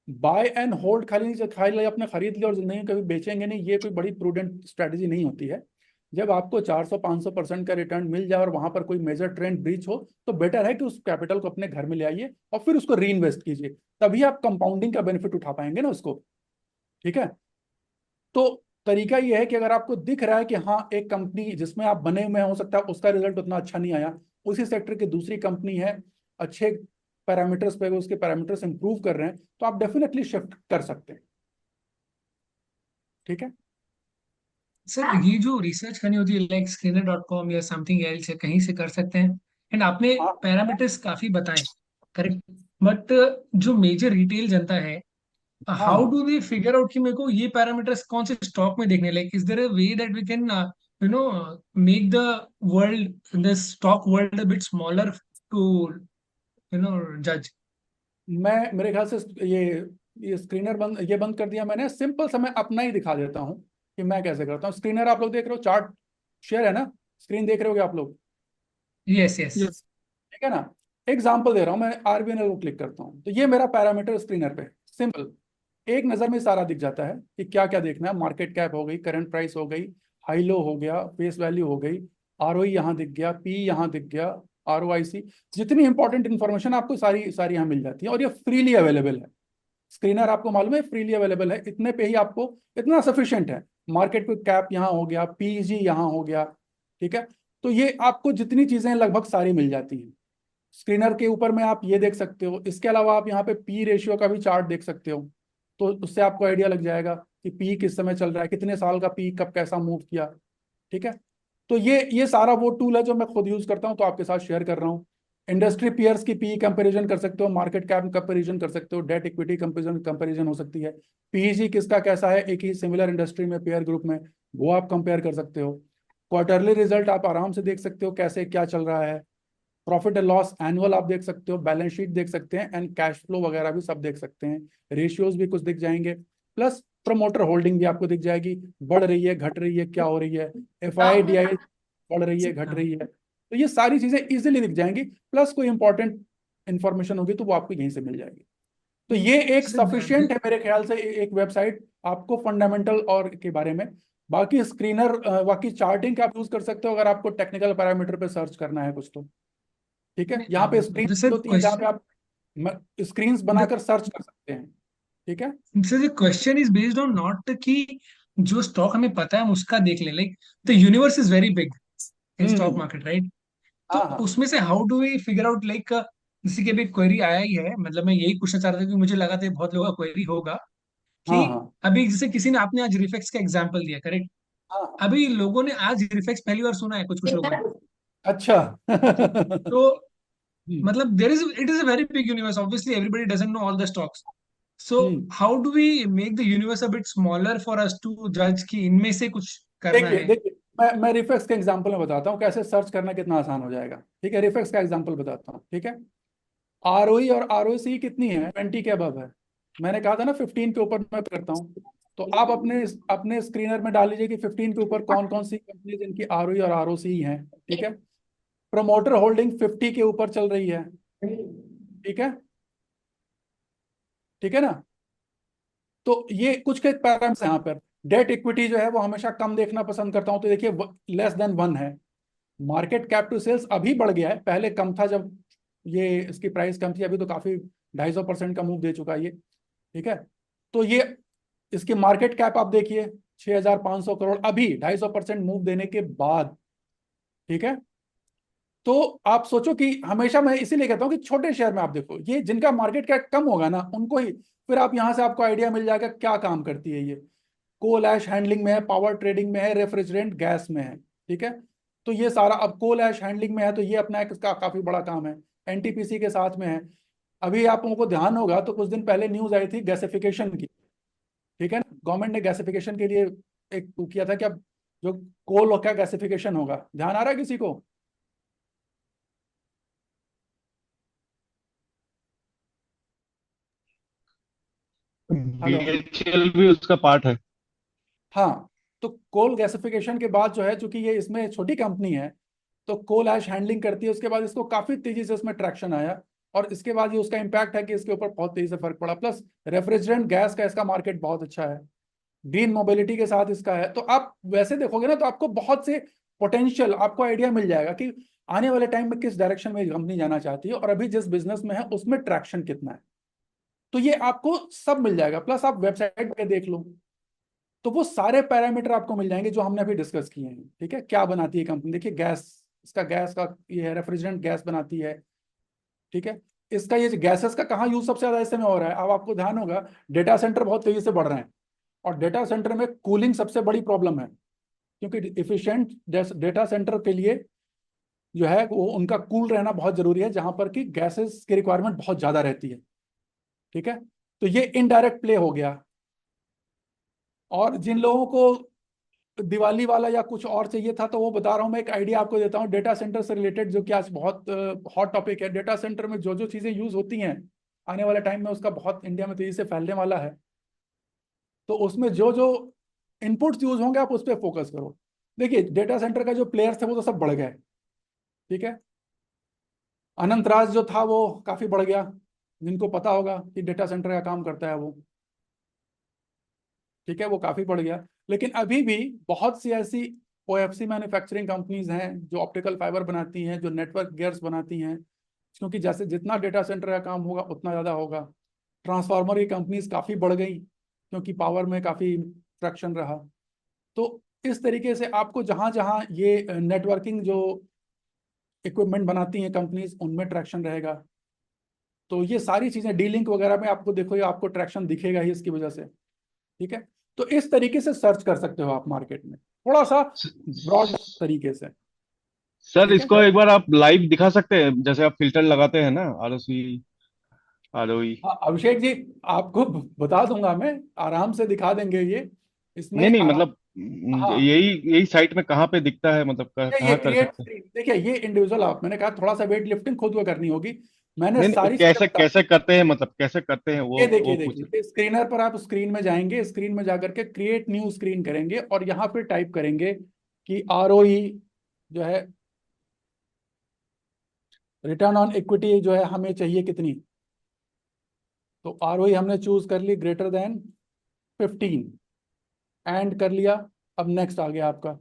बाय एंड होल्ड खाली नहीं, खाली अपने खरीद लिया और जिंदगी में कभी बेचेंगे नहीं, ये कोई बड़ी प्रूडेंट स्ट्रेटेजी नहीं होती है। जब आपको 400-500% का रिटर्न मिल जाए और वहां पर कोई मेजर ट्रेंड ब्रीच हो, तो बेटर है कि उस कैपिटल को अपने घर में ले आइए और फिर उसको री इन्वेस्ट कीजिए, तभी आप कंपाउंडिंग का बेनिफिट उठा पाएंगे ना उसको। ठीक है, तो तरीका ये है कि अगर आपको दिख रहा है कि हाँ एक कंपनी जिसमें आप बने हुए हैं, हो सकता है उसका रिजल्ट उतना अच्छा नहीं आया, उसी सेक्टर की दूसरी कंपनी है, अच्छे पैरामीटर्स पे उसके पैरामीटर्स इंप्रूव कर रहे हैं, तो आप डेफिनेटली शिफ्ट कर सकते हैं। ठीक है, सर ये जो रिसर्च करनी होती है लाइक स्क्रीनर.com या समथिंग एल्स या कहीं से कर सकते हैं, एंड आपने हाँ पैरामीटर्स काफी बताए, करेक्ट, बट जो मेजर रिटेल जनता है, हाँ हाउ हाँ, डू दे फिगर आउट कि मेरे को ये पैरामीटर्स कौन से स्टॉक में देखने, like is there a way that we can you know make the world the stock world a bit smaller to जज? मैं मेरे ख्याल से ये स्क्रीनर बंद, ये बंद कर दिया मैंने। सिंपल सा मैं अपना ही दिखा देता हूँ कि मैं कैसे करता हूँ। स्क्रीनर आप लोग देख रहे हो, चार्ट शेयर है ना, स्क्रीन देख रहे होगे आप लोग, यस यस। यस। ठीक है ना। एग्जाम्पल दे रहा हूँ मैं, आरबीएनएल को क्लिक करता हूँ तो ये मेरा पैरामीटर स्क्रीनर पे सिंपल एक नज़र में सारा दिख जाता है कि क्या क्या देखना है। मार्केट कैप हो गई, करंट प्राइस हो गई, हाई लो हो गया, फेस वैल्यू हो गई, आरओई यहाँ दिख गया, पी यहाँ दिख गया, आरओआईसी, जितनी इंपॉर्टेंट इन्फॉर्मेशन आपको सारी सारी यहाँ मिल जाती है, और ये फ्रीली अवेलेबल है। स्क्रीनर आपको मालूम है फ्रीली अवेलेबल है, इतने पे ही आपको इतना सफिशियंट है। मार्केट को कैप यहाँ हो गया, पीजी यहाँ हो गया, ठीक है। तो ये आपको जितनी चीजें लगभग सारी मिल जाती हैं स्क्रीनर के ऊपर में, आप ये देख सकते हो। इसके अलावा आप यहाँ पे पी रेशियो का भी चार्ट देख सकते हो, तो उससे आपको आइडिया लग जाएगा कि पी किस समय चल रहा है, कितने साल का पी कब कैसा मूव किया। ठीक है, तो ये सारा वो टूल है जो मैं खुद यूज करता हूँ, तो आपके साथ शेयर कर रहा हूँ। इंडस्ट्री पीयर्स की पी कंपैरिजन कर सकते हो, मार्केट कैप कंपैरिजन कर सकते हो, डेट इक्विटी कंपैरिजन हो सकती है, पीईजी किसका कैसा है एक ही सिमिलर इंडस्ट्री में पेयर ग्रुप में, वो आप कंपेयर कर सकते हो। क्वार्टरली रिजल्ट आप आराम से देख सकते हो कैसे क्या चल रहा है। प्रॉफिट एंड लॉस एनुअल आप देख सकते हो, बैलेंस शीट देख सकते हैं, एंड कैश फ्लो वगैरह भी सब देख सकते हैं। रेशियोज भी कुछ दिख जाएंगे, प्लस प्रमोटर होल्डिंग भी आपको दिख जाएगी, बढ़ रही है घट रही है क्या हो रही है, एफआईडीआई बढ़ रही है घट रही है, तो ये सारी चीजें इजीली दिख जाएंगी। प्लस कोई इंपॉर्टेंट इन्फॉर्मेशन होगी तो वो आपको यहीं से मिल जाएगी। तो ये एक सर सफिशियंट है मेरे ख्याल से एक वेबसाइट आपको फंडामेंटल और के बारे में। बाकी स्क्रीनर बाकी चार्टिंग आप यूज कर सकते हो अगर आपको टेक्निकल पैरामीटर पे सर्च करना है कुछ तो। ठीक है, यहाँ पे स्क्रीन सर होती है जहाँ पे आप स्क्रीन्स बनाकर सर्च कर सकते हैं। ठीक है, sir the question is based on not कि जो स्टॉक हमें पता है हम उसका देख लें, like the universe is very big in stock hmm, market, right? तो हाँ हाँ, उसमें से how do we figure out, like जैसे कि अभी क्वेरी आया ही है, मतलब मैं यही पूछना चाह रहा था कि मुझे लगा था बहुत लोगों का क्वेरी होगा कि हाँ हाँ, अभी जैसे किसी ने, आपने आज रिफेक्स का एग्जांपल दिया, करेक्ट? हाँ हाँ। अभी लोगों ने आज रिफेक्स पहली बार सुना है, कुछ कुछ लोगों ने। अच्छा तो हम्म, मतलब there is, it is a very big universe, obviously everybody doesn't know all the stocks, so hmm. How do we make the universe a bit smaller for us to जज कि इनमें से कुछ करना देखिए है? देखिए, मैं रिफेक्स के एग्जांपल में बताता हूँ कैसे सर्च करना कितना आसान हो जाएगा। ठीक है, रिफेक्स का एग्जांपल बताता हूँ। ठीक है, आरओई और आरओसी कितनी है, 20 के अबव है। मैंने कहा था ना 15 के ऊपर मैं करता हूँ, तो आप अपने अपने स्क्रीनर में डाल लीजिए कि 15 के ऊपर कौन कौन सी कंपनी जिनकी आरओई और आरओसी हैं। ठीक है, प्रमोटर होल्डिंग 50 के ऊपर चल रही है। ठीक है, ठीक है ना। तो ये कुछ के पैरामीटर्स हैं यहाँ पर। डेट इक्विटी जो है वो हमेशा कम देखना पसंद करता हूँ, तो देखिए <1 है। मार्केट कैप टू सेल्स अभी बढ़ गया है, पहले कम था जब ये इसकी प्राइस कम थी, अभी तो काफी 250% का मूव दे चुका है ये। ठीक है, तो ये इसकी मार्केट कैप आप देखिए 6,500 करोड़, अभी 250% मूव देने के बाद। ठीक है, तो आप सोचो कि हमेशा मैं इसीलिए कहता हूं कि छोटे शेयर में आप देखो, ये जिनका मार्केट कैप कम होगा ना उनको ही, फिर आप यहां से आपको आइडिया मिल जाएगा क्या काम करती है ये। कोल ऐश हैंडलिंग में है, पावर ट्रेडिंग में है, रेफ्रिजरेंट गैस में है। ठीक है, तो ये सारा, अब कोल ऐश हैंडलिंग में है तो ये अपना एक इसका काफी बड़ा काम है, एनटीपीसी के साथ में है। अभी आप लोगों को ध्यान होगा तो कुछ दिन पहले न्यूज आई थी गैसिफिकेशन की। ठीक है ना, गवर्नमेंट ने गैसिफिकेशन के लिए एक वो किया था कि अब जो कोल का गैसिफिकेशन होगा, ध्यान आ रहा है किसी को? हेलो, बीएचईएल भी उसका पार्ट है। हाँ। तो कोल गैसिफिकेशन के बाद जो है, चूंकि ये इसमें छोटी कंपनी है तो कोल ऐश हैंडलिंग करती है, उसके बाद इसको काफी तेजी से उसमें ट्रैक्शन आया, और इसके बाद ये उसका इम्पैक्ट है कि इसके ऊपर बहुत तेजी से फर्क पड़ा। प्लस रेफ्रिजरेंट गैस का इसका मार्केट बहुत अच्छा है। ग्रीन मोबिलिटी के साथ इसका है। तो आप वैसे देखोगे ना तो आपको बहुत से पोटेंशियल, आपको आइडिया मिल जाएगा कि आने वाले टाइम में किस डायरेक्शन में कंपनी जाना चाहती है और अभी जिस बिजनेस में है उसमें ट्रैक्शन कितना है। तो ये आपको सब मिल जाएगा। प्लस आप वेबसाइट पे देख लो तो वो सारे पैरामीटर आपको मिल जाएंगे जो हमने अभी डिस्कस किए हैं। ठीक है, क्या बनाती है कंपनी, देखिए गैस, इसका गैस का ये है, रेफ्रिजरेंट गैस बनाती है। ठीक है, इसका ये गैसेस का कहाँ यूज सबसे ज्यादा इस समय हो रहा है, अब आपको ध्यान होगा डेटा सेंटर बहुत तेजी से बढ़ रहे हैं और डेटा सेंटर में कूलिंग सबसे बड़ी प्रॉब्लम है, क्योंकि इफिशिएंट डेटा सेंटर के लिए जो है वो उनका कूल रहना बहुत जरूरी है, जहां पर कि गैसेस की रिक्वायरमेंट बहुत ज्यादा रहती है। ठीक है, तो ये इनडायरेक्ट प्ले हो गया। और जिन लोगों को दिवाली वाला या कुछ और चाहिए था तो वो बता रहा हूँ, मैं एक आइडिया आपको देता हूँ डेटा सेंटर से रिलेटेड, जो कि आज बहुत हॉट टॉपिक है। डेटा सेंटर में जो जो चीजें यूज होती हैं आने वाले टाइम में उसका बहुत इंडिया में तेजी से फैलने वाला है। तो उसमें जो जो इनपुट्स यूज होंगे आप उस पर फोकस करो। देखिए डेटा सेंटर का जो प्लेयर्स थे वो तो सब बढ़ गए। ठीक है, अनंतराज जो था वो काफी बढ़ गया, जिनको पता होगा कि डेटा सेंटर का काम करता है वो। ठीक है, वो काफी बढ़ गया। लेकिन अभी भी बहुत सी ऐसी ओएफसी मैन्युफैक्चरिंग कंपनीज हैं जो ऑप्टिकल फाइबर बनाती हैं, जो नेटवर्क गियर्स बनाती हैं, क्योंकि जैसे जितना डेटा सेंटर का काम होगा उतना ज़्यादा होगा। ट्रांसफार्मर की कंपनीज काफ़ी बढ़ गई क्योंकि पावर में काफ़ी ट्रैक्शन रहा। तो इस तरीके से आपको जहाँ जहाँ ये नेटवर्किंग जो इक्विपमेंट बनाती हैं कंपनीज उनमें ट्रैक्शन रहेगा। तो ये सारी चीज़ें डी लिंक वगैरह में आपको देखो, ये आपको ट्रैक्शन दिखेगा ही इसकी वजह से। ठीक है, तो इस तरीके से सर्च कर सकते हो आप मार्केट में, थोड़ा सा ब्रॉड तरीके से। सर ठीक है, इसको एक बार आप लाइव दिखा सकते हैं, जैसे आप फिल्टर लगाते हैं ना, आरओसी आरओई। हाँ अभिषेक जी, आपको बता दूंगा मैं, आराम से दिखा देंगे ये, नहीं इसमें नहीं, मतलब हाँ यही यही साइट में कहाँ पे दिखता है, मतलब ये कहाँ कर क्रिएट सकते हैं? स्क्रीन, देखिए ये इंडिविजुअल आप, मैंने कहा थोड़ा सा वेट लिफ्टिंग खुद को करनी होगी, मैंने नहीं नहीं, सारी चीजें कैसे बता। कैसे करते हैं, मतलब कैसे करते हैं ये वो देखिए पूछ। देखिए स्क्रीनर पर आप स्क्रीन में जाएंगे, स्क्रीन में जाकर के क्रिएट न्यू स्क्रीन करेंगे और यहाँ पे टाइप करेंगे कि आरओई जो है, रिटर्न ऑन इक्विटी जो है हमें चाहिए कितनी। तो आरओई हमने चूज कर ली ग्रेटर देन 15, एंड कर लिया। अब नेक्स्ट आ गया आपका।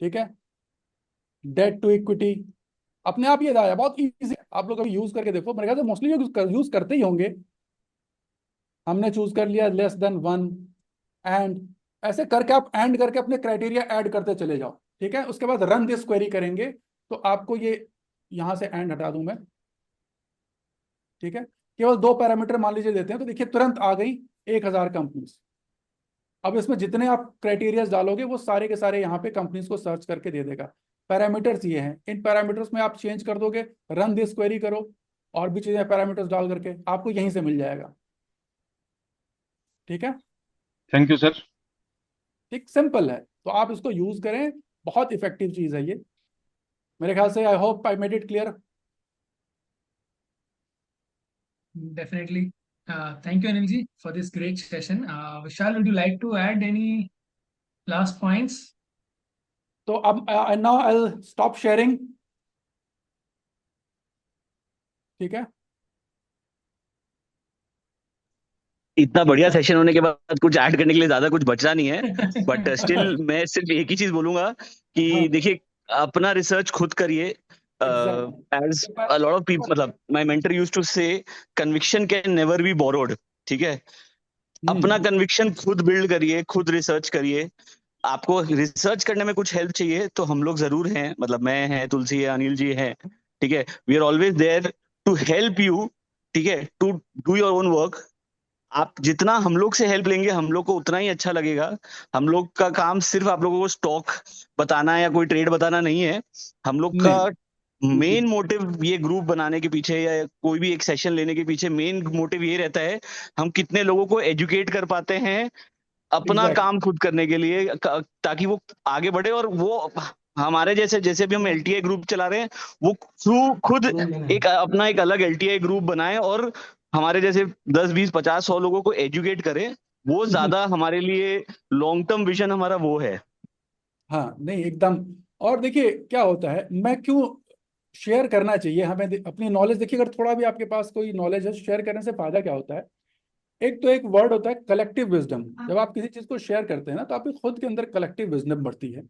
ठीक है, डेट टू इक्विटी अपने आप ये आया, बहुत इजी, आप लोग अभी यूज करके देखो, मेरे ख्याल से मोस्टली यूज करते ही होंगे। हमने चूज कर लिया लेस देन 1, एंड ऐसे करके आप एंड करके अपने क्राइटेरिया ऐड करते चले जाओ। ठीक है, उसके बाद रन दिस क्वेरी करेंगे तो आपको ये यहां से एंड हटा दूं मैं। ठीक है, केवल 2 पैरामीटर मान लीजिए देते हैं तो देखिए तुरंत आ गई 1000 कंपनीज। अब इसमें जितने आप क्राइटेरियाज डालोगे वो सारे के सारे यहाँ पे कंपनीज को सर्च करके दे देगा। पैरामीटर्स ये हैं, इन पैरामीटर्स में आप चेंज कर दोगे, रन दिस क्वेरी करो और भी चीजें पैरामीटर्स डाल करके आपको यहीं से मिल जाएगा। ठीक है, थैंक यू सर। ठीक सिंपल है, तो आप इसको यूज करें, बहुत इफेक्टिव चीज है ये मेरे ख्याल से। I hope I made it clear. Definitely. Thank you, Anil ji, for this great session. Vishal, would you like to add any last points? तो अब नाउ आई स्टॉप शेयरिंग। ठीक है, इतना बढ़िया सेशन होने के बाद कुछ ऐड करने के लिए ज्यादा कुछ बचा नहीं है, बट स्टिल मैं सिर्फ एक ही चीज बोलूंगा कि हाँ देखिए अपना रिसर्च खुद करिए। As a lot of people, मतलब my mentor used to say conviction can never be borrowed. ठीक है, अपना कन्विक्शन खुद बिल्ड करिए, खुद रिसर्च करिए। आपको रिसर्च करने में कुछ हेल्प चाहिए तो हम लोग जरूर हैं, मतलब मैं है, तुलसी है, अनिल जी है। ठीक है, we are always there to help you. ठीक है, to do your own work. आप जितना हम लोग से हेल्प लेंगे हम लोग को उतना ही अच्छा लगेगा। हम लोग का काम सिर्फ आप लोगों को स्टॉक बताना या कोई ट्रेड बताना नहीं है। हम लोग का मेन मोटिव ये ग्रुप बनाने के पीछे या कोई भी एक सेशन लेने के पीछे मेन मोटिव ये रहता है, हम कितने लोगों को एजुकेट कर पाते हैं अपना काम खुद करने के लिए, ताकि वो आगे बढ़े और वो हमारे जैसे, जैसे भी हम एलटीआई ग्रुप चला रहे हैं, वो खुद एक अपना एक अलग एलटीआई ग्रुप बनाए और हमारे जैसे 10 20 50 100 लोगों को एजुकेट करे। वो ज्यादा हमारे लिए लॉन्ग टर्म विजन हमारा वो है। हाँ नहीं एकदम। और देखिए क्या होता है, मैं क्यों शेयर करना चाहिए हमें अपनी नॉलेज। देखिए अगर थोड़ा भी आपके पास कोई नॉलेज है, शेयर करने से फायदा क्या होता है, एक तो एक वर्ड होता है कलेक्टिव विजडम। जब आप किसी चीज को शेयर करते हैं ना, तो आपकी खुद के अंदर कलेक्टिव विजडम बढ़ती है।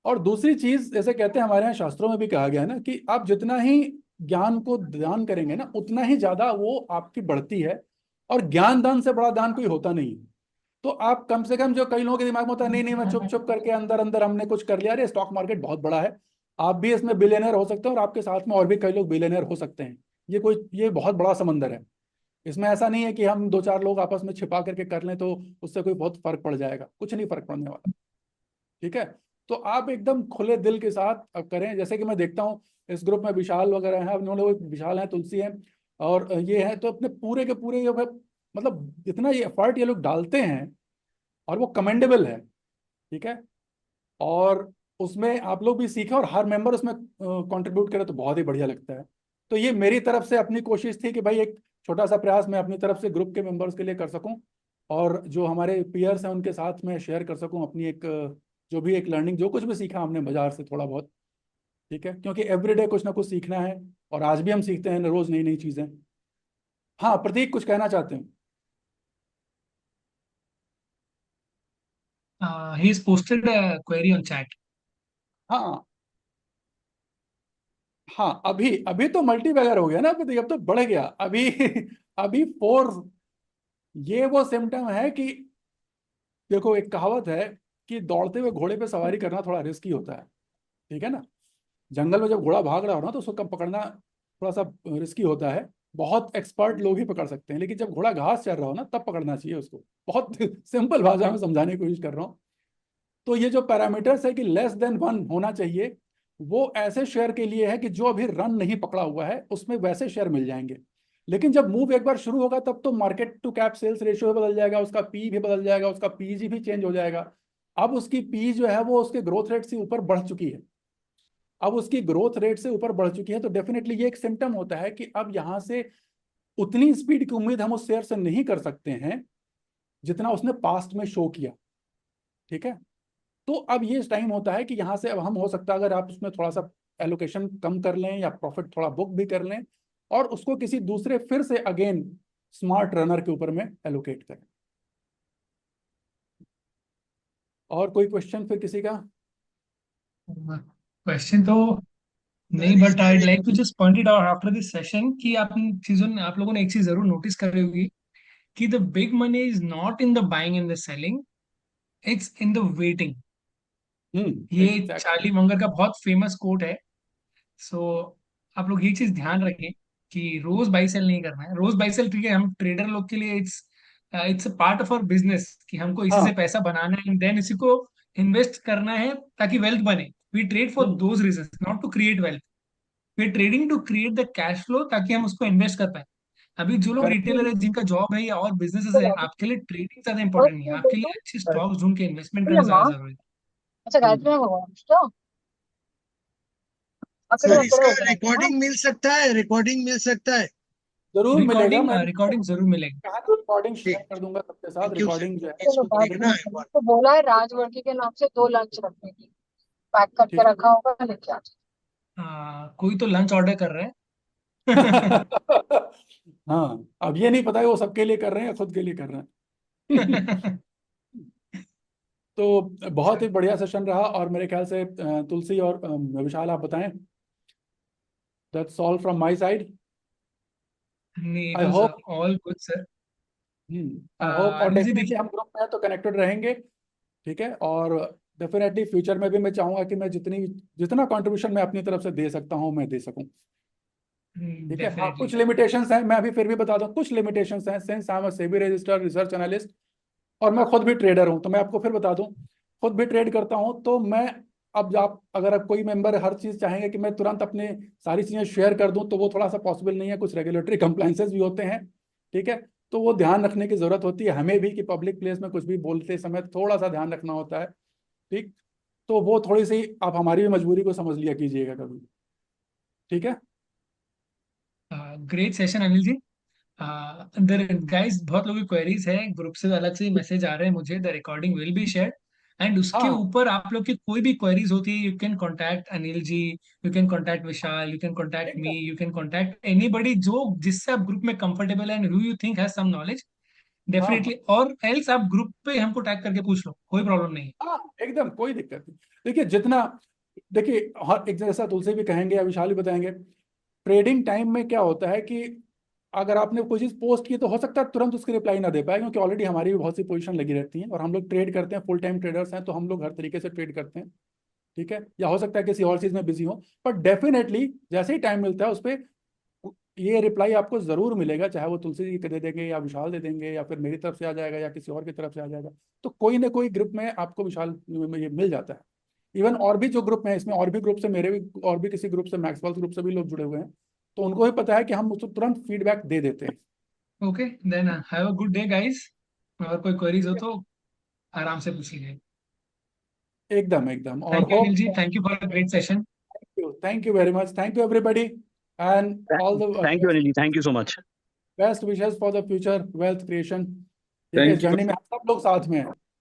और दूसरी चीज, जैसे कहते हैं, हमारे यहाँ शास्त्रों में भी कहा गया है ना, कि आप जितना ही ज्ञान को दान करेंगे ना, उतना ही ज्यादा वो आपकी बढ़ती है। और ज्ञान दान से बड़ा दान कोई होता नहीं है। तो आप कम से कम, जो कई लोगों के दिमाग में होता है, नहीं नहीं मैं चुप चुप करके अंदर अंदर हमने कुछ कर लिया, अरे स्टॉक मार्केट बहुत बड़ा है, आप भी इसमें बिलियनर हो सकते हैं और आपके साथ में और भी कई लोग बिलियनर हो सकते हैं। ये बहुत बड़ा समंदर है। इसमें ऐसा नहीं है कि हम दो चार लोग आपस में छिपा करके कर लें तो उससे कोई बहुत फर्क पड़ जाएगा, कुछ नहीं फर्क पड़ने वाला। ठीक है। तो आप एकदम खुले दिल के साथ अब करें। जैसे कि मैं देखता हूँ इस ग्रुप में विशाल वगैरह हैं, उन्होंने लोग, विशाल हैं, तुलसी हैं, और ये है, तो अपने पूरे के पूरे ये मतलब इतना ये एफर्ट ये लोग डालते हैं, और वो कमेंडेबल है। ठीक है। और उसमें आप लोग भी सीखें और हर मेंबर उसमें कंट्रीब्यूट करे तो बहुत ही बढ़िया लगता है। तो ये मेरी तरफ से अपनी कोशिश थी कि भाई एक छोटा सा प्रयास मैं अपनी तरफ से ग्रुप के मेंबर्स के लिए कर सकूं, और जो हमारे पीयर्स हैं उनके साथ में शेयर कर सकूं अपनी एक जो भी एक लर्निंग, जो कुछ भी सीखा हमने बाजार से थोड़ा बहुत। ठीक है, क्योंकि एवरीडे कुछ ना कुछ सीखना है, और आज भी हम सीखते हैं रोज नई नई चीजें। हाँ प्रतीक, कुछ कहना चाहते हैं? He's posted a query on chat. हाँ हाँ, अभी अभी तो मल्टी बैगर हो गया ना प्रतीक, अब तो बढ़ गया अभी अभी 4। ये वो सिम्टम है कि, देखो एक कहावत है कि दौड़ते हुए घोड़े पे सवारी करना थोड़ा रिस्की होता है। ठीक है ना। जंगल में जब घोड़ा भाग रहा हो ना, तो उसको कम पकड़ना थोड़ा सा रिस्की होता है। बहुत एक्सपर्ट लोग ही पकड़ सकते हैं, लेकिन जब घोड़ा घास चर रहा हो ना, तब पकड़ना चाहिए उसको। बहुत सिंपल भाषा में समझाने की कोशिश कर रहा हूँ। तो ये जो पैरामीटर्स है कि लेस देन 1 होना चाहिए, वो ऐसे शेयर के लिए है कि जो अभी रन नहीं पकड़ा हुआ है उसमें वैसे शेयर मिल जाएंगे। लेकिन जब मूव एक बार शुरू होगा, तब तो market to cap sales ratio भी बदल जाएगा, उसका पी भी बदल जाएगा, उसका पीजी भी चेंज हो जाएगा। अब उसकी पी जो है वो उसके ग्रोथ रेट से ऊपर बढ़ चुकी है। अब उसकी ग्रोथ रेट से ऊपर बढ़ चुकी है, तो डेफिनेटली ये एक सिम्टम होता है कि अब यहां से उतनी स्पीड की उम्मीद हम उस शेयर से नहीं कर सकते हैं जितना उसने पास्ट में शो किया। ठीक है। तो अब ये टाइम होता है कि यहाँ से अब हम, हो सकता है अगर आप उसमें थोड़ा सा एलोकेशन कम कर लें या प्रॉफिट थोड़ा बुक भी कर लें, और उसको किसी दूसरे फिर से अगेन स्मार्ट रनर के ऊपर में एलोकेट करें। और कोई क्वेश्चन फिर किसी का? क्वेश्चन तो नहीं, but I like to just point it out after this session कि आप लोगों ने एक चीज जरूर नोटिस कर रही होगी कि the big money is not in the buying and the selling, it's in the waiting. ये एग्जैक्टली। चार्ली मंगर का बहुत फेमस कोट है। सो आप लोग ये चीज ध्यान रखें कि रोज बाई सेल नहीं करना है। रोज बाई सेल ठीक है, हम ट्रेडर लोग के लिए it's a part of our business कि हमको इसी से हाँ। पैसा बनाना है, देन इसी को इन्वेस्ट करना है ताकि वेल्थ बने। We trade for hmm, those reasons, not to create wealth. We trading to create the cash flow ताकि हम उसको इन्वेस्ट कर पाए। अभी जो लोग correct। रिटेलर है, जिनका जॉब है या और बिजनेसेस है, आपके लिए ट्रेडिंग ज्यादा इंपॉर्टेंट नहीं है, आपके लिए अच्छी स्टॉक्स ढूंढ के इन्वेस्टमेंट करना ज्यादा जरूरी है। अच्छा हम्म, गायत्री में होगा तो अकड़े सर अकड़े इसका हो जाएंगे ना। रिकॉर्डिंग मिल सकता है, रिकॉर्डिंग मिल सकता है। जरूर मिलेगा। रिकॉर्डिंग मैं रिकॉर्डिंग जरूर मिलेगी। कहा तो रिकॉर्डिंग शेयर ठीक, कर दूंगा सबके साथ, थैंक यू सर। रिकॉर्डिंग जो है। चलो बात देखना है एक बार। तो बोला है राजवर्गी के नाम से 2 लंच रखने की, पैक ठीक करके रखा होगा, लेके आ जाओ। कोई तो लंच ऑर्डर कर रहा है। हाँ, अब ये नहीं पता है वो सबके लिए कर रहे हैं या खुद के लिए कर रहे हैं। तो बहुत ही बढ़िया सेशन रहा, और मेरे ख्याल से तुलसी और विशाल आप बताएं। That's all from my side. नहीं, it I was hope all good sir. I hope, और अनिल जी डेफिनेटली देखिए, हम ग्रुप में हैं तो कनेक्टेड रहेंगे। ठीक है। और डेफिनेटली फ्यूचर में भी मैं चाहूंगा कि मैं जितना कंट्रीब्यूशन मैं अपनी तरफ से दे सकता हूं मैं दे सकूं। ठीक है। हाँ, डेफिनेटली। कुछ लिमिटेशंस हैं, मैं अभी फिर भी बता दूं, कुछ लिमिटेशंस हैं, since I am a SEBI registered research analyst, और मैं खुद भी ट्रेडर हूं, तो मैं आपको फिर बता दूं, खुद भी ट्रेड करता हूं। तो मैं, अब आप अगर आप कोई मेंबर हर चीज चाहेंगे कि मैं तुरंत अपने सारी चीजें शेयर कर दूं, तो वो थोड़ा सा पॉसिबल नहीं है, कुछ रेगुलेटरी कंप्लाइंसेस भी होते हैं। ठीक है। तो वो ध्यान रखने की जरूरत होती है हमें भी, कि पब्लिक प्लेस में कुछ भी बोलते समय थोड़ा सा ध्यान रखना होता है। ठीक। तो वो थोड़ी सी आप हमारी भी मजबूरी को समझ लिया कीजिएगा कभी। ठीक है। Great session Anil ji. अंदर गाइस बहुत लोगों की क्वेरीज है, ग्रुप से अलग से मैसेज आ रहे हैं मुझे, the recording will be share. And उसके हाँ ऊपर आप लोग की कोई भी क्वेरीज होती है, you can contact Anil ji, you can contact Vishal, you can contact me, एकदम। यू कैन कॉन्टैक्ट एनीबडी जो जिससे आप ग्रुप में कंफर्टेबल है and who you think has some knowledge. Definitely. और एल्स आप ग्रुप पे हमको टैग करके पूछ लो, कोई प्रॉब्लम नहीं है। हाँ एकदम कोई दिक्कत नहीं। देखिए जितना, देखिए हर एक जैसा तुलसी भी कहेंगे या विशाल भी बताएंगे, ट्रेडिंग टाइम में क्या होता है कि अगर आपने कोई चीज पोस्ट की तो हो सकता है तुरंत उसकी रिप्लाई ना दे पाए, क्योंकि ऑलरेडी हमारी भी बहुत सी पोजीशन लगी रहती है और हम लोग ट्रेड करते हैं, फुल टाइम ट्रेडर्स हैं, तो हम लोग हर तरीके से ट्रेड करते हैं, ठीक है। या हो सकता है किसी और चीज में बिजी हो, पर डेफिनेटली जैसे ही टाइम मिलता है उस पर ये रिप्लाई आपको जरूर मिलेगा, चाहे वो तुलसी जी के दे देंगे या विशाल दे देंगे या फिर मेरी तरफ से आ जाएगा या किसी और की तरफ से आ जाएगा। तो कोई ना कोई ग्रुप में आपको विशाल ये मिल जाता है। इवन और भी जो ग्रुप में इसमें और भी ग्रुप से मेरे भी और भी किसी ग्रुप से मैक्सवेल ग्रुप से भी लोग जुड़े हुए हैं, तो उनको भी पता है कि हम उसको तुरंत फीडबैक दे देते हैं। Okay then have a good day guys. और कोई क्वेरीज हो तो आराम से पूछ लीजिए। एकदम एकदम। और thank you hope, Anil ji, thank you for a great session. Thank you very much, thank you everybody and all thank you the Anil ji, thank you so much. Best wishes for the future wealth creation. ठीक है, इस थैंक यू। जर्नी में हम सब लोग साथ में हैं।